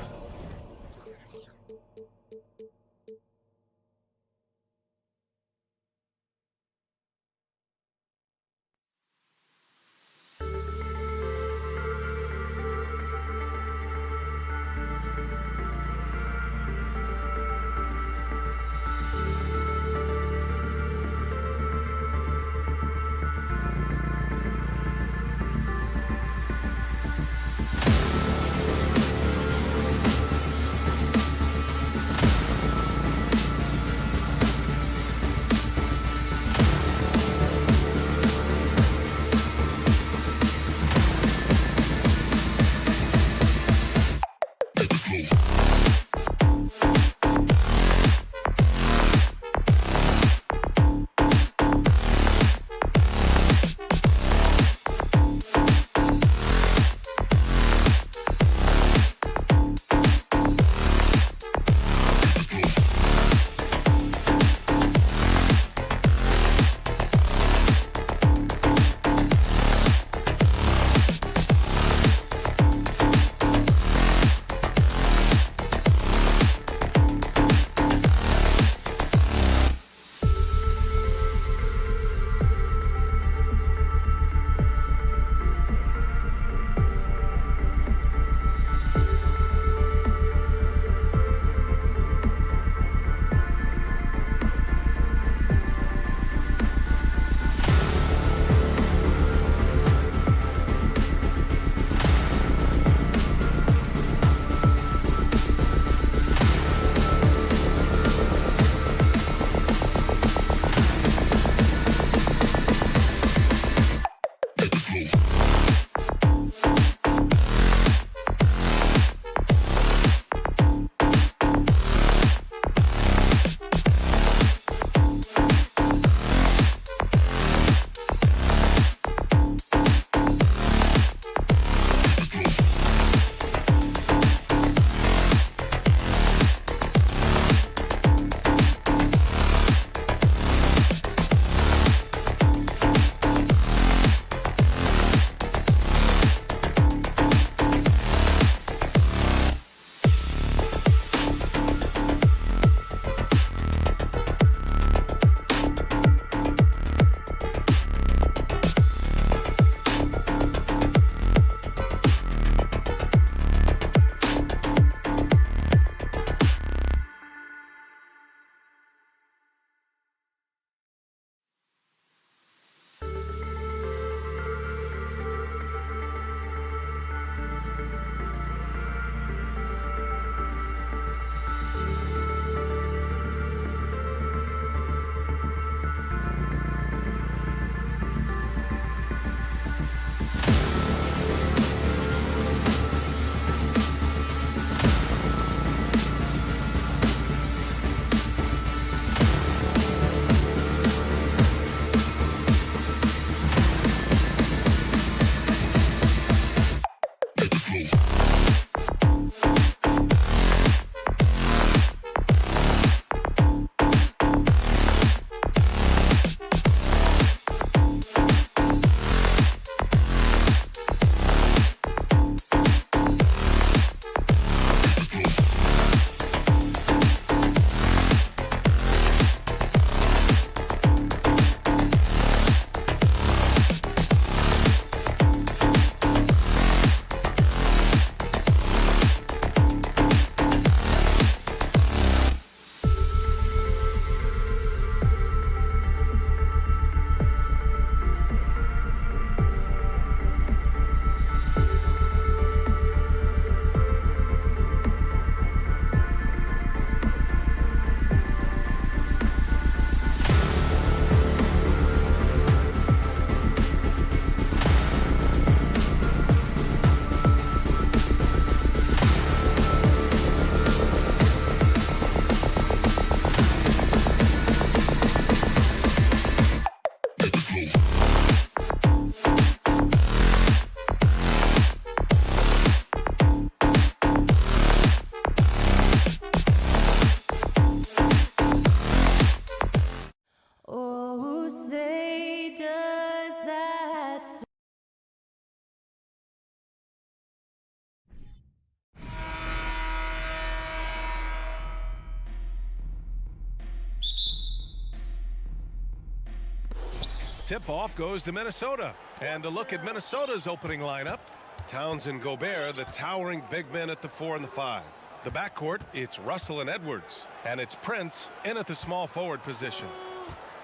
S4: tip-off goes to Minnesota. And to look at Minnesota's opening lineup, Towns and Gobert, the towering big men at the 4 and the 5. The backcourt, it's Russell and Edwards. And it's Prince in at the small forward position.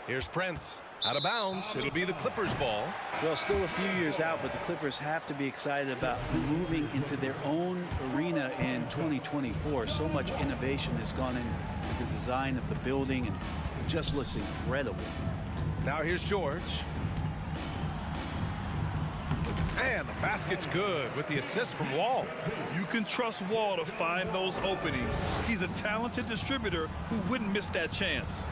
S4: Here's Prince. Out of bounds. It'll be the Clippers' ball.
S2: Well, still a few years out, but the Clippers have to be excited about moving into their own arena in 2024. So much innovation has gone into the design of the building, and it just looks incredible.
S4: Now here's George. And the basket's good with the assist from Wall.
S6: You can trust Wall to find those openings. He's a talented distributor who wouldn't miss that chance.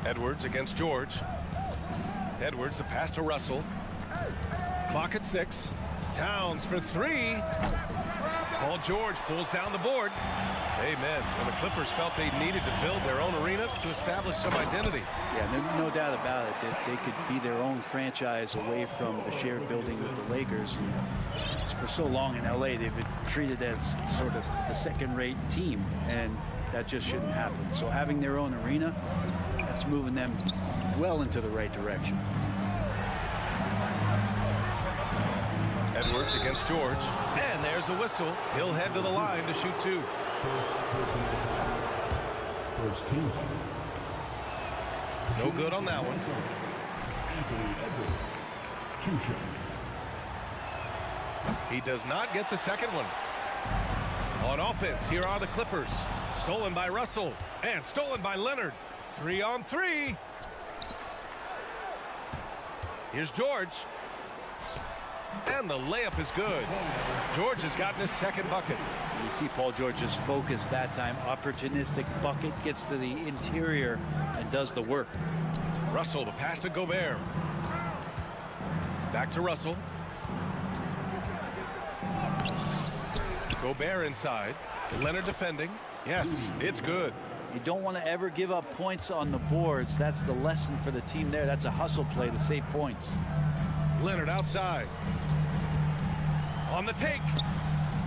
S4: Edwards against George. Edwards, the pass to Russell. Clock at 6. Towns for 3. Paul George pulls down the board. Amen. And the Clippers felt they needed to build their own arena to establish some identity.
S2: Yeah, no doubt about it that they could be their own franchise away from the shared building with the Lakers. And for so long in LA, they've been treated as sort of the second-rate team, and that just shouldn't happen. So having their own arena, that's moving them well into the right direction.
S4: Edwards against George. And there's a whistle. He'll head to the line to shoot 2.
S8: First team.
S4: No good on that one. He does not get the second one. On offense, here are the Clippers. Stolen by Russell. And stolen by Leonard. 3 on 3. Here's George. And the layup is good. George has gotten his second bucket.
S2: You see Paul George's focus that time. Opportunistic bucket, gets to the interior and does the work.
S4: Russell, the pass to Gobert. Back to Russell. Gobert inside. Leonard defending. Yes, it's good.
S2: You don't want to ever give up points on the boards. That's the lesson for the team there. That's a hustle play to save points.
S4: Leonard outside. On the take.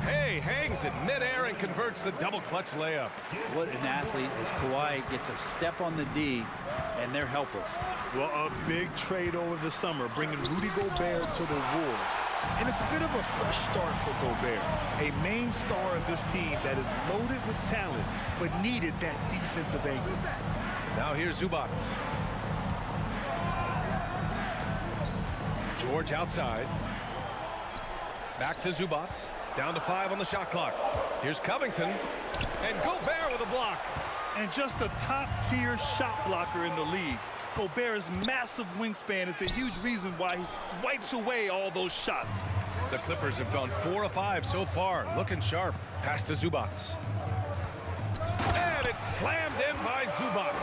S4: Hey, hangs it midair and converts the double clutch layup.
S2: What an athlete as Kawhi gets a step on the D, and they're helpless.
S6: Well, a big trade over the summer, bringing Rudy Gobert to the Wolves. And it's a bit of a fresh start for Gobert, a main star of this team that is loaded with talent, but needed that defensive angle.
S4: Now here's Zubac. George outside. Back to Zubac. Down to 5 on the shot clock. Here's Covington. And Gobert with a block.
S6: And just a top-tier shot blocker in the league. Gobert's massive wingspan is a huge reason why he wipes away all those shots.
S4: The Clippers have gone 4 of 5 so far. Looking sharp. Pass to Zubac. And it's slammed in by Zubac.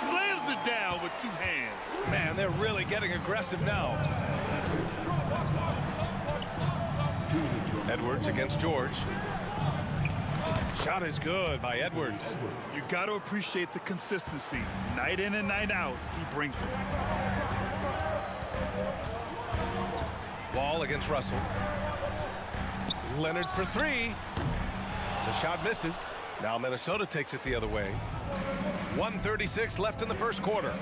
S6: Slams it down with 2 hands.
S4: Man, they're really getting aggressive now. Edwards against George. Shot is good by Edwards.
S6: You got to appreciate the consistency. Night in and night out, he brings it.
S4: Wall against Russell. Leonard for 3. The shot misses. Now Minnesota takes it the other way. 1:36 left in the first quarter.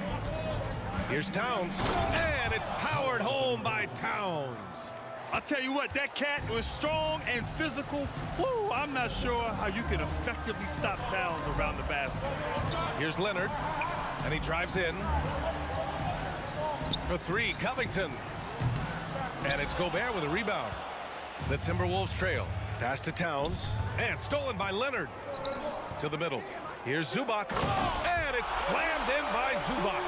S4: Here's Towns. And it's powered home by Towns.
S6: I'll tell you what, that cat was strong and physical. Woo, I'm not sure how you can effectively stop Towns around the basket.
S4: Here's Leonard, and he drives in. For 3, Covington. And it's Gobert with a rebound. The Timberwolves trail. Pass to Towns, and stolen by Leonard. To the middle. Here's Zubac, and it's slammed in by Zubac.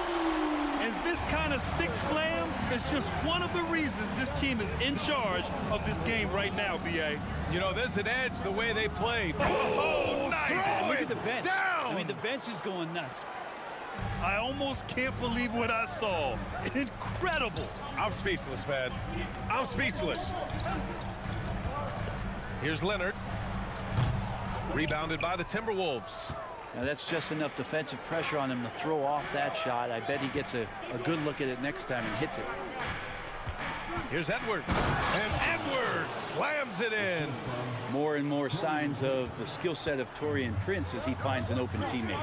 S6: And this kind of sick slam is just one of the reasons this team is in charge of this game right now, B.A.
S4: You know, there's an edge the way they play.
S6: Oh, nice!
S2: Look at the bench.
S4: Down!
S2: I mean, the bench is going nuts.
S6: I almost can't believe what I saw. Incredible.
S4: I'm speechless, man. I'm speechless. Here's Leonard. Rebounded by the Timberwolves.
S2: Now that's just enough defensive pressure on him to throw off that shot. I bet he gets a good look at it next time and hits it.
S4: Here's Edwards. And Edwards slams it in.
S2: More and more signs of the skill set of Taurean Prince as he finds an open teammate.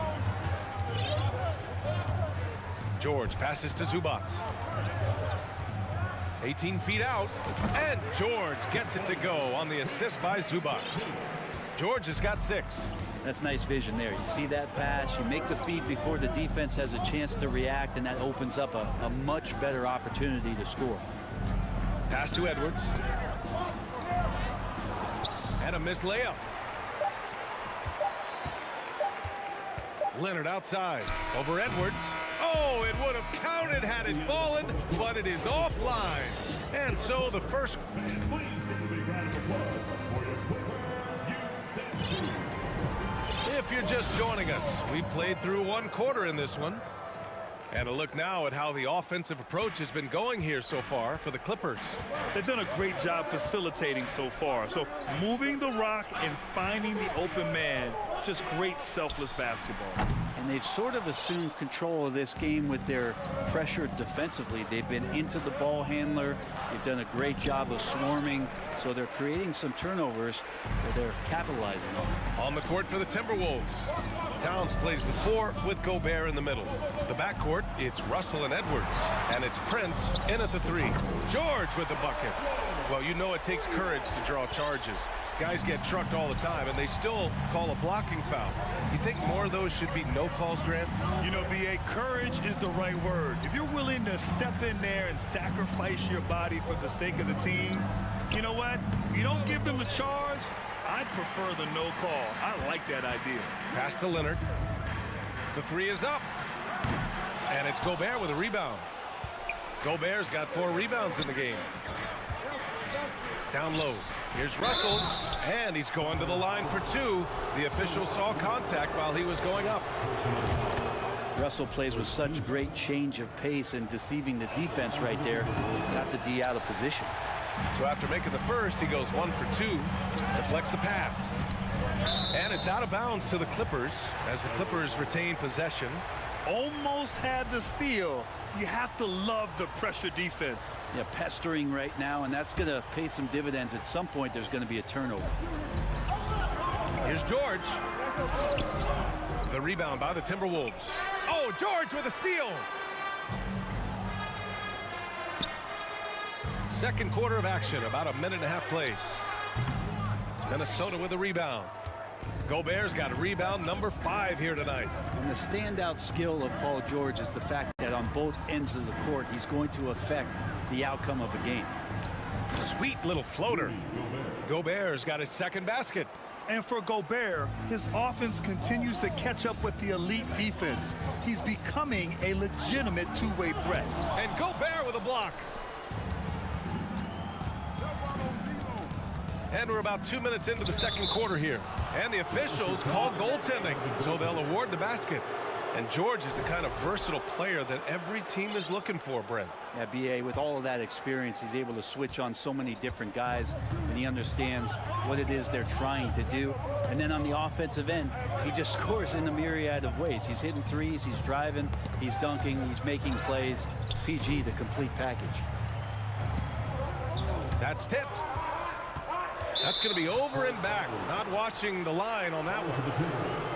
S4: George passes to Zubac. 18 feet out, and George gets it to go on the assist by Zubac. George has got 6.
S2: That's nice vision there. You see that pass, you make the feed before the defense has a chance to react, and that opens up a much better opportunity to score.
S4: Pass to Edwards. And a missed layup. Leonard outside. Over Edwards. Oh, it would have counted had it fallen, but it is offline. And so the first... If you're just joining us, we played through 1 quarter in this one. And a look now at how the offensive approach has been going here so far for the Clippers.
S6: They've done a great job facilitating so far. So moving the rock and finding the open man, just great selfless basketball.
S2: And they've sort of assumed control of this game with their pressure defensively. They've been into the ball handler. They've done a great job of swarming. So they're creating some turnovers that they're capitalizing on.
S4: On the court for the Timberwolves. Towns plays the 4 with Gobert in the middle. The backcourt, it's Russell and Edwards. And it's Prince in at the 3. George with the bucket. Well, you know it takes courage to draw charges. Guys get trucked all the time, and they still call a blocking foul. You think more of those should be no calls, Grant?
S6: You know, B.A., courage is the right word. If you're willing to step in there and sacrifice your body for the sake of the team, you know what? If you don't give them a charge, I'd prefer the no call. I like that idea.
S4: Pass to Leonard. The 3 is up. And it's Gobert with a rebound. Gobert's got 4 rebounds in the game. Down low. Here's Russell, and he's going to the line for 2. The official saw contact while he was going up.
S2: Russell plays with such great change of pace and deceiving the defense right there. Got the D out of position.
S4: So after making the first, he goes 1 for 2. Deflects the pass. And it's out of bounds to the Clippers as the Clippers retain possession.
S6: Almost had the steal. You have to love the pressure defense.
S2: Yeah, pestering right now, and that's going to pay some dividends. At some point, there's going to be a turnover.
S4: Here's George. The rebound by the Timberwolves. Oh, George with a steal. Second quarter of action, about a minute and a half played. Minnesota with a rebound. Gobert's got a rebound number 5 here tonight.
S2: And the standout skill of Paul George is the fact that on both ends of the court, he's going to affect the outcome of the game.
S4: Sweet little floater. Gobert's got his second basket.
S6: And for Gobert, his offense continues to catch up with the elite defense. He's becoming a legitimate two-way threat.
S4: And Gobert with a block. And we're about 2 minutes into the second quarter here. And the officials called goaltending, so they'll award the basket. And George is the kind of versatile player that every team is looking for, Brent.
S2: Yeah, B.A., with all of that experience, he's able to switch on so many different guys, and he understands what it is they're trying to do. And then on the offensive end, he just scores in a myriad of ways. He's hitting threes, he's driving, he's dunking, he's making plays. PG, the complete package.
S4: That's tipped. That's going to be over and back. Not watching the line on that one.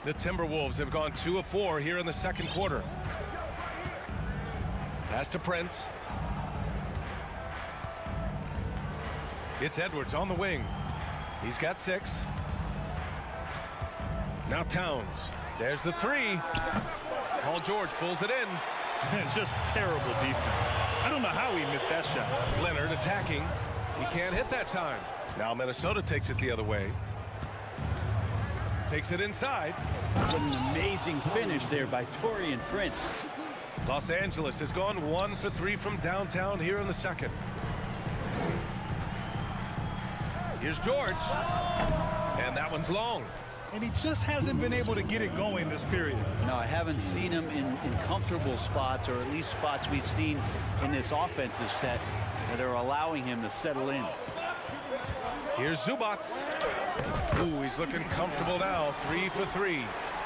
S4: The Timberwolves have gone 2 of 4 here in the second quarter. Pass to Prince. It's Edwards on the wing. He's got 6. Now Towns. There's the 3. Paul George pulls it in.
S6: Just terrible defense. I don't know how he missed that shot.
S4: Leonard attacking. He can't hit that time. Now Minnesota takes it the other way. Takes it inside.
S2: What an amazing finish there by Taurean Prince.
S4: Los Angeles has gone 1 for 3 from downtown here in the second. Here's George. And that one's long.
S6: And he just hasn't been able to get it going this period.
S2: No, I haven't seen him in comfortable spots, or at least spots we've seen in this offensive set that are allowing him to settle in.
S4: Here's Zubac. Ooh, he's looking comfortable now. 3 for 3.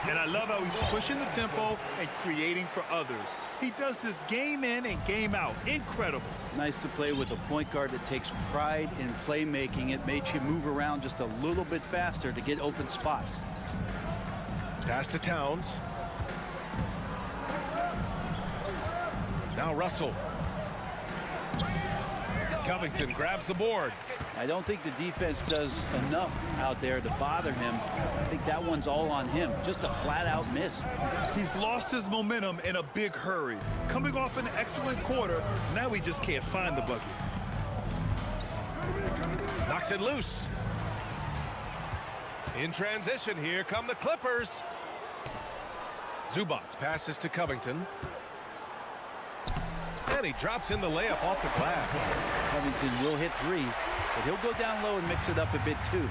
S6: And I love how he's pushing the tempo and creating for others. He does this game in and game out. Incredible.
S2: Nice to play with a point guard that takes pride in playmaking. It makes you move around just a little bit faster to get open spots.
S4: Pass to Towns. Now Russell. Covington grabs the board.
S2: I don't think the defense does enough out there to bother him. I think that one's all on him. Just a flat-out miss.
S6: He's lost his momentum in a big hurry. Coming off an excellent quarter, now he just can't find the bucket.
S4: Knocks it loose. In transition, here come the Clippers. Zubac passes to Covington. And he drops in the layup off the glass.
S2: Covington will hit threes, but he'll go down low and mix it up a bit too.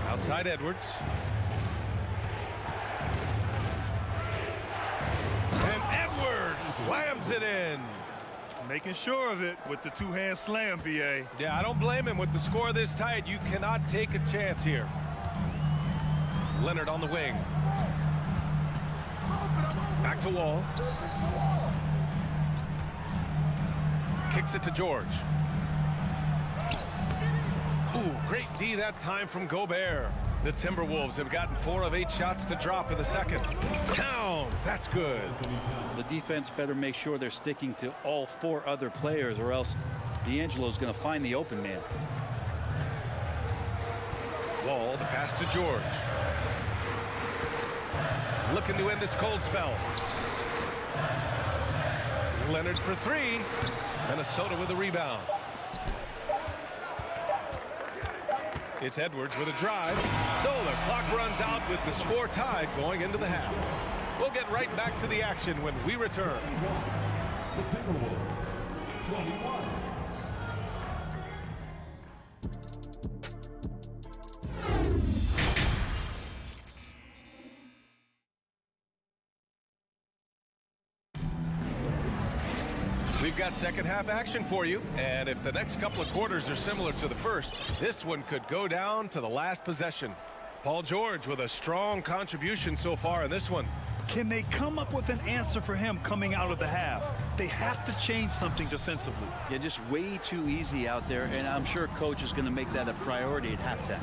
S4: Outside Edwards. And Edwards slams it in.
S6: Making sure of it with the two-hand slam, B.A.
S4: Yeah, I don't blame him. With the score this tight, you cannot take a chance here. Leonard on the wing. Back to Wall. Kicks it to George. Ooh, great D that time from Gobert. The Timberwolves have gotten 4 of 8 shots to drop in the second. Towns, that's good.
S2: The defense better make sure they're sticking to all 4 other players, or else D'Angelo's going to find the open man.
S4: Wall, the pass to George. Looking to end this cold spell. Leonard for 3. Minnesota with a rebound. It's Edwards with a drive. So the clock runs out with the score tied going into the half. We'll get right back to the action when we return.
S8: The Timberwolves, 21.
S4: We've got second half action for you, and if the next couple of quarters are similar to the first, this one could go down to the last possession. Paul George with a strong contribution so far in this one.
S6: Can they come up with an answer for him coming out of the half? They have to change something defensively.
S2: Yeah, just way too easy out there, and I'm sure coach is going to make that a priority at halftime.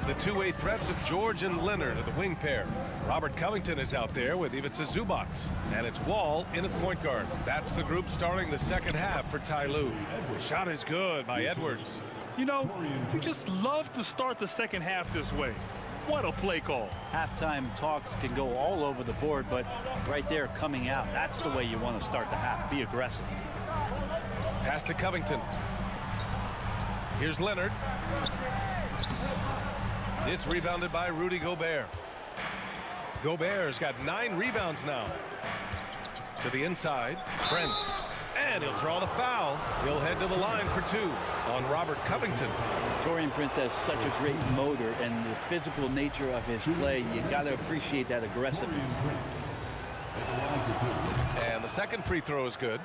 S4: The two-way threats of George and Leonard are the wing pair. Robert Covington is out there with Ivica Zubac, and it's Wall in at point guard. That's the group starting the second half for Ty Lue. Shot is good by Edwards.
S6: You know, you just love to start the second half this way. What a play call.
S2: Halftime talks can go all over the board, but right there coming out, that's the way you want to start the half. Be aggressive.
S4: Pass to Covington. Here's Leonard. It's rebounded by Rudy Gobert. Gobert's got 9 rebounds now. To the inside, Prince. And he'll draw the foul. He'll head to the line for 2 on Robert Covington.
S2: Taurean Prince has such a great motor, and the physical nature of his play, you got to appreciate that aggressiveness.
S4: And the second free throw is good.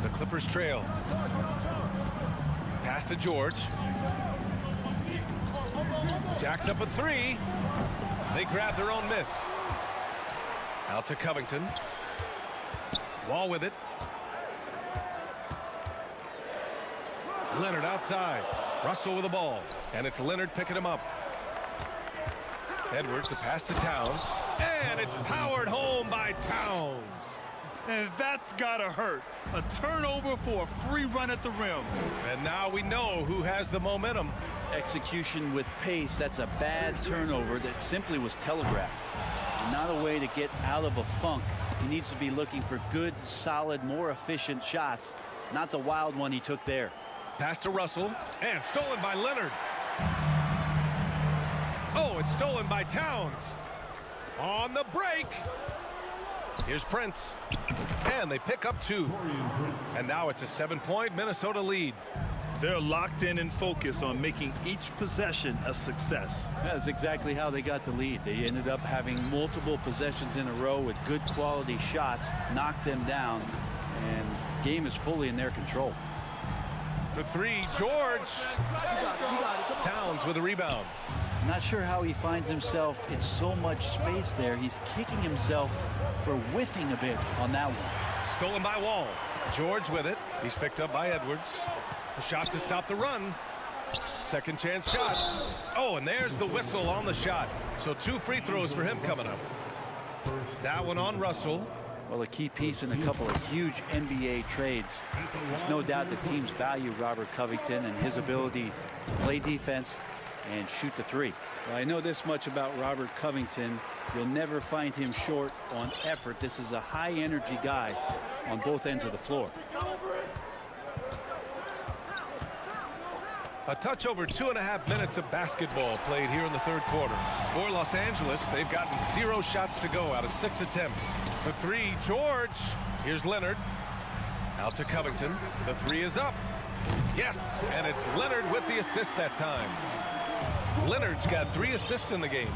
S4: The Clippers trail. Pass to George. Jacks up a 3. They grab their own miss. Out to Covington. Wall with it. Leonard outside. Russell with the ball. And it's Leonard picking him up. Edwards, the pass to Towns. And it's powered home by Towns.
S6: And that's gotta hurt. A turnover for a free run at the rim.
S4: And now we know who has the momentum.
S2: Execution with pace, that's a bad turnover that simply was telegraphed. Not a way to get out of a funk. He needs to be looking for good, solid, more efficient shots, not the wild one he took there.
S4: Pass to Russell, and stolen by Leonard. Oh, it's stolen by Towns. On the break. Here's Prince. And they pick up 2. And now it's a 7-point Minnesota lead.
S6: They're locked in and focused on making each possession a success.
S2: That's exactly how they got the lead. They ended up having multiple possessions in a row with good quality shots, knocked them down, and the game is fully in their control.
S4: For 3, George. Towns with a rebound.
S2: Not sure how he finds himself in so much space there. He's kicking himself for whiffing a bit on that one.
S4: Stolen by Wall. George with it. He's picked up by Edwards. A shot to stop the run. Second chance shot. Oh, and there's the whistle on the shot. So 2 free throws for him coming up. That one on Russell.
S2: Well, a key piece in a couple of huge NBA trades. There's no doubt the teams value Robert Covington and his ability to play defense and shoot the 3. Well, I know this much about Robert Covington. You'll never find him short on effort. This is a high-energy guy on both ends of the floor.
S4: A touch over 2.5 minutes of basketball played here in the third quarter. For Los Angeles, they've gotten 0 shots to go out of 6 attempts. The 3, George. Here's Leonard. Out to Covington. The 3 is up. Yes, and it's Leonard with the assist that time. Leonard's got 3 assists in the game.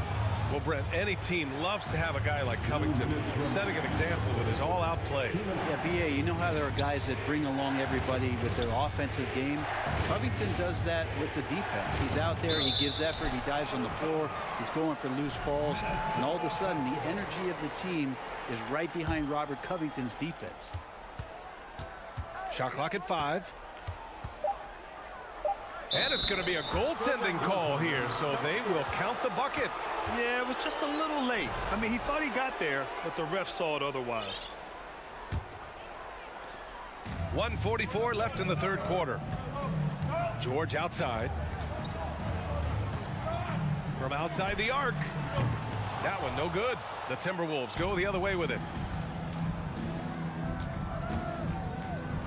S4: Well, Brent, any team loves to have a guy like Covington setting an example with his all-out play.
S2: Yeah, B.A., you know how there are guys that bring along everybody with their offensive game? Covington does that with the defense. He's out there, he gives effort, he dives on the floor, he's going for loose balls, and all of a sudden the energy of the team is right behind Robert Covington's defense.
S4: Shot clock at 5. And it's going to be a goaltending call here, so they will count the bucket.
S6: Yeah, it was just a little late. I mean, he thought he got there, but the ref saw it otherwise.
S4: 1:44 left in the third quarter. George outside. From outside the arc. That one no good. The Timberwolves go the other way with it.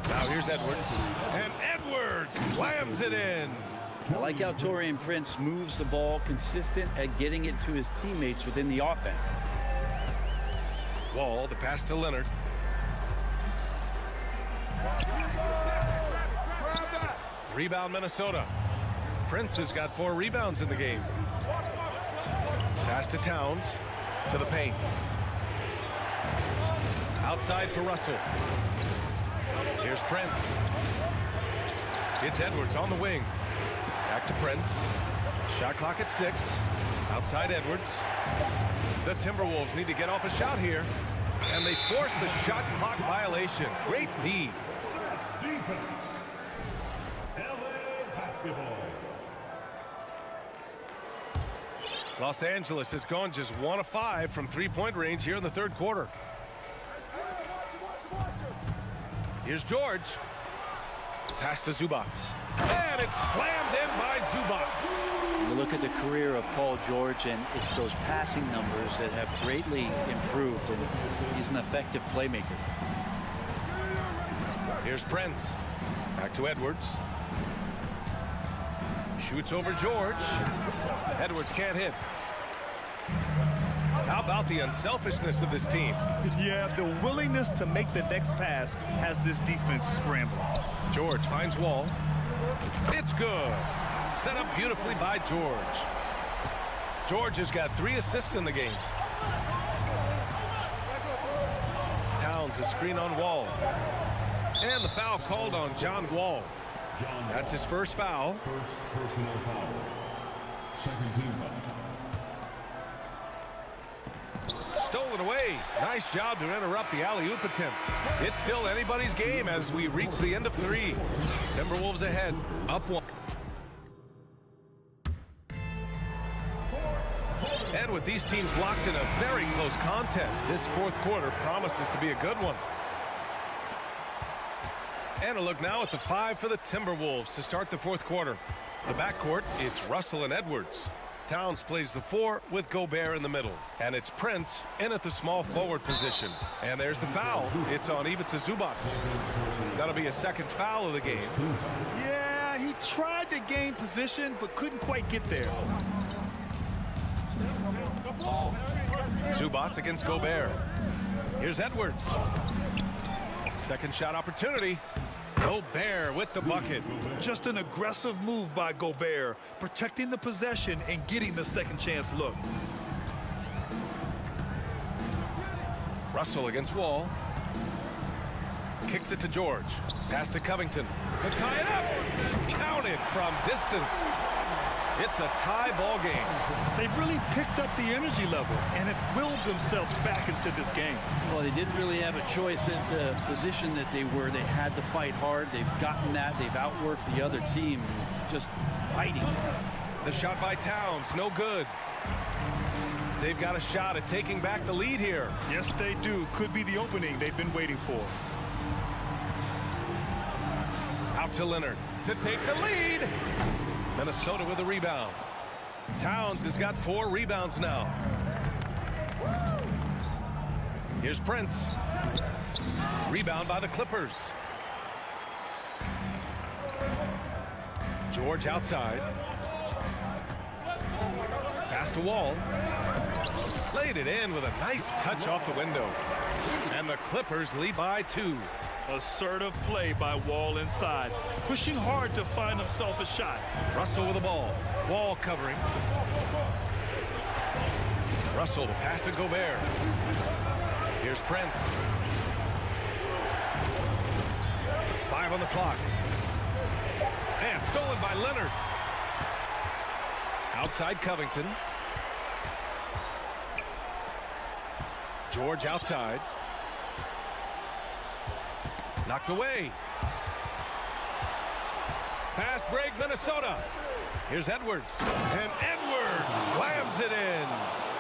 S4: Now here's Edwards. And Edwards slams it in.
S2: I like how Taurean Prince moves the ball, consistent at getting it to his teammates within the offense.
S4: Wall, the pass to Leonard. Rebound Minnesota. Prince has got 4 rebounds in the game. Pass to Towns. To the paint. Outside for Russell. Here's Prince. It's Edwards on the wing. Back to Prince. Shot clock at 6. Outside Edwards. The Timberwolves need to get off a shot here. And they force the shot clock violation. Great D. Los Angeles has gone just 1 of 5 from 3-point range here in the third quarter. Here's George. Pass to Zubac. And it's slammed in by Zubac.
S2: You look at the career of Paul George, and it's those passing numbers that have greatly improved, and he's an effective playmaker.
S4: Here's Prince. Back to Edwards. Shoots over George. Edwards can't hit. How about the unselfishness of this team?
S6: Yeah, the willingness to make the next pass has this defense scrambling.
S4: George finds Wall. It's good. Set up beautifully by George. George has got 3 assists in the game. Towns a screen on Wall. And the foul called on John Wall. That's his first foul.
S8: First personal foul. Second team foul.
S4: Stolen away. Nice job to interrupt the alley-oop attempt. It's still anybody's game as we reach the end of 3. Timberwolves ahead, up 1. And with these teams locked in a very close contest, this fourth quarter promises to be a good one. And a look now at the 5 for the Timberwolves to start the fourth quarter. The backcourt, it's Russell and Edwards. Towns plays the 4 with Gobert in the middle. And it's Prince in at the small forward position. And there's the foul. It's on Ivica Zubac. That'll be a second foul of the game.
S6: Yeah, he tried to gain position, but couldn't quite get there.
S4: Zubac against Gobert. Here's Edwards. Second shot opportunity. Gobert with the bucket.
S6: Just an aggressive move by Gobert, protecting the possession and getting the second chance look.
S4: Russell against Wall. Kicks it to George. Pass to Covington. To tie it up. Counted from distance. It's a tie ball game.
S6: They've really picked up the energy level and have willed themselves back into this game.
S2: Well, they didn't really have a choice at the position that they were. They had to fight hard. They've gotten that. They've outworked the other team, just fighting.
S4: The shot by Towns, no good. They've got a shot at taking back the lead here.
S6: Yes, they do. Could be the opening they've been waiting for.
S4: Out to Leonard to take the lead. Minnesota with a rebound. Towns has got 4 rebounds now. Here's Prince. Rebound by the Clippers. George outside. Pass to Wall. Laid it in with a nice touch off the window. And the Clippers lead by 2.
S6: Assertive play by Wall inside, pushing hard to find himself a shot.
S4: Russell with the ball. Wall covering. Russell the pass to Gobert. Here's Prince. 5 on the clock. And stolen by Leonard. Outside Covington. George outside. Knocked away. Fast break, Minnesota. Here's Edwards. And Edwards slams it in.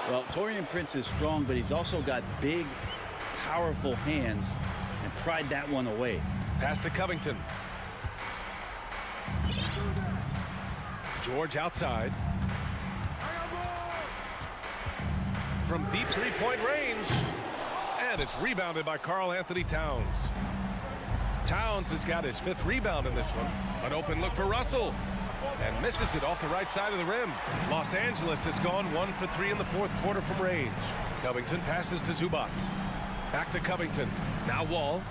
S2: Well, Taurean Prince is strong, but he's also got big, powerful hands and pried that one away.
S4: Pass to Covington. George outside. From deep three-point range. And it's rebounded by Karl Anthony Towns. Towns has got his 5th rebound in this one. An open look for Russell. And misses it off the right side of the rim. Los Angeles has gone 1 for 3 in the 4th quarter from range. Covington passes to Zubac. Back to Covington. Now Wall.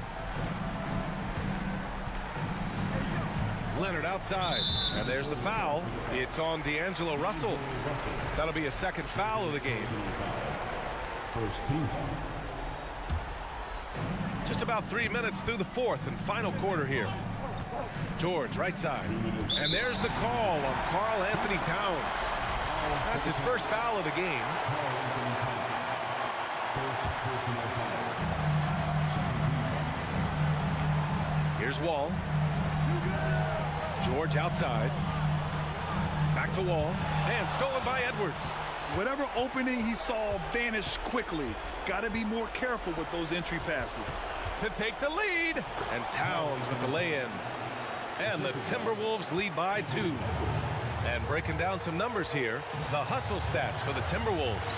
S4: Leonard outside. And there's the foul. It's on D'Angelo Russell. That'll be a 2nd foul of the game.
S8: First team.
S4: Just about 3 minutes through the 4th and final quarter here. George, right side. And there's the call on Karl Anthony Towns. That's his 1st foul of the game. Here's Wall. George outside. Back to Wall. And stolen by Edwards.
S6: Whatever opening he saw vanished quickly. Got to be more careful with those entry passes.
S4: To take the lead. And Towns with the lay-in. And the Timberwolves lead by 2. And breaking down some numbers here, the hustle stats for the Timberwolves.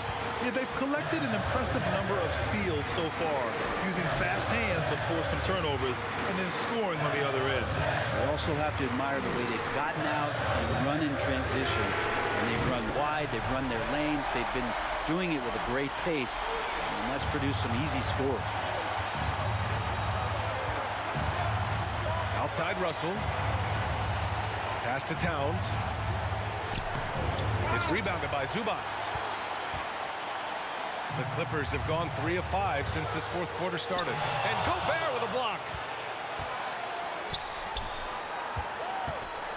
S6: Yeah, they've collected an impressive number of steals so far, using fast hands to force some turnovers and then scoring on the other end.
S2: I also have to admire the way they've gotten out and run in transition. And they've run wide, they've run their lanes, they've been doing it with a great pace, and that's produced some easy scores.
S4: Outside Russell. Pass to Towns. It's rebounded by Zubac. The Clippers have gone 3 of 5 since this 4th quarter started. And Gobert with a block.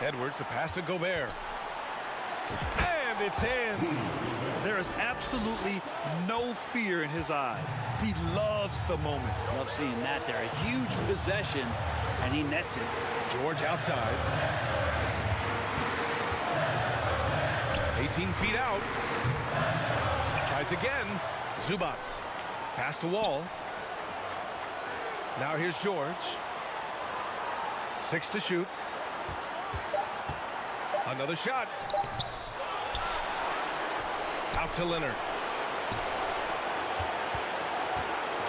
S4: Edwards, the pass to Gobert. And it's in.
S6: There is absolutely no fear in his eyes. He loves the moment.
S2: Love seeing that there. A huge possession, and he nets it.
S4: George outside. 18 feet out. Tries again. Zubac. Pass to Wall. Now here's George. 6 to shoot. Another shot. Out to Leonard.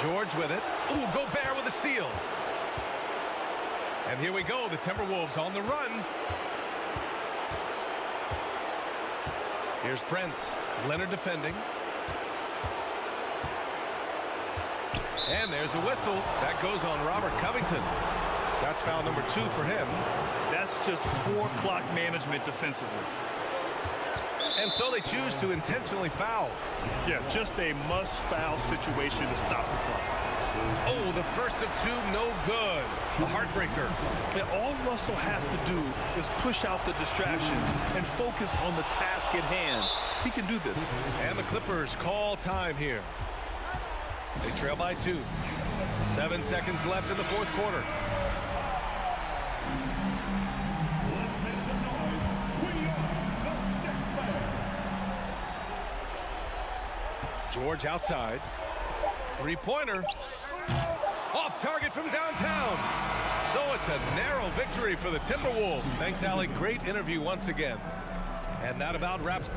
S4: George with it. Ooh, Gobert with a steal. And here we go. The Timberwolves on the run. Here's Prince. Leonard defending. And there's a whistle. That goes on Robert Covington. That's foul number 2 for him.
S6: That's just poor clock management defensively.
S4: And so they choose to intentionally foul.
S6: Yeah, just a must-foul situation to stop the clock.
S4: Oh, the first of two, no good. A heartbreaker.
S6: And all Russell has to do is push out the distractions and focus on the task at hand. He can do this.
S4: And the Clippers call time here. They trail by 2. 7 seconds left in the fourth quarter. George outside. Three-pointer. Off target from downtown. So it's a narrow victory for the Timberwolves. Thanks, Allie. Great interview once again. And that about wraps